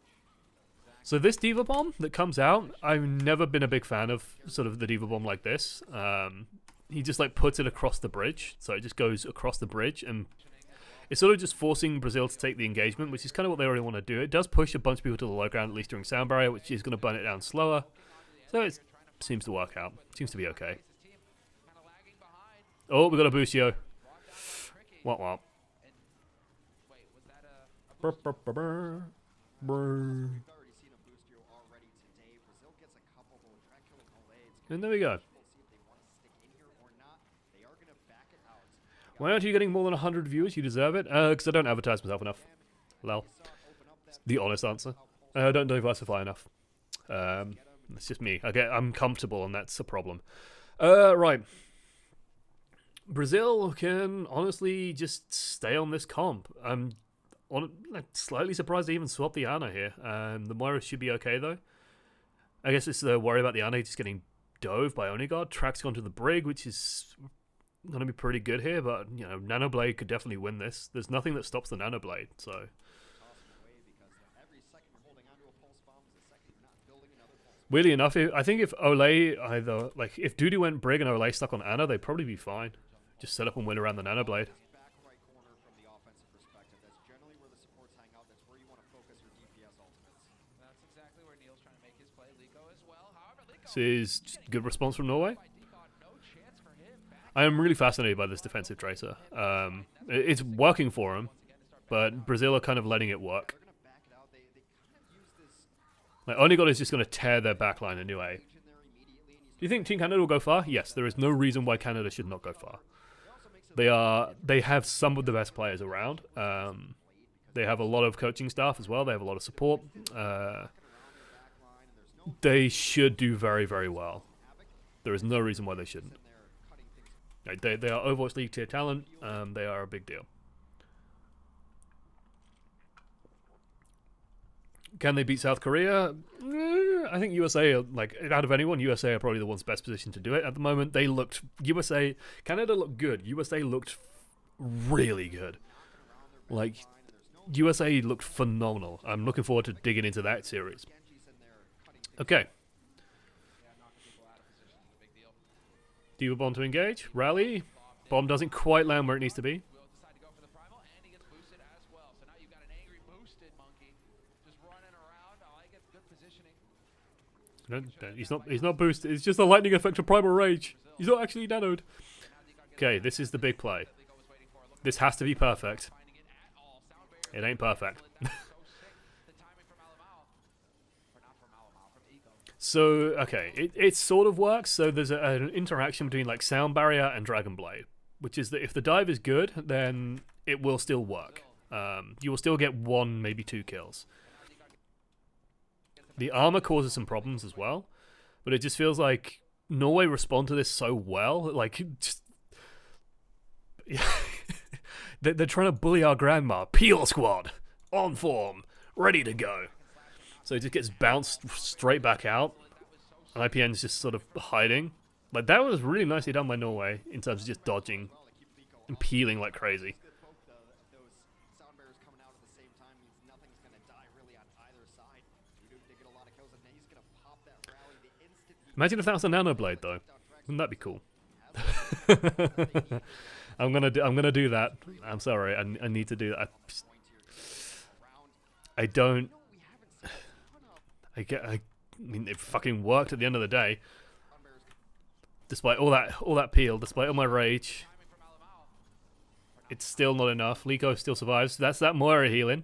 So this Diva Bomb that comes out, I've never been a big fan of sort of the Diva Bomb like this. He just like puts it across the bridge, so it just goes across the bridge, and it's sort of just forcing Brazil to take the engagement, which is kind of what they really want to do. It does push a bunch of people to the low ground, at least during sound barrier, which is going to burn it down slower. So it seems to work out. Seems to be okay. His team kind of lagging behind. Oh, we got a Lucio. Brought down tricky. Womp womp. And wait, was that a Brr, brr, brr, brr. Brr. We've already seen a Lucio already today. Brazil gets a couple, but with track killing Olay, it's And there we go. we'll see if they want to stick in here or not. They are going to back it out. Why aren't you getting more than 100 viewers? You deserve it. Because I don't advertise myself enough. Lol. Open up that The honest answer. I don't diversify enough. It's just me. I'm comfortable, and that's a problem. Right. Brazil can honestly just stay on this comp. I'm slightly surprised they even swapped the Ana here. The Moira should be okay, though. I guess it's the worry about the Ana just getting dove by Onigod. Track's gone to the Brig, which is going to be pretty good here, but, you know, Nanoblade could definitely win this. There's nothing that stops the Nanoblade, so... toss them away because every second you're holding onto a pulse bomb is a second you're not building another pulse bomb. Weirdly enough, I think if Olay either... Like, if Dudu went Brig and Olay stuck on Ana, they'd probably be fine. Just set up and win around the Nanoblade. Back right corner from the offensive perspective. That's generally where the supports hang out. That's where you want to focus your DPS ultimates. That's exactly where Neil's trying to make his play. Lico as well. However, Lico This is just a good response from Norway. by Decon, no chance for him. Back I am really fascinated by this defensive Tracer. It's working for him, but Brazil are kind of letting it work. They're going to back it out. They kind of use this Like, Onigod is just going to tear their backline anyway. in there immediately, and he's Do you think Team Canada will go far? Yes, there is no reason why Canada should not go far. They have some of the best players around. They have a lot of coaching staff as well. They have a lot of support. They should do very, very well. There is no reason why they shouldn't. Like, they are Overwatch League tier talent. They are a big deal. Can they beat South Korea? I think USA, are, like, out of anyone, USA are probably the ones best positioned to do it at the moment. Canada looked good. USA looked really good. Like, USA looked phenomenal. I'm looking forward to digging into that series. Okay. Diva Bomb to engage. Rally. Bomb doesn't quite land where it needs to be. will decide to go for the primal, and he gets boosted as well. So now you've got an angry boosted monkey just running around. I like it. Good positioning. He's not boosted. It's just a lightning effect of Primal Rage. He's not actually nanoed. Okay, this is the big play. This has to be perfect. It ain't perfect. So, okay, it sort of works. So there's an interaction between like Sound Barrier and Dragon Blade, which is that if the dive is good, then it will still work. You will still get 1, maybe 2 kills. The armor causes some problems as well, but it just feels like Norway respond to this so well. Like, just they're trying to bully our grandma. Peel squad, on form, ready to go. So it just gets bounced straight back out. And IPN's just sort of hiding. Like, that was really nicely done by Norway in terms of just dodging and peeling like crazy. Imagine if that was a nano blade, though. Wouldn't that be cool? I'm gonna do that. I'm sorry. I need to do that. I don't. I mean, it fucking worked at the end of the day. Despite all that peel, despite all my rage, it's still not enough. Liko still survives. That's that Moira healing.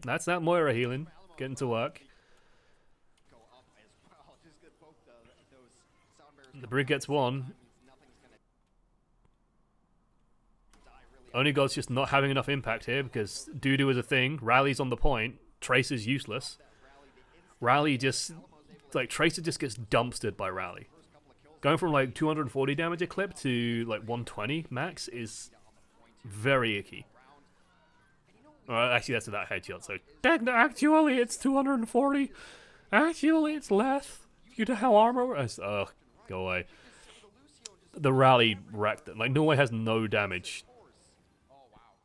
Getting to work. The Brig gets 1. Only God's just not having enough impact here because doo-doo is a thing. Rally's on the point. Tracer's useless. Rally just... like, Tracer just gets dumpstered by Rally. Going from, like, 240 damage a clip to, like, 120 max is very icky. Actually, that's that headshot, so... Actually, it's 240. Actually, it's less. You know how armor... Ugh, go away. The Rally wrecked it. Like, Norway has no damage.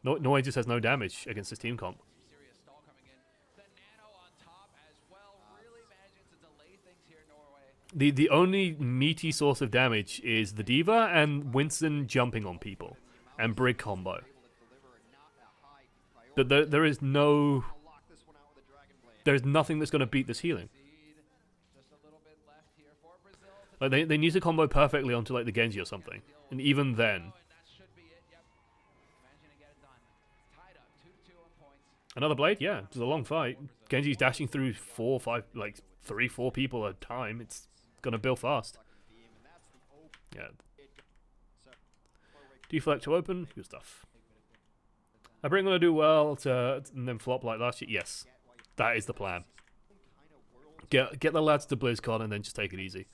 Norway just has no damage against this team comp. The only meaty source of damage is the D.Va and Winston jumping on people. And Brig combo. But there is no... There is nothing that's going to beat this healing. Like they need to combo perfectly onto like the Genji or something. And even then... Another blade? Yeah, it's a long fight. Genji's dashing through 4, 5, like 3, 4 people at a time. It's gonna build fast. Yeah. Deflect to open. Good stuff. I bring gonna do well and then flop like last year. Yes, that is the plan. Get the lads to BlizzCon and then just take it easy.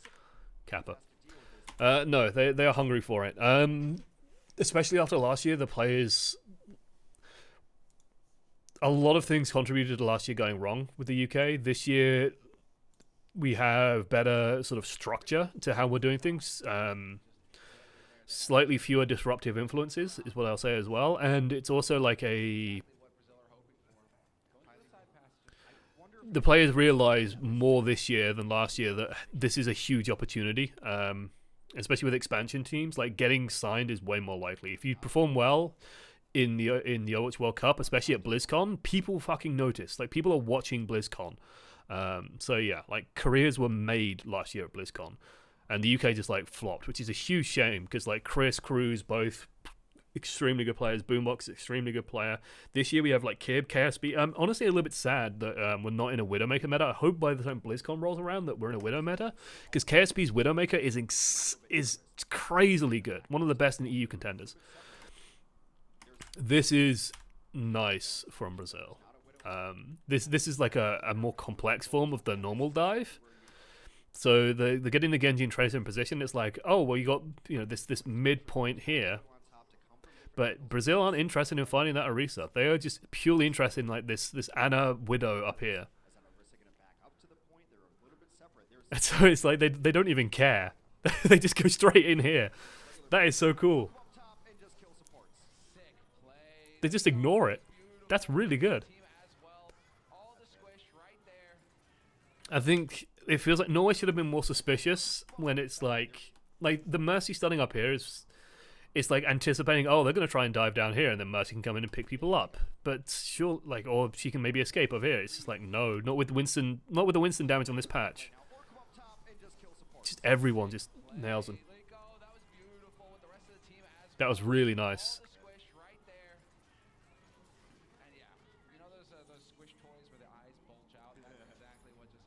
Kappa. No, they are hungry for it. Especially after last year, the players. A lot of things contributed to last year going wrong with the UK. This year, we have better sort of structure to how we're doing things. Slightly fewer disruptive influences is what I'll say as well. And it's also like a... The players realize more this year than last year that this is a huge opportunity. Especially with expansion teams. Like, getting signed is way more likely. If you perform well... in the Overwatch World Cup, especially at BlizzCon, people fucking notice. Like, people are watching BlizzCon. So yeah, like, careers were made last year at BlizzCon, and the UK just like flopped, which is a huge shame because like Chris, Cruz, both extremely good players. Boombox, extremely good player. This year we have like Kib, KSB. Honestly, a little bit sad that we're not in a Widowmaker meta. I hope by the time BlizzCon rolls around that we're in a Widow meta, because KSB's Widowmaker is crazily good. One of the best in EU contenders. This is nice from Brazil. This is like a more complex form of the normal dive. So they're getting the Genji and Tracer in position. It's like, oh well, you got this midpoint here, but Brazil aren't interested in finding that Orisa. They are just purely interested in like this Ana Widow up here. And so it's like they don't even care. They just go straight in here. That is so cool. They just ignore it. That's really good. I think it feels like Norway should have been more suspicious when it's like the Mercy stunning up here is, it's like anticipating, oh, they're going to try and dive down here and then Mercy can come in and pick people up. But sure, like, or she can maybe escape over here. It's just like, no, not with the Winston damage on this patch. just everyone just nails them. That was really nice.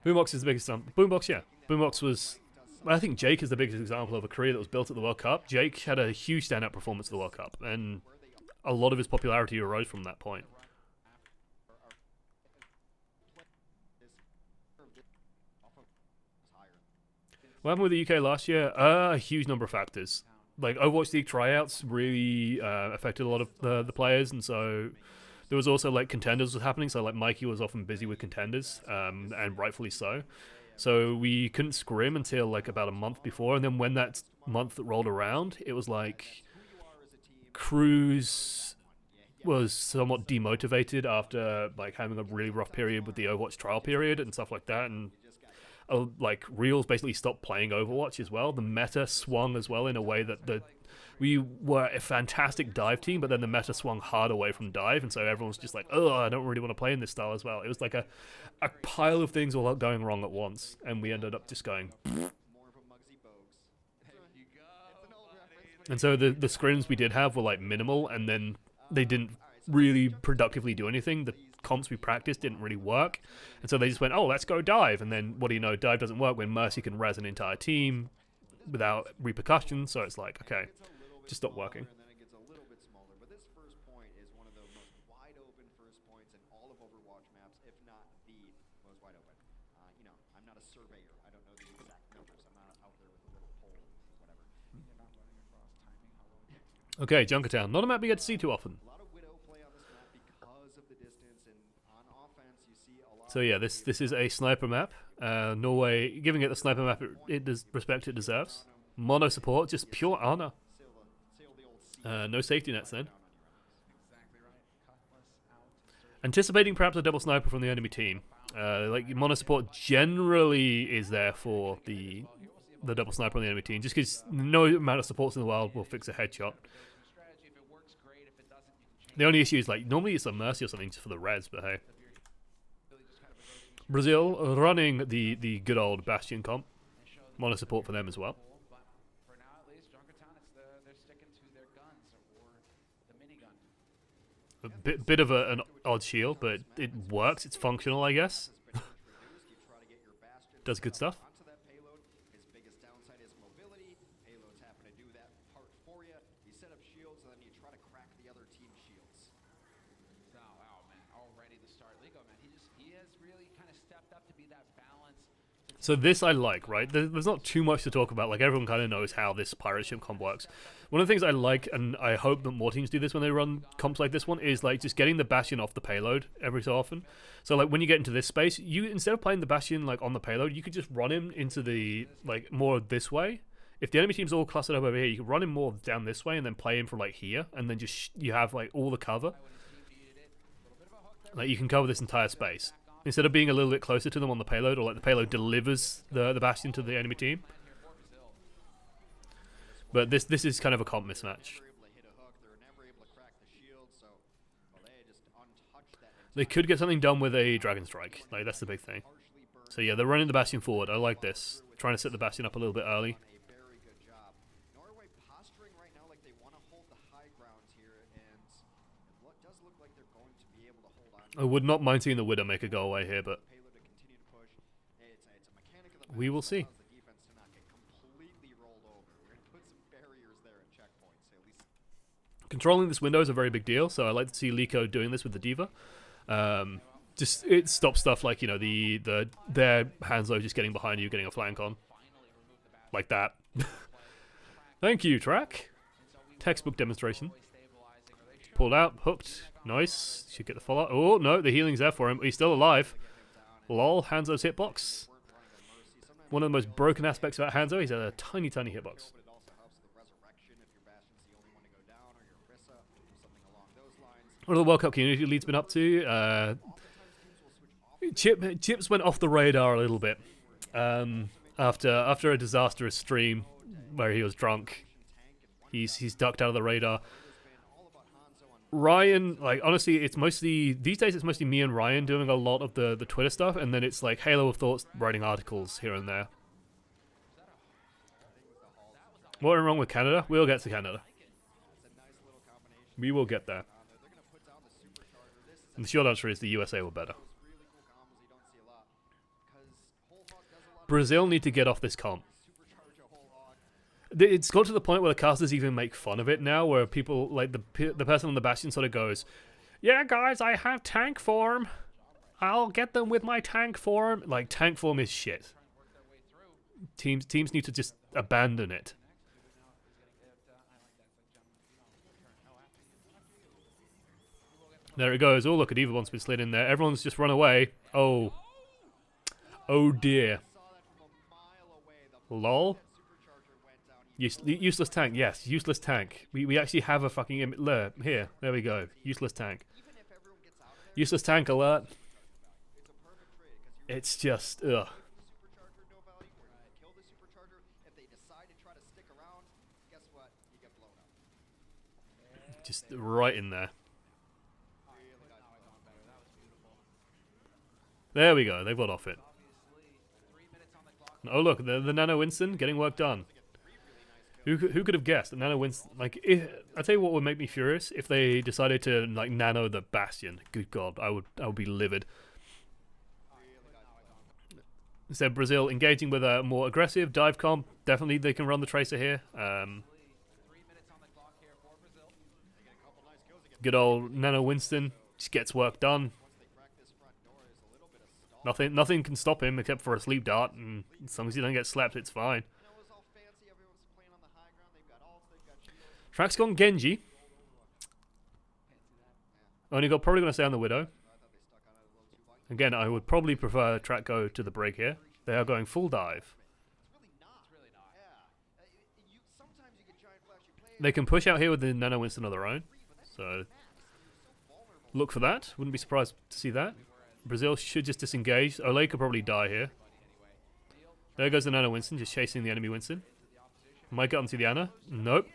Boombox is the biggest example. Boombox, yeah. Boombox was... I think Jake is the biggest example of a career that was built at the World Cup. Jake had a huge standout performance at the World Cup, and a lot of his popularity arose from that point. What happened with the UK last year? A huge number of factors. Like, Overwatch League tryouts really affected a lot of the players, and so there was also, like, contenders was happening, so, like, Mikey was often busy with contenders, and rightfully so. So we couldn't scrim until, like, about a month before, and then when that month rolled around, it was like Cruz was somewhat demotivated after, like, having a really rough period with the Overwatch trial period and stuff like that, and like, Reals basically stopped playing Overwatch as well. The meta swung as well in a way that we were a fantastic dive team, but then the meta swung hard away from dive, and so everyone's just like, oh, I don't really want to play in this style as well. It was like a pile of things all going wrong at once, and we ended up just going... And so the scrims we did have were, like, minimal, and then they didn't really productively do anything. The comps we practiced didn't really work, and so they just went, oh, let's go dive, and then what do you know, dive doesn't work when Mercy can res an entire team without repercussions, so it's like, okay, just stop working. And then it gets a little bit smaller, but this first point is one of the most wide open first points in all of Overwatch maps, if not the most wide open. You know, I'm not a surveyor. I don't know the exact numbers. I'm not out there with a little pole, whatever. Okay, Junkertown. Not a map we get to see too often. A lot of Widow play on this map because of the distance, and on offense you see a lot. So yeah, this is a sniper map. Norway giving it the sniper map it does respect it deserves. Mono support, just pure honor. No safety nets then. Anticipating perhaps a double sniper from the enemy team. Like, mono support generally is there for the double sniper on the enemy team, just because no amount of supports in the world will fix a headshot. The only issue is, like, normally it's a Mercy or something just for the res, but hey. Brazil running the good old Bastion comp. Mono support for them as well. A bit of an odd shield, but it works. It's functional, I guess. Does good stuff. Onto that payload, his biggest downside is mobility. Payloads happen to do that part for you. You set up shields, and then you try to crack the other team's shields. Wow, man, already the start. Lico, man, he has really kind of stepped up to be that balance. So this I like, right? There's not too much to talk about. Like, everyone kind of knows how this pirate ship comp works. One of the things I like, and I hope that more teams do this when they run comps like this one, is, like, just getting the Bastion off the payload every so often. So, like, when you get into this space, you, instead of playing the Bastion, like, on the payload, you could just run him into the, like, more this way. If the enemy team's all clustered up over here, you can run him more down this way and then play him from, like, here, and then just you have, like, all the cover. Like, you can cover this entire space. Instead of being a little bit closer to them on the payload, or, like, the payload delivers the Bastion to the enemy team. But this is kind of a comp mismatch. They could get something done with a Dragon Strike. Like, that's the big thing. So yeah, they're running the Bastion forward. I like this. Trying to set the Bastion up a little bit early. Very good job. Norway posturing right now like they want to hold the high ground here, and it does look like they're going to be able to hold on. I would not mind seeing the Widowmaker go away here, but Payload to continue to push. It's a mechanic of the we will match see. that allows the defense to not get completely rolled over. We're going to put some barriers there and checkpoints, at least. Controlling this window is a very big deal, so I like to see Lico doing this with the Diva. Just, it stops stuff like, you know, their Hanzo just getting behind you, getting a flank on. Like that. Thank you, Track. Textbook demonstration. Pulled out, hooked. Nice. Should get the follow. Oh, no, the healing's there for him. He's still alive. Lol, Hanzo's hitbox. One of the most broken aspects about Hanzo, he's a tiny, tiny hitbox. But it also helps with the resurrection if your Bastion's the only one to go down, or your Orisa, or something along those lines. What have the World Cup community leads been up to? Chips went off the radar a little bit after a disastrous stream where he was drunk. He's ducked out of the radar. Ryan, like, honestly, it's mostly these days. It's mostly me and Ryan doing a lot of the Twitter stuff, and then it's like Halo of Thoughts writing articles here and there. What went wrong with Canada? We'll get to Canada. It's a nice little combination. We will get there. They're going to put down the supercharger. This is And the short answer is the USA were better. those really cool combos you don't see a lot. Because Whole Hog does a lot Brazil need to get off this comp. of supercharge a Whole Hog. It's got to the point where the casters even make fun of it now, where people, like, the person on the Bastion sort of goes, yeah, guys, I have tank form. I'll get them with my tank form. Like, tank form is shit. Teams need to just abandon it. There it goes. Oh, look, a Diva Bomb's been slid in there. Everyone's just run away. Oh. Oh, dear. Saw that from a mile away. The Lol. supercharger went down. Useless tank. Yes, useless tank. We actually have a fucking... Here. There we go. Useless tank. Even if everyone gets out of there, Useless tank alert. it's a perfect trade because you're It's just... Ugh. the supercharger no value, or you kill the supercharger. If they decide to try to stick around, guess what? You get blown up. Just right in there. There we go. They've got off it. Oh, look. The Nano Winston getting work done. Who could have guessed that Nano Winston... Like, I'll tell you what would make me furious if they decided to, like, nano the Bastion. Good God. I would be livid. So Brazil engaging with a more aggressive dive comp. Definitely they can run the Tracer here. Good old Nano Winston just gets work done. Nothing can stop him except for a sleep dart, and as long as he don't get slapped, it's fine. You know, it was all fancy. Everyone's playing on the high ground. They've got ults, they've got shields. Track's gone Genji. Only got probably going to stay on the Widow. I thought they stuck on it a little too long. Again, I would probably prefer Track go to the break here. They are going full dive. It's really not. Yeah. Sometimes you get giant flashy plays. They can push out here with the Nano Winston of their own. So look for that. Wouldn't be surprised to see that. Brazil should just disengage. Olay could probably die here. There goes the Nano Winston, just chasing the enemy Winston. Might get onto the Ana. Nope.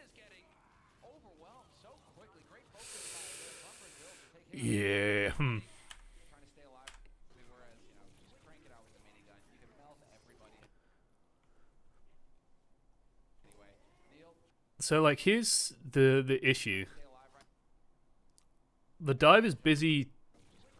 Yeah. Trying to stay alive, whereas, just crank it out with the minigun. You can melt everybody. Anyway, Neil, So, like, here's the issue. stay alive right The dive is busy.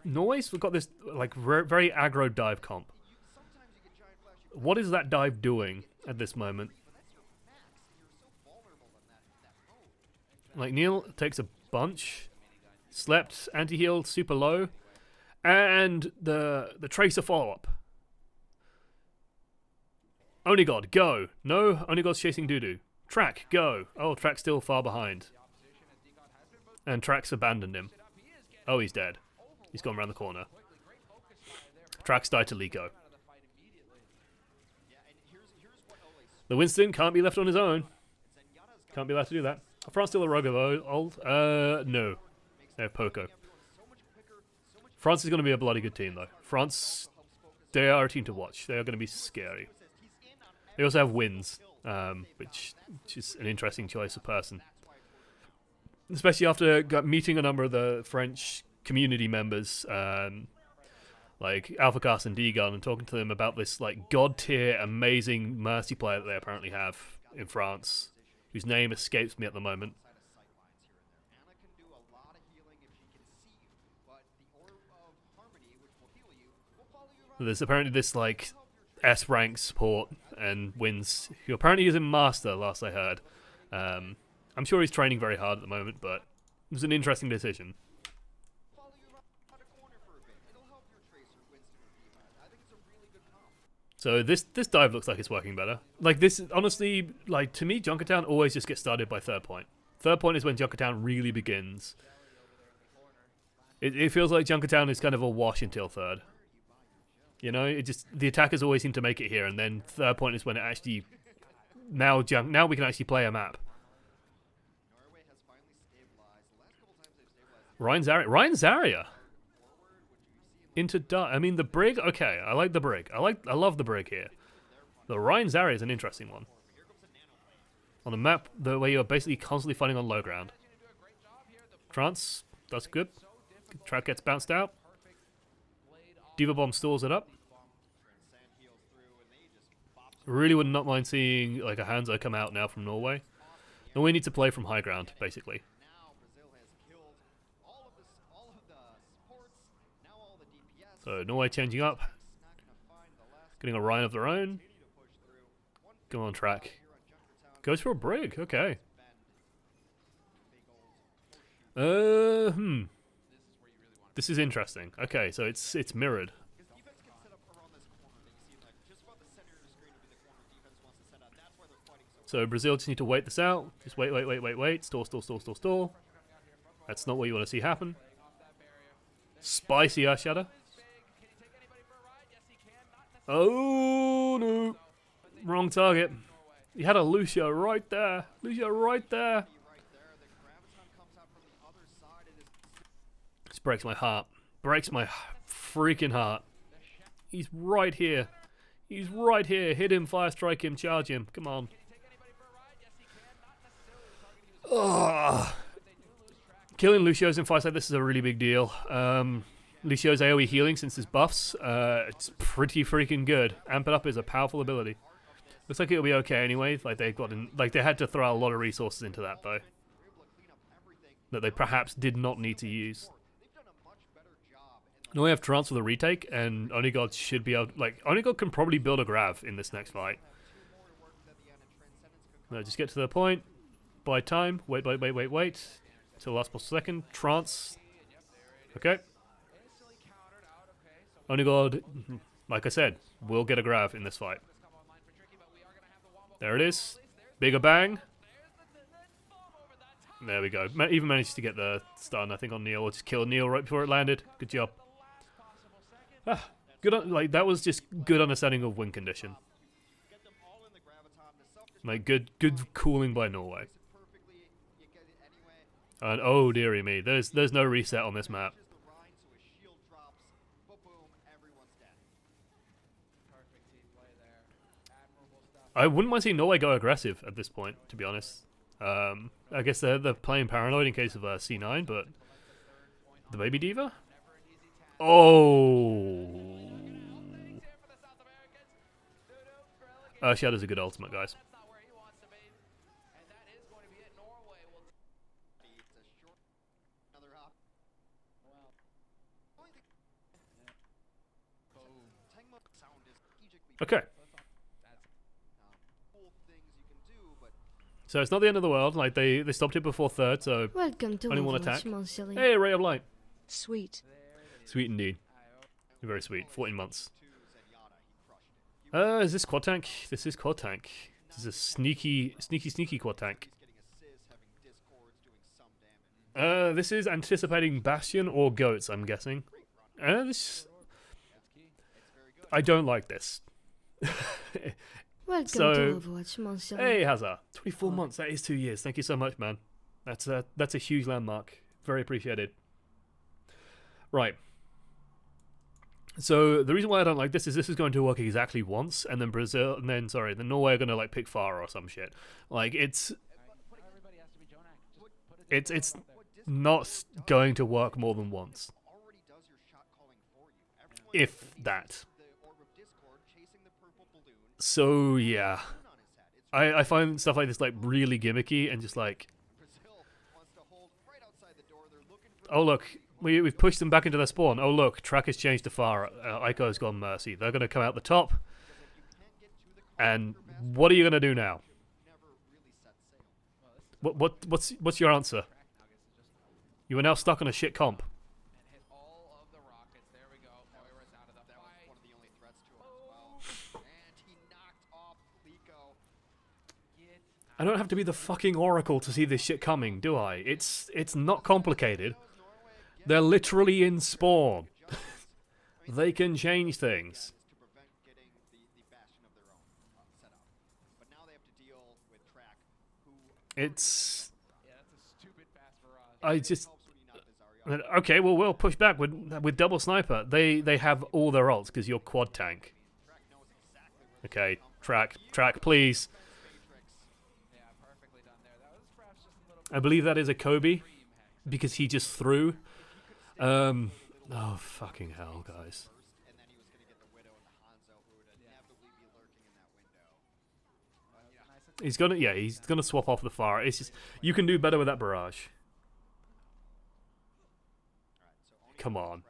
Norway's got this, like, very aggro dive comp. Sometimes you get giant flashy What is that dive doing at this moment? but that's your max. You're so vulnerable in that mode. Like, Neil takes a bunch. Slept, anti-heal, super low. And the Tracer follow-up. Only God, go. No, Only God's chasing Doodoo. Track, go. Oh, Track's still far behind. And Track's abandoned him. Oh, he's dead. He's gone around the corner. Track's died to Liko. The Winston can't be left on his own. Can't be allowed to do that. France still a rogue of old? No. They have Poco. France is going to be a bloody good team, though. France, they are a team to watch. They are going to be scary. They also have wins, which is an interesting choice of person. Especially after meeting a number of the French community members, like AlphaCast and D-Gun, and talking to them about this like god-tier, amazing Mercy player that they apparently have in France, whose name escapes me at the moment. Anna can do a lot of healing if she can see you, but the Orb of Harmony, which will heal you, will follow you around. There's apparently this like S-rank support and wins, who apparently is in Master, last I heard. I'm sure he's training very hard at the moment, but it was an interesting decision. Follow you around a corner for a bit. It'll help your Tracer, Winston, or Diva. I think it's a really good comp. So this dive looks like it's working better. Like this, honestly, like to me, Junkertown always just gets started by third point. Third point is when Junkertown really begins. It feels like Junkertown is kind of a wash until third. You know, it just the attackers always seem to make it here, and then third point is when it actually now we can actually play a map. Norway has finally stabilized. The last couple times they've stabilized. Ryan Zarya into I mean the brig. Okay, I like the brig. I love the brig here. The Ryan Zarya is an interesting one. On a map the way you're basically constantly fighting on low ground. Trance, that's good. Track gets bounced out. Diva Bomb stalls it up. Really would not mind seeing like a Hanzo come out now from Norway. Norway need to play from high ground, basically. Now Brazil has killed all of the supports, now all the DPS. So Norway changing up, Not gonna find the last getting a Ryan of their own. continue to push through. One Go on track. here on Junkertown. Goes for a brig. Okay. Big old horseshoe. This is interesting. Okay, so it's mirrored. Because defense can set up around this corner that you see, like just about the center of the screen will be the corner defense wants to set up. That's why they're fighting so. So Brazil just need to wait this out. Just wait. Stall. That's not what you want to see happen. Spicy Earth Shadow. Oh no! Wrong target. He had a Lucio right there. Lucio right there. Right there, the graviton comes out from the other side. It is This breaks my heart. Breaks my freaking heart. He's right here. He's right here. Hit him, fire strike him, charge him. Come on. Ugh. Killing Lucio's in fights like this is a really big deal. Lucio's AoE healing since his buffs, it's pretty freaking good. Amp it up is a powerful ability. Looks like it'll be okay anyway. Like they had to throw a lot of resources into that though, that they perhaps did not need to use. Now we have Trance with a retake, and Onigod should be able. Like Onigod can probably build a grav in this next fight. No, just get to the point. Buy time. Wait. Till last possible second. Trance. Okay. Onigod, like I said, will get a grav in this fight. There it is. Bigger bang. There we go. Even managed to get the stun, I think, on Neil. Or just kill Neil right before it landed. Good job. Good. Like that was just good understanding of win condition. Like good cooling by Norway. And oh dearie me, there's no reset on this map. I wouldn't mind seeing Norway go aggressive at this point, to be honest. I guess they're playing paranoid in case of C9, but the baby diva. Oh, Shadow's a good ultimate, guys. Okay. So it's not the end of the world. Like they stopped it before third, so Welcome to only one Overwatch, attack. mon chéri. Hey, Ray of Light. Sweet. Sweet indeed. Very sweet. 14 months. Is this quad tank? This is quad tank. This is a sneaky quad tank. This is anticipating Bastion or Goats, I'm guessing. I don't like this. Welcome So- to Overwatch, mon chéri. Hey, Hazard. 24 months. That is 2 years. Thank you so much, man. That's a huge landmark. Very appreciated. Right. So the reason why I don't like this is going to work exactly once, and then then Norway are gonna like pick Farah or some shit. Like it's not going to work more than once, if that. So yeah, I find stuff like this like really gimmicky and just like, oh look, we've pushed them back into their spawn. Oh look, track has changed to Farah. Ico's gone Mercy. They're gonna come out the top. And what are you gonna do now? What's your answer? You are now stuck on a shit comp. I don't have to be the fucking Oracle to see this shit coming, do I? It's not complicated. They're literally in spawn. They can change things. It's... I just... Okay, well, we'll push back with double sniper. They have all their ults because you're quad tank. Okay, track, please. I believe that is a Kobe because he just threw. Oh, fucking hell, guys. He's gonna swap off the fire. It's just you can do better with that barrage. Come on.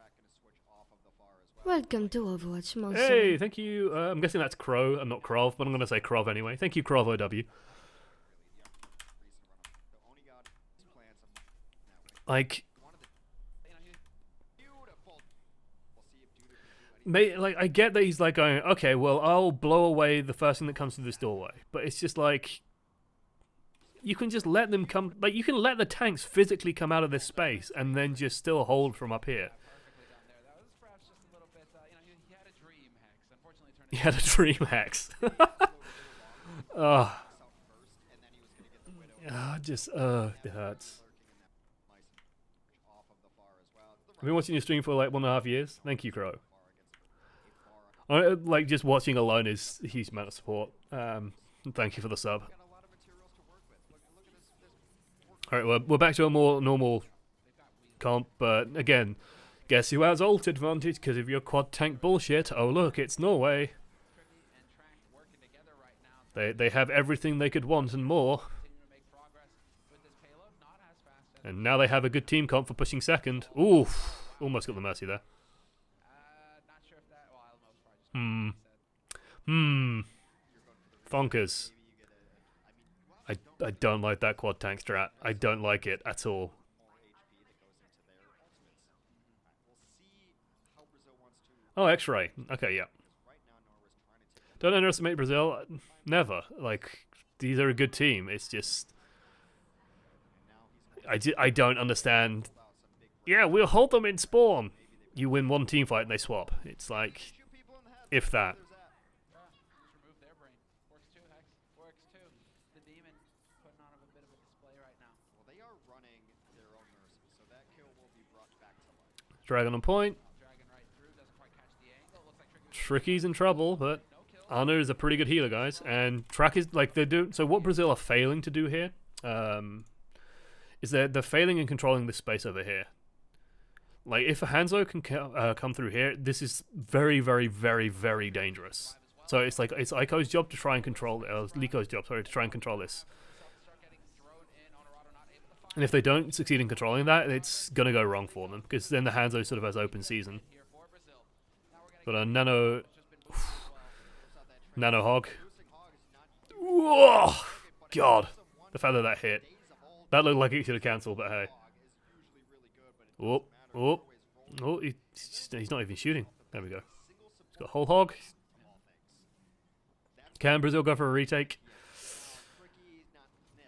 Welcome to Overwatch, mon Hey, son. thank you. I'm guessing that's Crow and not Krov, but I'm gonna say Krov anyway. Thank you, Krov OW. Like, I get that he's like going, okay, well, I'll blow away the first thing that comes through this doorway, but it's just like, you can just let them come, like, you can let the tanks physically come out of this space and then just still hold from up here. That was perhaps just a little bit, he had a dream, Hex. Unfortunately, it turned He had a dream, Hex. It hurts. I've been watching your stream for like 1.5 years. Thank you, Crow. Like, just watching alone is a huge amount of support. Thank you for the sub. Alright, we're back to a more normal comp, but again, guess who has ult advantage because of your quad tank bullshit? Oh look, it's Norway. They have everything they could want and more. And now they have a good team comp for pushing second. Oof, almost got the mercy there. Fonkers. I don't like that quad tank strat. I don't like it at all. Oh, X-ray. Okay, yeah. Don't underestimate Brazil. Never. Like, these are a good team. It's just... I don't understand. Yeah, we'll hold them in spawn. You win one team fight and they swap. It's like, if that. Dragon on point. Tricky's in trouble, but Ana is a pretty good healer, guys. And Track is like they're doing. So what Brazil are failing to do here, is they're failing in controlling this space over here. Like if a Hanzo can come through here, this is very, very, very, very dangerous. So it's like it's Aiko's job to try and control, Liko's job, sorry, to try and control this. And if they don't succeed in controlling that, it's gonna go wrong for them because then the Hanzo sort of has open season. Got a nano hog. Whoa, God, the fact that hit. That looked like it should have cancelled, but hey. Oh, he's not even shooting. There we go. He's got whole hog. Can Brazil go for a retake?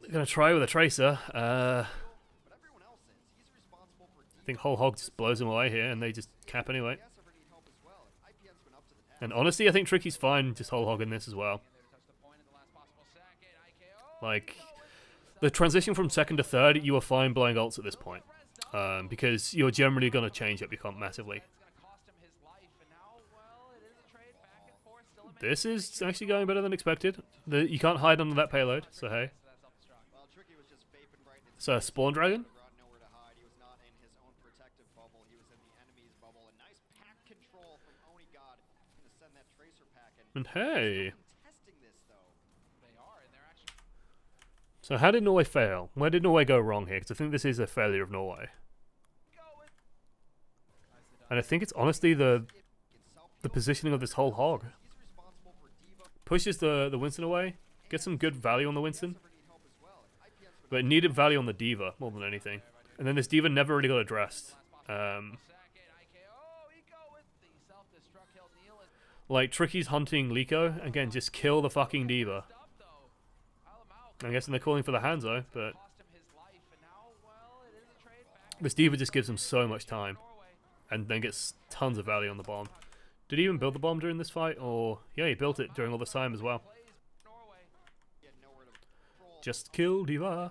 They're gonna try with a tracer. I think whole hog just blows him away here, and they just cap anyway. And honestly, I think Tricky's fine just whole hogging this as well. Like, the transition from second to third, you are fine blowing ults at this point. Because you're generally going to change up your comp massively. This is actually going better than expected. You can't hide under that payload, so hey. So, Spawn Dragon? And hey! So how did Norway fail? Where did Norway go wrong here? Because I think this is a failure of Norway. And I think it's honestly the positioning of this whole hog. Pushes the Winston away. Gets some good value on the Winston. But it needed value on the D.Va more than anything. And then this D.Va never really got addressed. Like, Tricky's hunting Liko. Again, just kill the fucking D.Va. I'm guessing they're calling for the Hanzo, but this D.Va just gives him so much time and then gets tons of value on the bomb. Did he even build the bomb during this fight? Or, yeah, he built it during all this time as well. Just kill D.Va.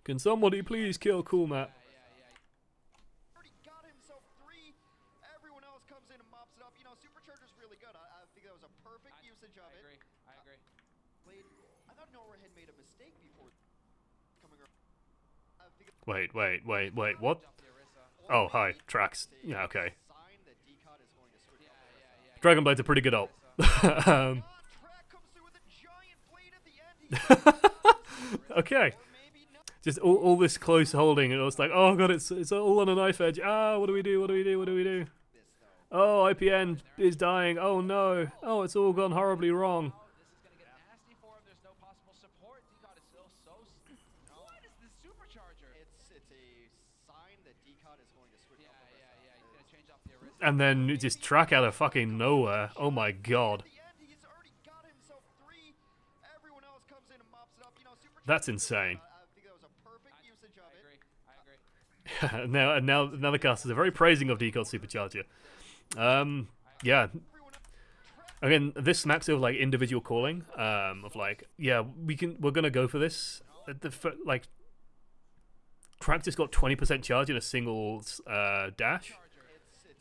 Can somebody please kill Cool Matt? Wait, what? Oh, hi, Trax. Yeah, okay. Dragonblade's a pretty good ult. Okay. Just all this close holding, and it was like, oh god, it's all on a knife edge. Ah, what do we do? What do we do? What do we do? Oh, IPN is dying. Oh no. Oh, it's all gone horribly wrong. This is gonna get nasty for him. There's no possible support. Decod is still so. What is this supercharger? It's a sign that Decod is going to switch up the rest. Yeah. He's gonna change up the Arista. And then just track out of fucking nowhere. Oh my god. At the end, he's already got himself 3. Everyone else comes in and mops it up. You know, That's insane. I think that was a perfect usage of it. I agree. now the casters are very praising of Decod's supercharger. Yeah. Again, this smacks of like individual calling. Of like, yeah, we're gonna go for this. Like, Track just got 20% charge in a single dash, It's a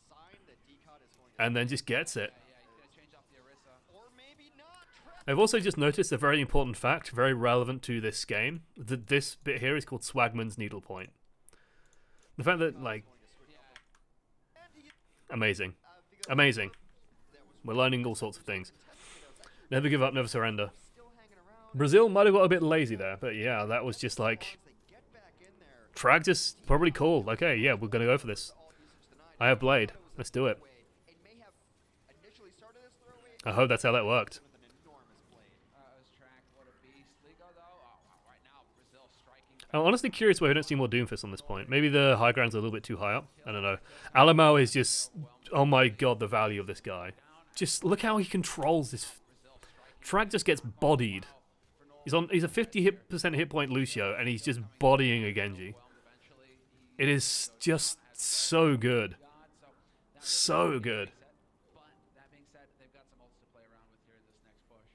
sign that Decod is going to and then just gets it. Yeah, he's gonna change up the Arista. or maybe not. I've also just noticed a very important fact, very relevant to this game. That this bit here is called Swagman's Needlepoint. The fact that, like, amazing. Amazing. We're learning all sorts of things. Never give up, never surrender. Brazil might have got a bit lazy there, but yeah, that was just like, Trag just probably called. Okay, yeah, we're going to go for this. I have Blade. Let's do it. It may have initially started as throwaway I hope that's how that worked. with an enormous blade. His track, what a beast. Ligo though, right now Brazil striking. I'm honestly curious why we don't see more Doomfist on this point. Maybe the high ground's a little bit too high up. I don't know. Alamo is just, oh my god, the value of this guy. Just look how he controls this. Trag just gets bodied. He's a 50% hit point Lucio, and he's just bodying a Genji. It is just so good. So good. But that being said, they've got some ults to play around with here in this next push.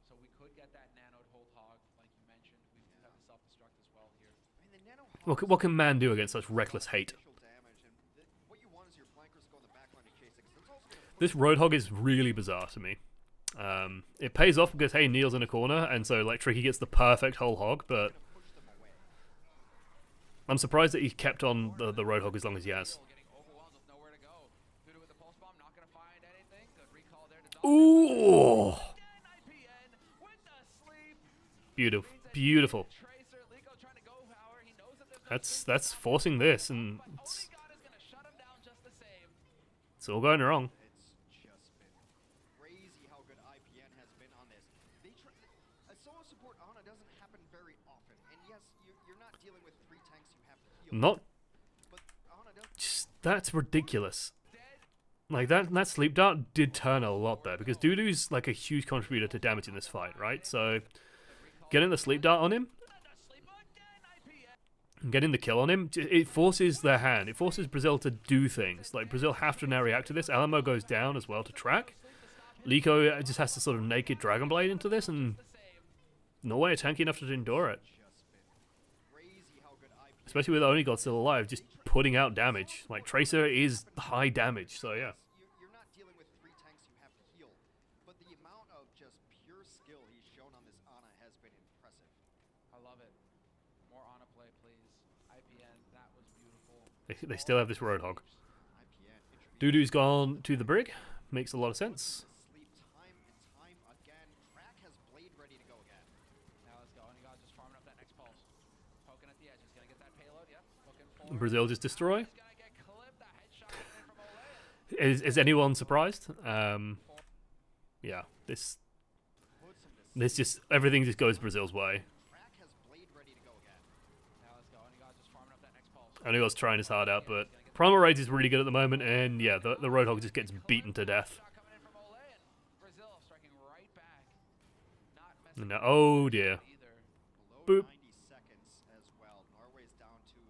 So we could get that nanoed hold hog, like you mentioned. We have the self-destruct as well here. I mean, the nano What can man do against such reckless hate? initial damage, and what you want is your flankers go in the backline to chase it. 'Cause it's also gonna This Roadhog is really bizarre to me. It pays off because, hey, Neil's in a corner, and so like Tricky gets the perfect whole hog, but push them away. I'm surprised that he kept on the Roadhog as long as he has. Getting overwhelmed with nowhere to go. Voodoo with the pulse bomb, not gonna find anything. Good recall there to Ooh! Again, IPN with the sleep. Beautiful. Beautiful. Tracer, Ligo trying to go power. He knows that there's no That's forcing this, and Only God is gonna shut him down just the same. it's all going wrong. It's just been crazy how good IPN has been on this. A solo support Ana doesn't happen very often, and yes, you're not dealing with 3 tanks you have to heal. Not But Ana does. just, that's ridiculous. Like that sleep dart did turn a lot there because Dudu's like a huge contributor to damage in this fight, right? So getting the sleep dart on him, and getting the kill on him, it forces their hand. It forces Brazil to do things. Like Brazil have to now react to this. Alamo goes down as well to track. Liko just has to sort of naked Dragon Blade into this, and Norway are tanky enough to endure it. Crazy how good IPN. Especially with Onigod still alive, just putting out damage. Like Tracer is high damage, so yeah. You're not dealing with 3 tanks you have to heal, but the amount of just pure skill he's shown on this Ana has been impressive. I love it. More Ana play, please. IPN, that was beautiful. They still have this Roadhog. IPN introduced Dudu's gone to the brig. Makes a lot of sense. sleep time and time again. Track has Blade ready to go again. Now let's go. And you guys just farming up that next pulse. Poking at the edges. Gonna get that payload. Yep. Looking forward. Brazil just destroy. He's gonna get clipped. That headshot coming in from Olay. Is anyone surprised? Yeah, this just everything just goes Brazil's way. Track has Blade ready to go again. Now let's go. And you guys just farming up that next pulse. Onigod's trying his hard out, but Primal Rage is really good at the moment, and yeah, the Roadhog just gets beaten to death. Shot coming in from Olay. And Brazil striking right back. Not messing No, oh dear. either. Below Boop. 90 seconds as well. Norway's down to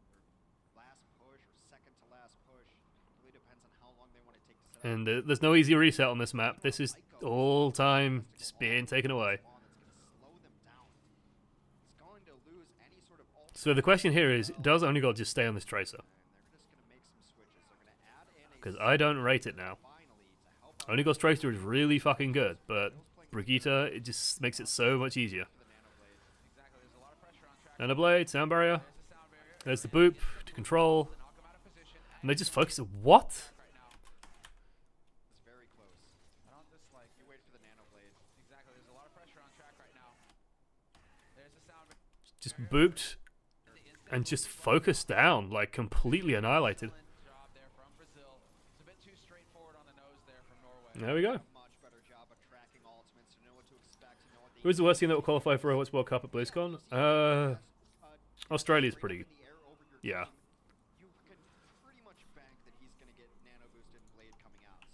their last push or second to last push. Really depends on how long they want to take to set up. And there's no easy reset on this map. This is all time just being taken away. Spawn that's going to slow them down. It's going to lose any sort of ult. So the question here is, does Onigod just stay on this Tracer? And they're just going to make some switches. They're going to add in a Because I don't rate it now. finally to help out Onigod's Tracer is really fucking good, but Brigitte, it just makes it so much easier. the nanoblades. Exactly. There's a lot of pressure on track. Nanoblade, sound barrier. There's the sound barrier. There's the boop to control. Knock him out of position. And they just focus. What? Right now. It's very close. I don't dislike. You wait for the nanoblade. Exactly. There's a lot of Just booped and just focused down, like completely annihilated. Job there from Brazil. It's a bit too straightforward on the nose there from Norway. There we go. Much better job of tracking ultimates to know what to expect, to know what they Who's the worst team that will qualify for Overwatch World Cup at BlizzCon? Australia's pretty. in the air over your Yeah. team, you can pretty much bank that he's going to get nano boosted and blade coming out.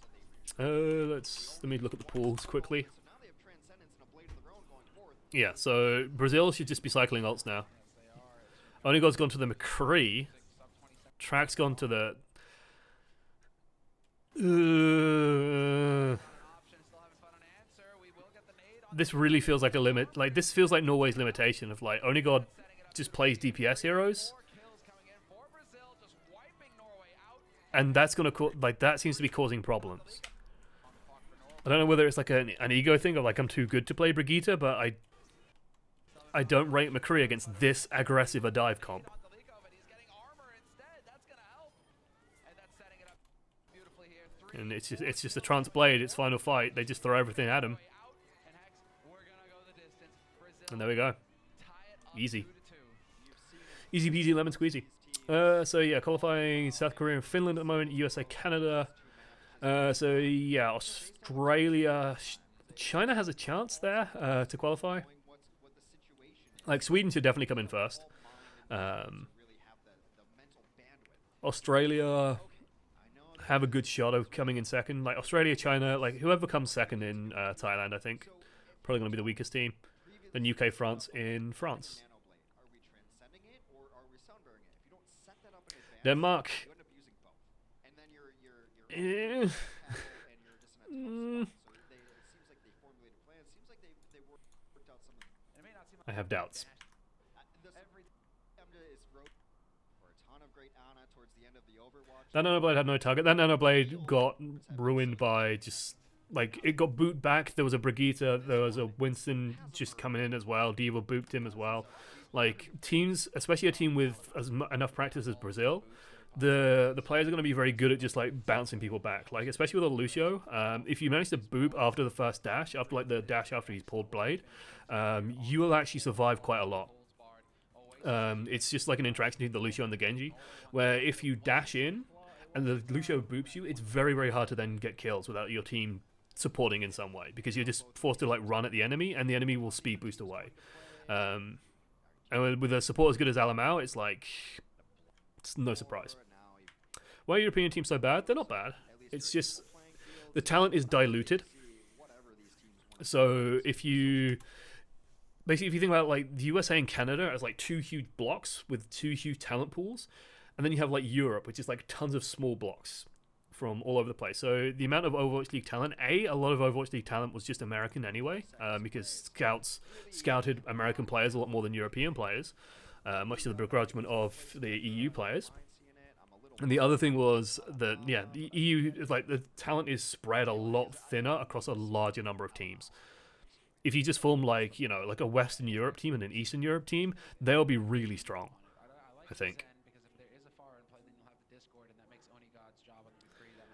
So they Let me look at the pools quickly. so now they have transcendence and a blade of their own going forth. Yeah, so Brazil should just be cycling ults now. Only God's gone to the McCree. Track's gone to the. This really feels like a limit. Like, this feels like Norway's limitation of, like, Only God just plays DPS heroes. And that's going to cause. Like, that seems to be causing problems. I don't know whether it's like an ego thing of, like, I'm too good to play Brigitte, but I don't rate McCree against this aggressive a dive comp. And it's just a trance blade, it's final fight, they just throw everything at him. And there we go. Easy. Easy peasy lemon squeezy. So yeah, qualifying South Korea and Finland at the moment, USA, Canada. So yeah, Australia, China has a chance there to qualify. Like, Sweden should definitely come in first. Australia have a good shot of coming in second. Like, Australia, China, like, whoever comes second in Thailand, I think, probably going to be the weakest team. Then UK, France in France. Denmark. Eh. I have doubts. That Nanoblade had no target. That Nanoblade got ruined by just, like, it got booped back. There was a Brigitte, there was a Winston just coming in as well. Diva booped him as well. Like, teams, especially a team with enough practice as Brazil, the players are going to be very good at just, like, bouncing people back. Like, especially with a Lucio, if you manage to boop after the first dash, after, like, the dash after he's pulled blade, you will actually survive quite a lot. It's just like an interaction between the Lucio and the Genji, where if you dash in and the Lucio boops you, it's very, very hard to then get kills without your team supporting in some way, because you're just forced to, like, run at the enemy, and the enemy will speed boost away. And with a support as good as Alamau, it's like, it's no surprise. Why are European teams so bad? They're not bad. It's just the talent is diluted. So if you think about, like, the USA and Canada as, like, two huge blocks with two huge talent pools, and then you have, like, Europe, which is, like, tons of small blocks from all over the place. So the amount of Overwatch League talent, a lot of Overwatch League talent was just American anyway, because scouted American players a lot more than European players, much to the begrudgment of the EU players. And the other thing was that, yeah, the EU is, like, the talent is spread a lot thinner across a larger number of teams. If you just form, like, you know, like a Western Europe team and an Eastern Europe team, they'll be really strong, I think.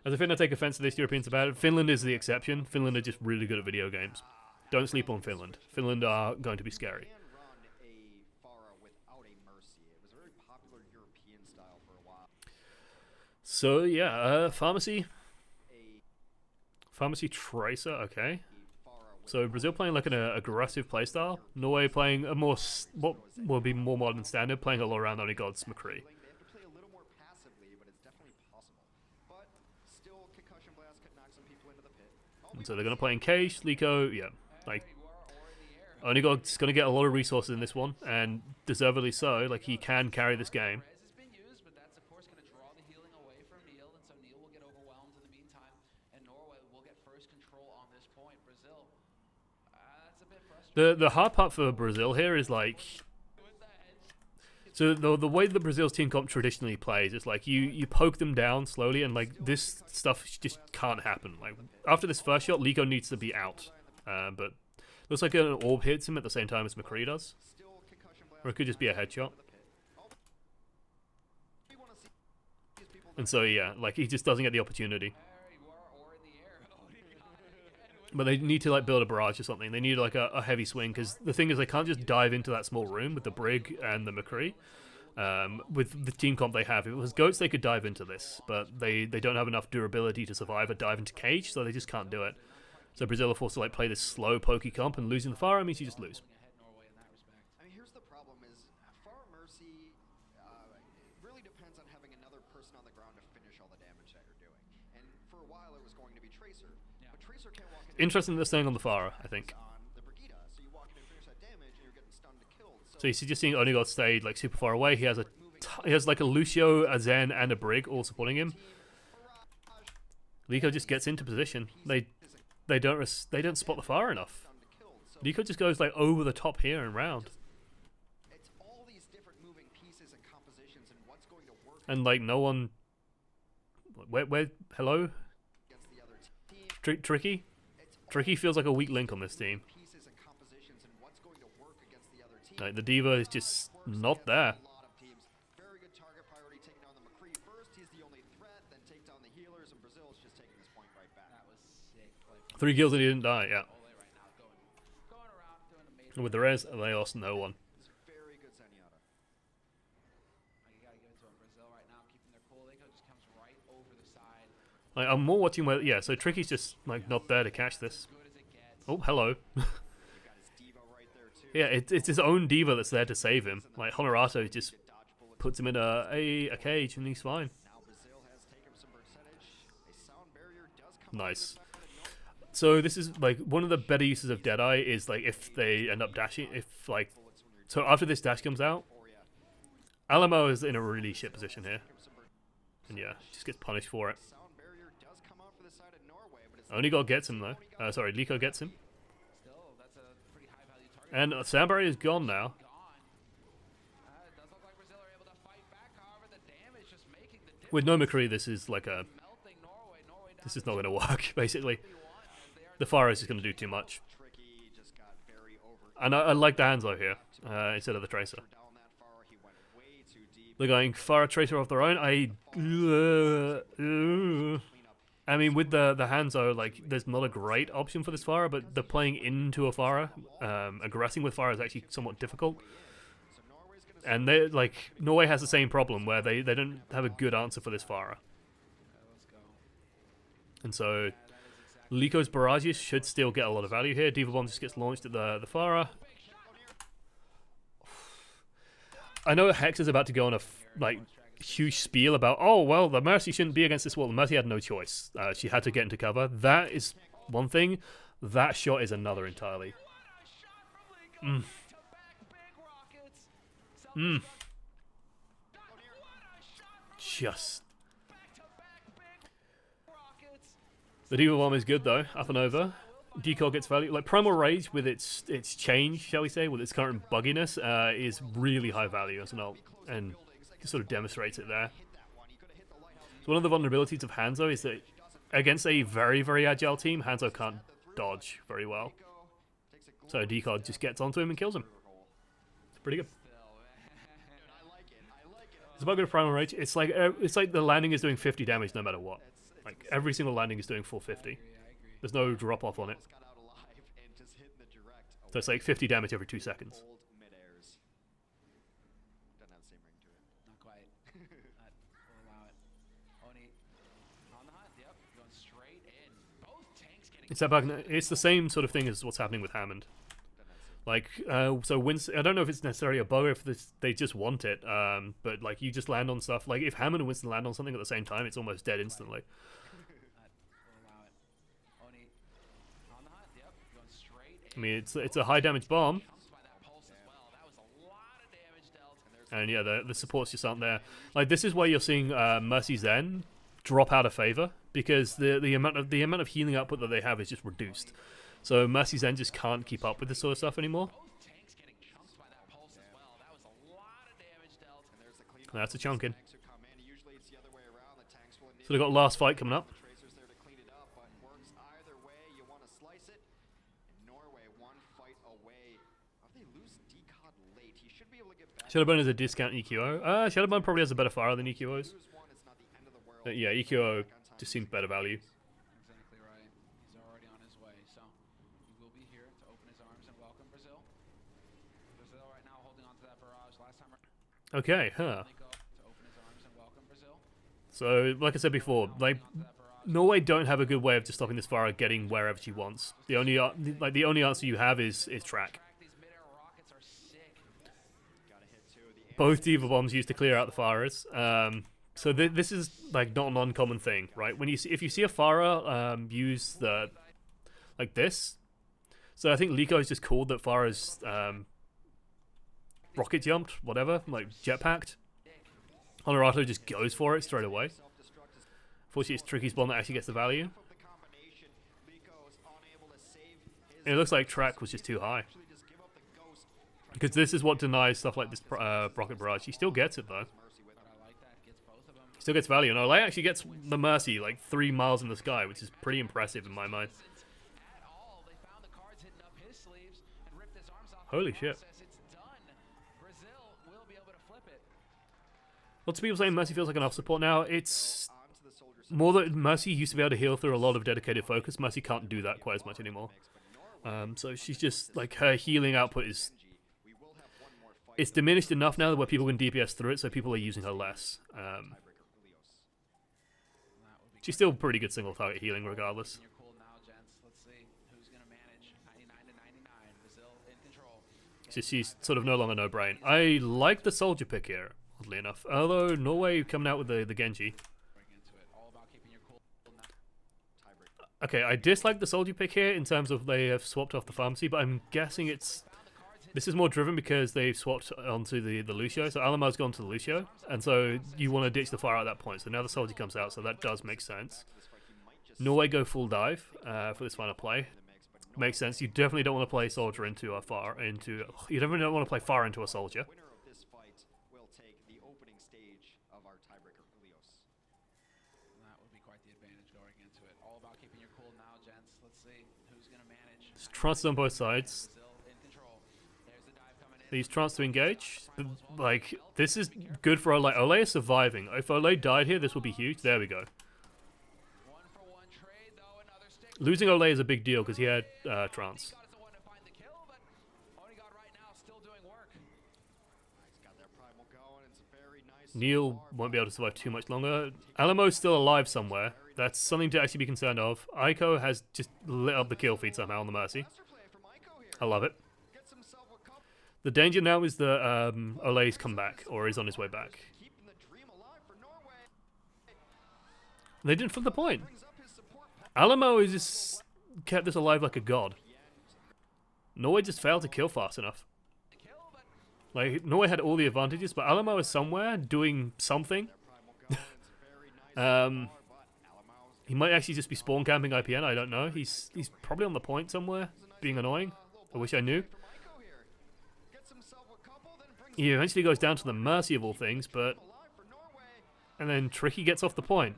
As a Finn, I take offense to this. Europeans about it. Finland is the exception. Finland are just really good at video games. Don't sleep on Finland. Finland are going to be scary. So yeah, Pharmacy Tracer, okay. So Brazil playing like an aggressive playstyle. Norway playing a more, what will be more modern standard, playing a lot around Only God's McCree. And so they're going to play in Cage, Lico, yeah. Like, Only God's going to get a lot of resources in this one, and deservedly so. Like, he can carry this game. The hard part for Brazil here is, like, so the way that Brazil's team comp traditionally plays is, like, you poke them down slowly, and, like, this stuff just can't happen. Like, after this first shot, Lico needs to be out, but looks like an orb hits him at the same time as McCree does, or it could just be a headshot. And so yeah, like, he just doesn't get the opportunity. But they need to like build a barrage or something. They need like a heavy swing, because the thing is they can't just dive into that small room with the Brig and the McCree. With the team comp they have. If it was Goats, they could dive into this, but they don't have enough durability to survive a dive into Cage, so they just can't do it. So Brazil are forced to like play this slow pokey comp, and losing the Pharah means you just lose. I mean, here's the problem is Far Mercy really depends on having another person on the ground to finish all the damage that you're doing. And for a while it was going to be Tracer. But Tracer can't walk into Interesting they're staying on the Pharah, I think. on the Brigitte, so you walk in and finish that damage and you're getting stunned to killed. So you see, just seeing Onigod stayed like super far away. He has like a Lucio, a Zen, and a Brig all supporting him. Lico just gets into position. They don't spot the Pharah enough. Lico just goes like over the top here and round. It's all these different moving pieces and compositions and what's going to work And like no one. Where? Hello? against the other team. Tricky? Tricky feels like a weak link on this team. Pieces and compositions and what's going to work against the other team. Like the D.Va is just not there. A lot of teams. Very good target priority taking down the McCree first. He's the only threat. Then take down the healers, and Brazil is just taking this point right back. That was sick play 3 kills and he didn't die, yeah. Ole right now, going around, doing amazing. And with the res, they lost no one. It's very good Zenyatta. You gotta give it to him. Brazil right now, keeping their cool. Lico just comes right over the side. Like I'm more watching where, yeah. So Tricky's just like not there to catch this. Good as it gets. Oh, hello. They've got his Diva right there too. Yeah, it's his own D.Va that's there to save him. Like Honorato just puts him in a cage and he's fine. Now Brazil has taken some percentage. A sound barrier does come out Nice. of the back of the Norway. So this is like one of the better uses of Deadeye is like if they end up dashing, if like, so after this dash comes out, Alamo is in a really shit position here, and yeah, just gets punished for it. Sound barrier does come out for the side of Norway, but it's Onigod gets him though. Sorry, Lico gets him, Still, that's a pretty high value target. and Sombra is gone now. Gone. It does look like Brazil are able to fight back. However, the damage just making the difference. With no McCree, this is like a, Melting Norway. Norway down this is not going to work basically. to 1 as they are The Pharah is just going to do too much, Tricky just got very over. and I like the Hanzo here instead of the Tracer. Down that far, he went way too deep. They're going Pharah Tracer off their own. I mean, with the Hanzo, like, there's not a great option for this Pharah, but the playing into a Pharah, aggressing with Pharah is actually somewhat difficult. And they like Norway has the same problem where they don't have a good answer for this Pharah. Let's go. And so Lico's barrages should still get a lot of value here. Diva Bomb just gets launched at the Pharah. I know Hex is about to go on a like huge spiel about, oh well, the Mercy shouldn't be against this wall. The Mercy had no choice. She had to get into cover. That is one thing. That shot is another entirely. Just. The Diva Bomb is good though, up and over. Decal gets value. Like Primal Rage with its change, shall we say, with its current bugginess, is really high value as an ult, and sort of demonstrates it there. So one of the vulnerabilities of Hanzo is that against a very, very agile team, Hanzo can't dodge very well. So Decal just gets onto him and kills him. It's pretty good. It's about good of Primal Rage. It's like the landing is doing 50 damage no matter what. Like every single landing is doing 450. There's no drop off on it. So it's like 50 damage every 2 seconds. Not quite. We'll allow it. Oni on the hunt. Yep, going straight in. Both tanks getting. It's that bug. It's the same sort of thing as what's happening with Hammond. Like, so Winston, I don't know if it's necessarily a bug or if they just want it, but like you just land on stuff. Like if Hammond and Winston land on something at the same time, it's almost dead instantly. We'll allow it. Oni on the hunt. Yep, going straight in. I mean, it's a high damage bomb, Jumps by that pulse as well. That was a lot of damage dealt. and yeah, the supports just aren't there. Like this is where you're seeing Mercy Zen drop out of favor because the amount of healing output that they have is just reduced. So Mercy Zen just can't keep up with this sort of stuff anymore. Both tanks getting jumped by that pulse as well. That was a lot of damage dealt. And there's the clean. That's a chunkin'. Usually it's the other way around. The tanks will So they've got last fight coming up. Tracer's there to clean it up, but works either way. You want to slice it. And Norway one fight away. How they lose Decod late? He should be able to get back. Shadowbone is a discount EQO. Shadowbone probably has a better fire than EQOs. Lose one, it's not the end of the world. Yeah, EQO just seems better value. Exactly right. He's already on his way. So Okay, huh. Nico to open his arms and welcome Brazil. So, like I said before, like Norway don't have a good way of just stopping this Farah getting wherever she wants. The only the only answer you have is track. These mid-air rockets are sick. Both Diva bombs used to clear out the Farahs. So this is like not an uncommon thing, right? When you see, if you see a Farah use the like this, so I think Liko is just called that Farah's rocket jumped, whatever, like jetpacked. Honorato just goes for it straight away. Fortunately, it's Tricky's bomb that actually gets the value. And it looks like track was just too high. Because this is what denies stuff like this rocket barrage. He still gets it though. Still gets value. And Olay actually gets the Mercy like 3 miles in the sky, which is pretty impressive in my mind. Holy shit. Lots of people saying Mercy feels like enough support now. It's more that Mercy used to be able to heal through a lot of dedicated focus. Mercy can't do that quite as much anymore. So she's just like her healing output is it's diminished enough now where people can DPS through it, so people are using her less. She's still pretty good single target healing regardless. It's just she's sort of no longer no brain. I like the soldier pick here, oddly enough. Although Norway coming out with the Genji. Okay, I dislike the soldier pick here in terms of they have swapped off the pharmacy, but I'm guessing this is more driven because they've swapped onto the Lucio. So Alamar's gone to the Lucio, and so you want to ditch the fire at that point. So now the soldier comes out, so that does make sense. Norway go full dive for this final play. Makes sense. You definitely don't want to play soldier into a far into. You definitely don't want to play far into a soldier. There's trance on both sides. These trance to engage. Like, this is good for Olay. Olay is surviving. If Olay died here, this would be huge. There we go. Losing Olay is a big deal because he had trance. Neil won't be able to survive too much longer. Alamo's still alive somewhere. That's something to actually be concerned of. Aiko has just lit up the kill feed somehow on the Mercy. I love it. The danger now is that Olay's come back, or is on his way back. They didn't flip the point. Alamo has just kept this alive like a god. Norway just failed to kill fast enough. Like, Norway had all the advantages, but Alamo is somewhere doing something. He might actually just be spawn camping IPN, I don't know. He's probably on the point somewhere, being annoying. I wish I knew. He eventually goes down to the Mercy of all things, but... And then Tricky gets off the point.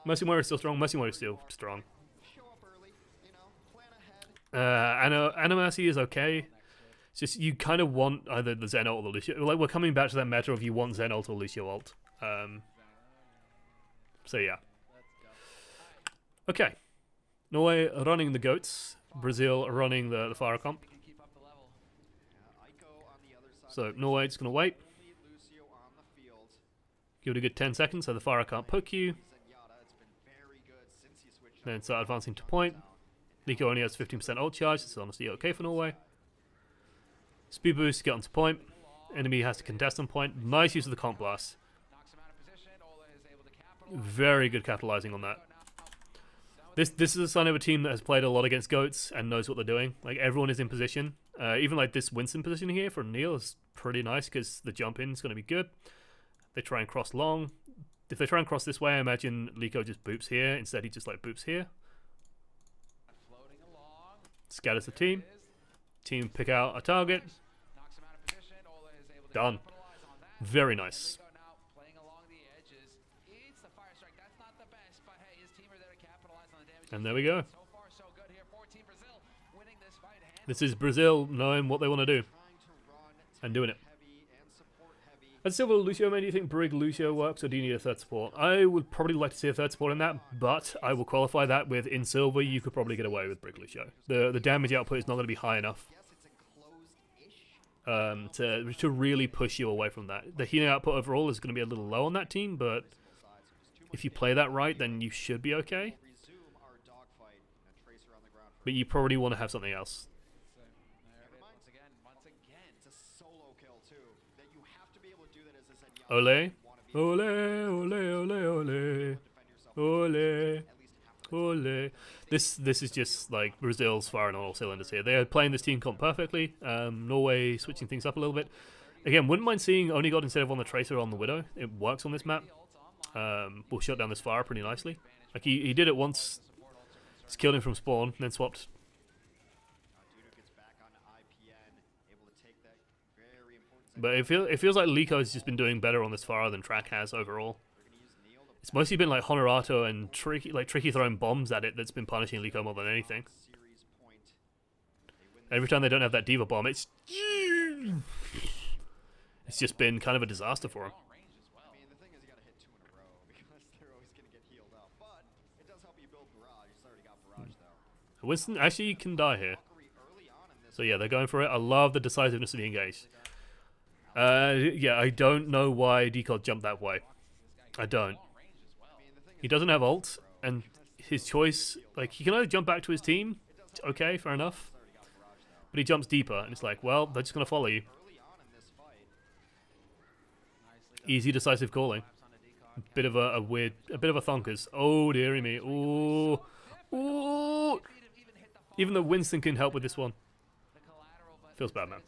Mercy Moira is still strong. Mercy Moira is still strong. Anna Mercy is okay. It's just you kind of want either the Zen ult or the Lucio. Like, we're coming back to that meta of you want Zen ult or Lucio ult. So yeah. Okay. Norway running the goats. Brazil running the fire comp. So Norway just gonna wait. Give it a good 10 seconds so the fire can't poke you. Then start advancing to point. Liko only has 15% ult charge, so it's honestly okay for Norway. Speed boost, get onto point. Enemy has to contest on point. Nice use of the comp blast. Very good capitalizing on that. This is a sign of a team that has played a lot against goats and knows what they're doing. Like, everyone is in position. Even like this Winston position here for Neil is pretty nice because the jump in is going to be good. They try and cross long. If they try and cross this way, I imagine Liko just boops here. Instead, he just like boops here. Scatters the team. Team pick out a target. Done. Very nice. And there we go. This is Brazil knowing what they want to do. And doing it. As Silver Lucio, man, do you think Brig Lucio works or do you need a third support? I would probably like to see a third support in that, but I will qualify that with in Silver you could probably get away with Brig Lucio. The damage output is not going to be high enough. to really push you away from that. The healing output overall is going to be a little low on that team, but if you play that right, then you should be okay. But you probably want to have something else. Ole, ole, ole, ole, ole, ole, ole. This is just like Brazil's firing on all cylinders here. They are playing this team comp perfectly. Norway switching things up a little bit. Again, wouldn't mind seeing Only God instead of on the Tracer or on the Widow. It works on this map. Will shut down this fire pretty nicely. Like he did it once. Just killed him from spawn, then swapped. But it feels like Lico's just been doing better on this fire than Track has overall. It's mostly been like Honorato and Tricky throwing bombs at it that's been punishing Lico more than anything. Every time they don't have that Diva bomb, it's just been kind of a disaster for him. Winston actually can die here. So yeah, they're going for it. I love the decisiveness of the engage. Yeah, I don't know why Decod jumped that way. I don't. He doesn't have ult, and his choice, like, he can either jump back to his team, okay, fair enough, but he jumps deeper, and it's like, well, they're just going to follow you. Easy decisive calling. Bit of a weird, a bit of a thunkers. Oh, dearie me. Oh, oh. Even though Winston can help with this one. Feels bad, man.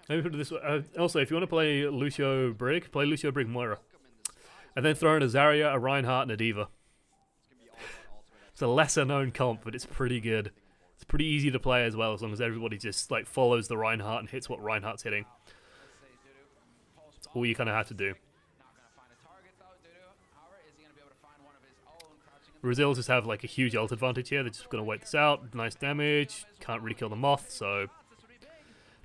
Maybe put it this way. Also, if you want to play Lucio Brig, play Lucio Brig Moira. And then throw in a Zarya, a Reinhardt, and a Diva. It's a lesser known comp, but it's pretty good. It's pretty easy to play as well, as long as everybody just like follows the Reinhardt and hits what Reinhardt's hitting. That's all you kind of have to do. Brazil just have like a huge ult advantage here. They're just going to wait this out. Nice damage. Can't really kill the Moth, so...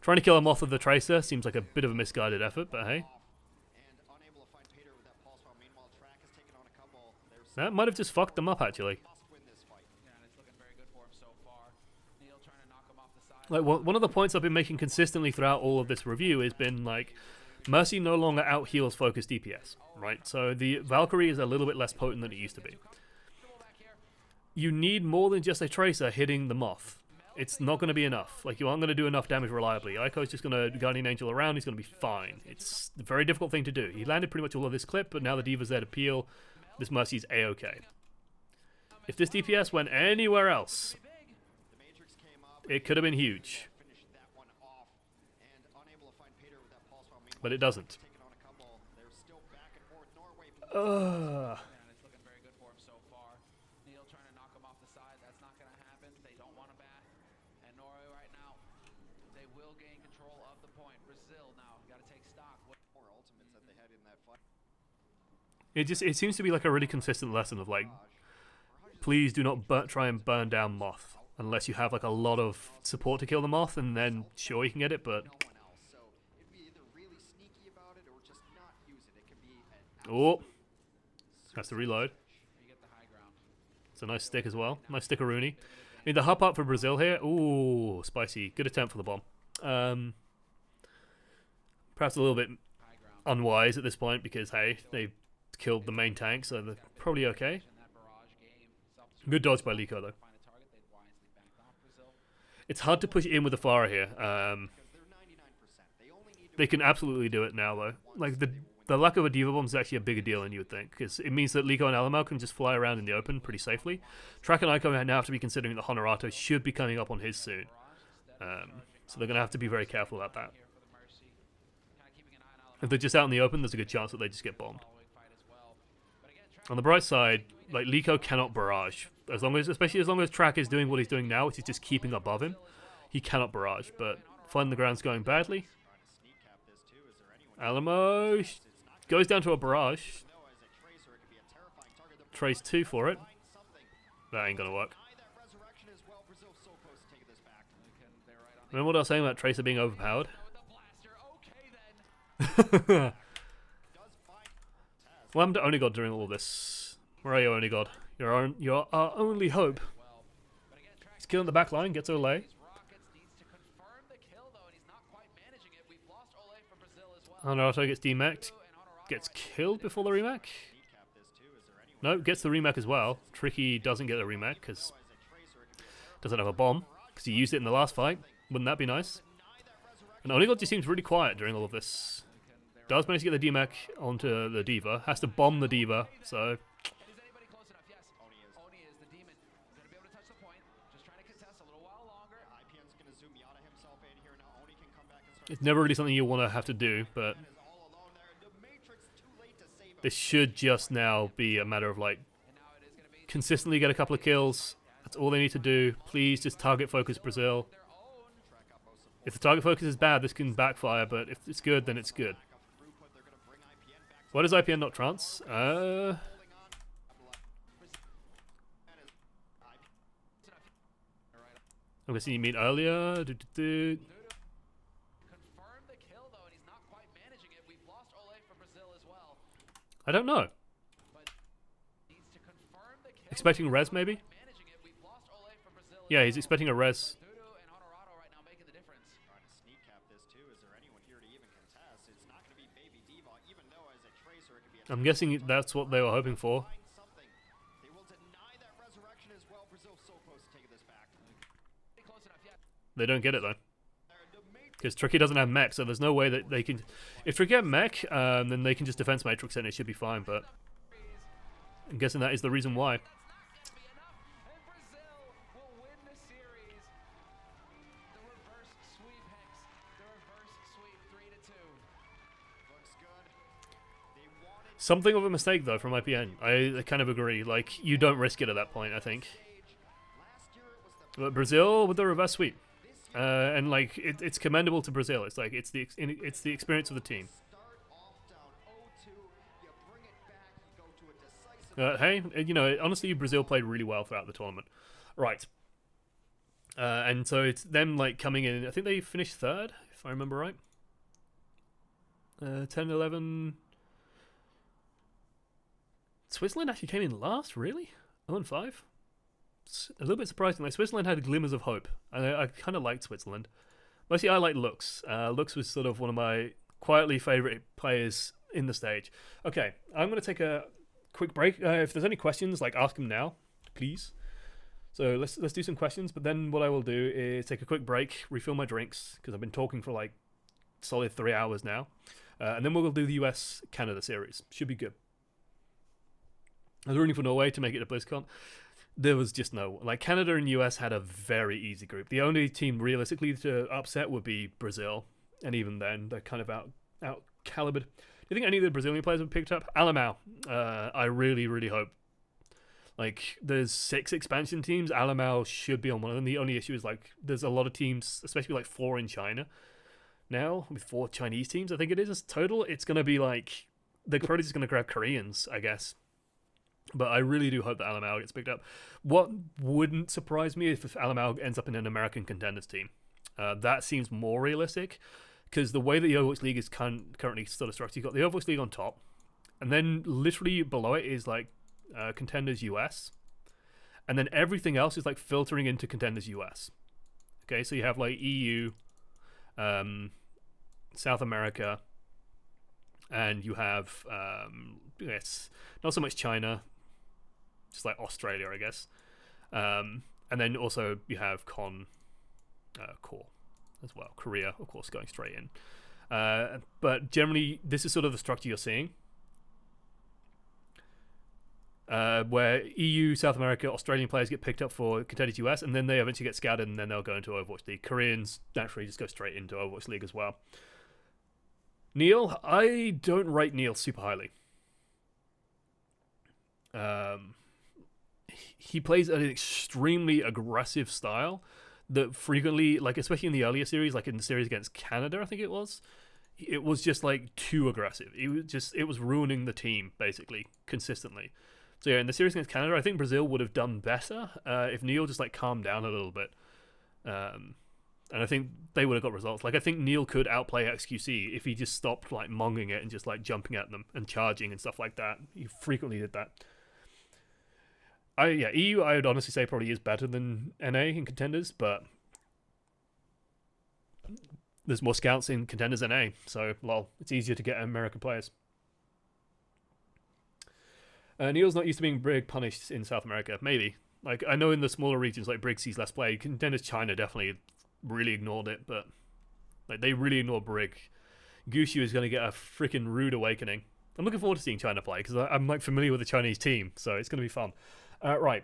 Trying to kill a Moth with the Tracer seems like a bit of a misguided effort, but hey. That might have just fucked them up, actually. Like, one of the points I've been making consistently throughout all of this review has been, like, Mercy no longer out-heals focused DPS, right? So the Valkyrie is a little bit less potent than it used to be. You need more than just a Tracer hitting the Moth. It's not going to be enough. Like, you aren't going to do enough damage reliably. Ico's just going to Guardian Angel around, he's going to be fine. It's a very difficult thing to do. He landed pretty much all of this clip, but now the Diva's there to peel. This Mercy's A-okay. If this DPS went anywhere else, it could have been huge. But it doesn't. Ugh. It seems to be like a really consistent lesson of like, please do not try and burn down Moth unless you have like a lot of support to kill the Moth, and then sure you can get it, but oh, has to reload. It's a nice stick as well, nice stickaroonie. I mean, the hop up for Brazil here. Ooh, spicy. Good attempt for the bomb. Perhaps a little bit unwise at this point because hey, they killed the main tank, so they're probably okay. Good dodge by Lico, though. It's hard to push in with the Pharah here. They can absolutely do it now, though. Like, the lack of a Diva Bomb is actually a bigger deal than you would think, because it means that Lico and Alamau can just fly around in the open pretty safely. Track and Ico now have to be considering that Honorato should be coming up on his soon. So they're going to have to be very careful about that. If they're just out in the open, there's a good chance that they just get bombed. On the bright side, like, Lico cannot barrage. Especially as long as Track is doing what he's doing now, which is just keeping above him, he cannot barrage. But Find the Ground's going badly. Alamo goes down to a barrage. Trace 2 for it. That ain't gonna work. Remember what I was saying about Tracer being overpowered? What happened to Only God during all of this? Where are you, Only God? You're our only hope. well. But again, He's killing the back line, gets Ole. Rockets needs to confirm the kill though, and he's not quite managing it. We've lost Ole from Brazil as well. Honorado gets demacked, gets killed before the remack. No, gets the remack as well. Tricky doesn't get the remack because doesn't have a bomb because he used it in the last fight. Wouldn't that be nice? And Onigod just seems really quiet during all of this. Does manage to get the DMAC onto the Diva. Has to bomb the Diva, so... Is anybody close enough? Yes. Oni is the demon. Gonna be able to touch the point. Just trying to contest a little while longer. IPN's gonna zoom Yada himself in here. Now Oni can come back and start. It's never really something you want to have to do, but... Is all alone there. The Matrix too late to save him. This should just now be a matter of, like, And now it is gonna be consistently get a couple of kills. That's all they need to do. Please just target focus Brazil. their own. If the target focus is bad, this can backfire, but if it's good, then it's good. Why does IPN not trance? I'm guessing you mean earlier. Confirm the kill though, and he's not quite managing it. We've lost Ole from Brazil as well. I don't know. But needs to confirm the kill. Expecting res, maybe? Managing it. We've lost Ole from Brazil. Yeah, he's expecting a res. Dudu and Honorado right now making the difference. Trying to sneak cap this too. Is there anyone here to even contest? It's not gonna be Baby Diva, even though as a tracer it could be a I'm guessing that's what they were hoping for. find something. They will deny that resurrection as well. Brazil so close to taking this back. Close enough yet. They don't get it, though. The Matrix Because Tricky doesn't have mech, so there's no way that they can... If Tricky had mech, then they can just defense matrix and it should be fine, but... I'm guessing that is the reason why. That's not gonna be enough, and Brazil will win the series. The reverse sweep, Hex. The reverse sweep, 3-2. looks good. They wanted Something of a mistake, though, from IPN. I kind of agree. Like, you don't risk it at that point, I think. last year it was the But Brazil with the reverse sweep. And, like, it's commendable to Brazil. It's like, it's the experience of the team. start off down 0-2. You bring it back, you go to a decisive Hey, you know, honestly, Brazil played really well throughout the tournament. Right. And so it's them, like, coming in. I think they finished third, if I remember right. 10-11. Switzerland actually came in last, really? 0-5? It's a little bit surprising. Like, Switzerland had glimmers of hope. I kind of liked Switzerland. Mostly I like Lux. Lux was sort of one of my quietly favourite players in the stage. Okay, I'm going to take a quick break. If there's any questions, like, ask them now, please. So let's do some questions, but then what I will do is take a quick break, refill my drinks, because I've been talking for like solid 3 hours now. And then we'll do the US-Canada series. Should be good. I was rooting for Norway to make it to BlizzCon. There was just no... Like, Canada and US had a very easy group. The only team realistically to upset would be Brazil. And even then, they're kind of out-calibered. Do you think any of the Brazilian players have picked up? Alamau. I really, really hope. Like, there's 6 expansion teams. Alamau should be on one of them. The only issue is, like, there's a lot of teams, especially, like, 4 in China now, with 4 Chinese teams, I think it is total. It's going to be, like... They're probably just going to grab Koreans, I guess. But I really do hope that Alamau gets picked up. What wouldn't surprise me if Alamau ends up in an American contenders team. That seems more realistic, because the way that the Overwatch League is currently sort of structured, you've got the Overwatch League on top, and then literally below it is like contenders US, and then everything else is like filtering into contenders US. Okay, so you have like EU, South America, and you have yes, not so much China, just like Australia, I guess, and then also you have core as well. Korea, of course, going straight in, but generally this is sort of the structure you're seeing. Where EU, South America, Australian players get picked up for contenders US, and then they eventually get scouted, and then they'll go into Overwatch League. Koreans naturally just go straight into Overwatch League as well. Neil, I don't rate Neil super highly. He plays an extremely aggressive style that frequently, like especially in the earlier series, like in the series against Canada, I think it was just like too aggressive. It was ruining the team basically consistently. So yeah, in the series against Canada, I think Brazil would have done better if Neil just like calmed down a little bit. And I think they would have got results. Like I think Neil could outplay XQC if he just stopped like monging it and just like jumping at them and charging and stuff like that. He frequently did that. EU I would honestly say probably is better than NA in contenders, but there's more scouts in contenders than NA, so it's easier to get American players. Neil's not used to being Brig punished in South America. Maybe. Like, I know in the smaller regions, like Brig sees less play. Contenders China definitely really ignored it, but like they really ignored Brig. Gushu is going to get a freaking rude awakening. I'm looking forward to seeing China play because I'm like familiar with the Chinese team, so it's going to be fun. Right.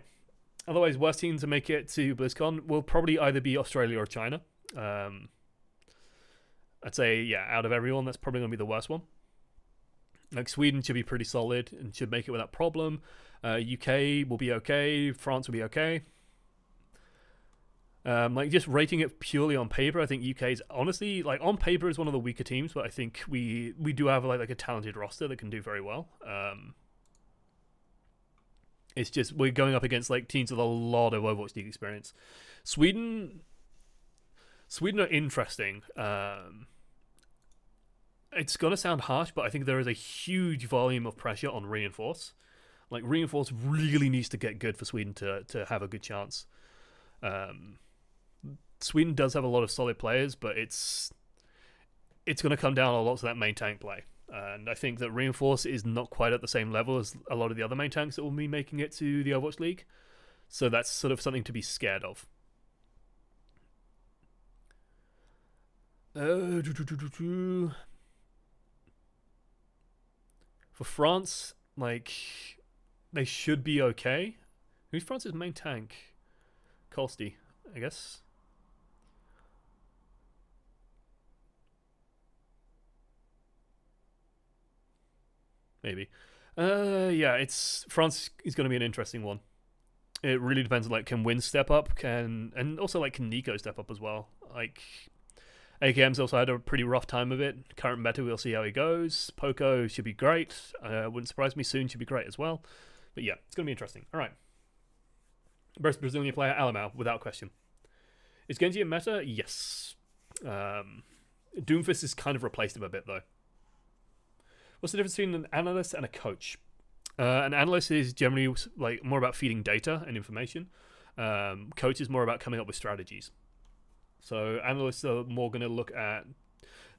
Otherwise, worst team to make it to BlizzCon will probably either be Australia or China. I'd say, yeah, out of everyone, that's probably going to be the worst one. Like, Sweden should be pretty solid and should make it without problem. UK will be okay. France will be okay. Like, just rating it purely on paper, I think UK is honestly, like, on paper is one of the weaker teams, but I think we do have like a talented roster that can do very well. It's just we're going up against like teams with a lot of Overwatch League experience. Sweden are interesting. It's gonna sound harsh, but I think there is a huge volume of pressure on Reinforce. Like, Reinforce really needs to get good for Sweden to have a good chance. Sweden does have a lot of solid players, but it's going to come down a lot to that main tank play. And I think that Reinforce is not quite at the same level as a lot of the other main tanks that will be making it to the Overwatch League. So that's sort of something to be scared of. For France, like, they should be okay. Who's France's main tank? Colsty, I guess. Maybe. Yeah, France is going to be an interesting one. It really depends on, like, can Win step up, and also, like, can Nico step up as well. Like, AKM's also had a pretty rough time of it. Current meta, we'll see how he goes. Poco should be great. Wouldn't surprise me, soon should be great as well. But yeah, it's going to be interesting. All right. Best Brazilian player, Alamau, without question. Is Genji a meta? Yes. Doomfist has kind of replaced him a bit, though. What's the difference between an analyst and a coach? An analyst is generally like more about feeding data and information. Coach is more about coming up with strategies. So analysts are more going to look at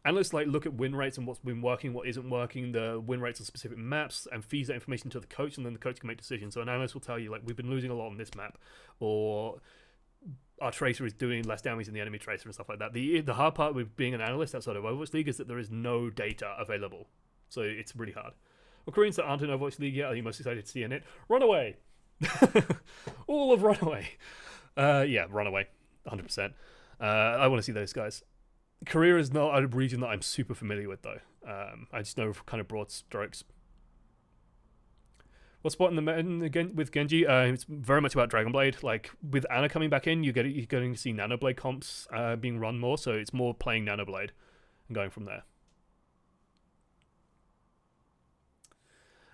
win rates and what's been working, what isn't working, the win rates on specific maps, and feeds that information to the coach, and then the coach can make decisions. So an analyst will tell you, like, we've been losing a lot on this map, or our tracer is doing less damage than the enemy tracer and stuff like that. The hard part with being an analyst outside of Overwatch League is that there is no data available. So it's really hard. Well, Koreans that aren't in Overwatch League yet, are you most excited to see in it? Runaway! All of Runaway! Yeah, Runaway. 100%. I want to see those guys. Korea is not a region that I'm super familiar with, though. I just know kind of broad strokes. What spot in the meta again with Genji? It's very much about Dragonblade. Like, with Ana coming back in, you're going to see Nanoblade comps being run more, so it's more playing Nanoblade and going from there.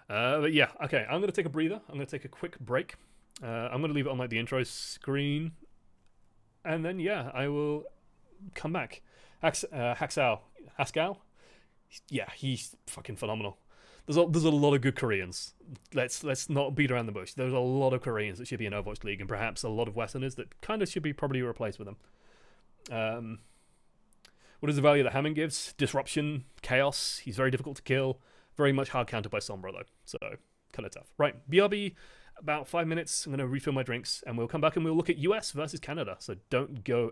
But yeah, okay, I'm going to take a breather. I'm going to take a quick break. I'm going to leave it on like the intro screen. And then, yeah, I will come back. Haskell? Yeah, he's fucking phenomenal. There's a lot of good Koreans. Let's not beat around the bush. There's a lot of Koreans that should be in Overwatch League, and perhaps a lot of Westerners that kind of should be probably replaced with them. What is the value that Hammond gives? Disruption, chaos. He's very difficult to kill. Very much hard countered by Sombra, though. So, kind of tough. Right, BRB, about 5 minutes. I'm going to refill my drinks, and we'll come back and we'll look at US versus Canada. So don't go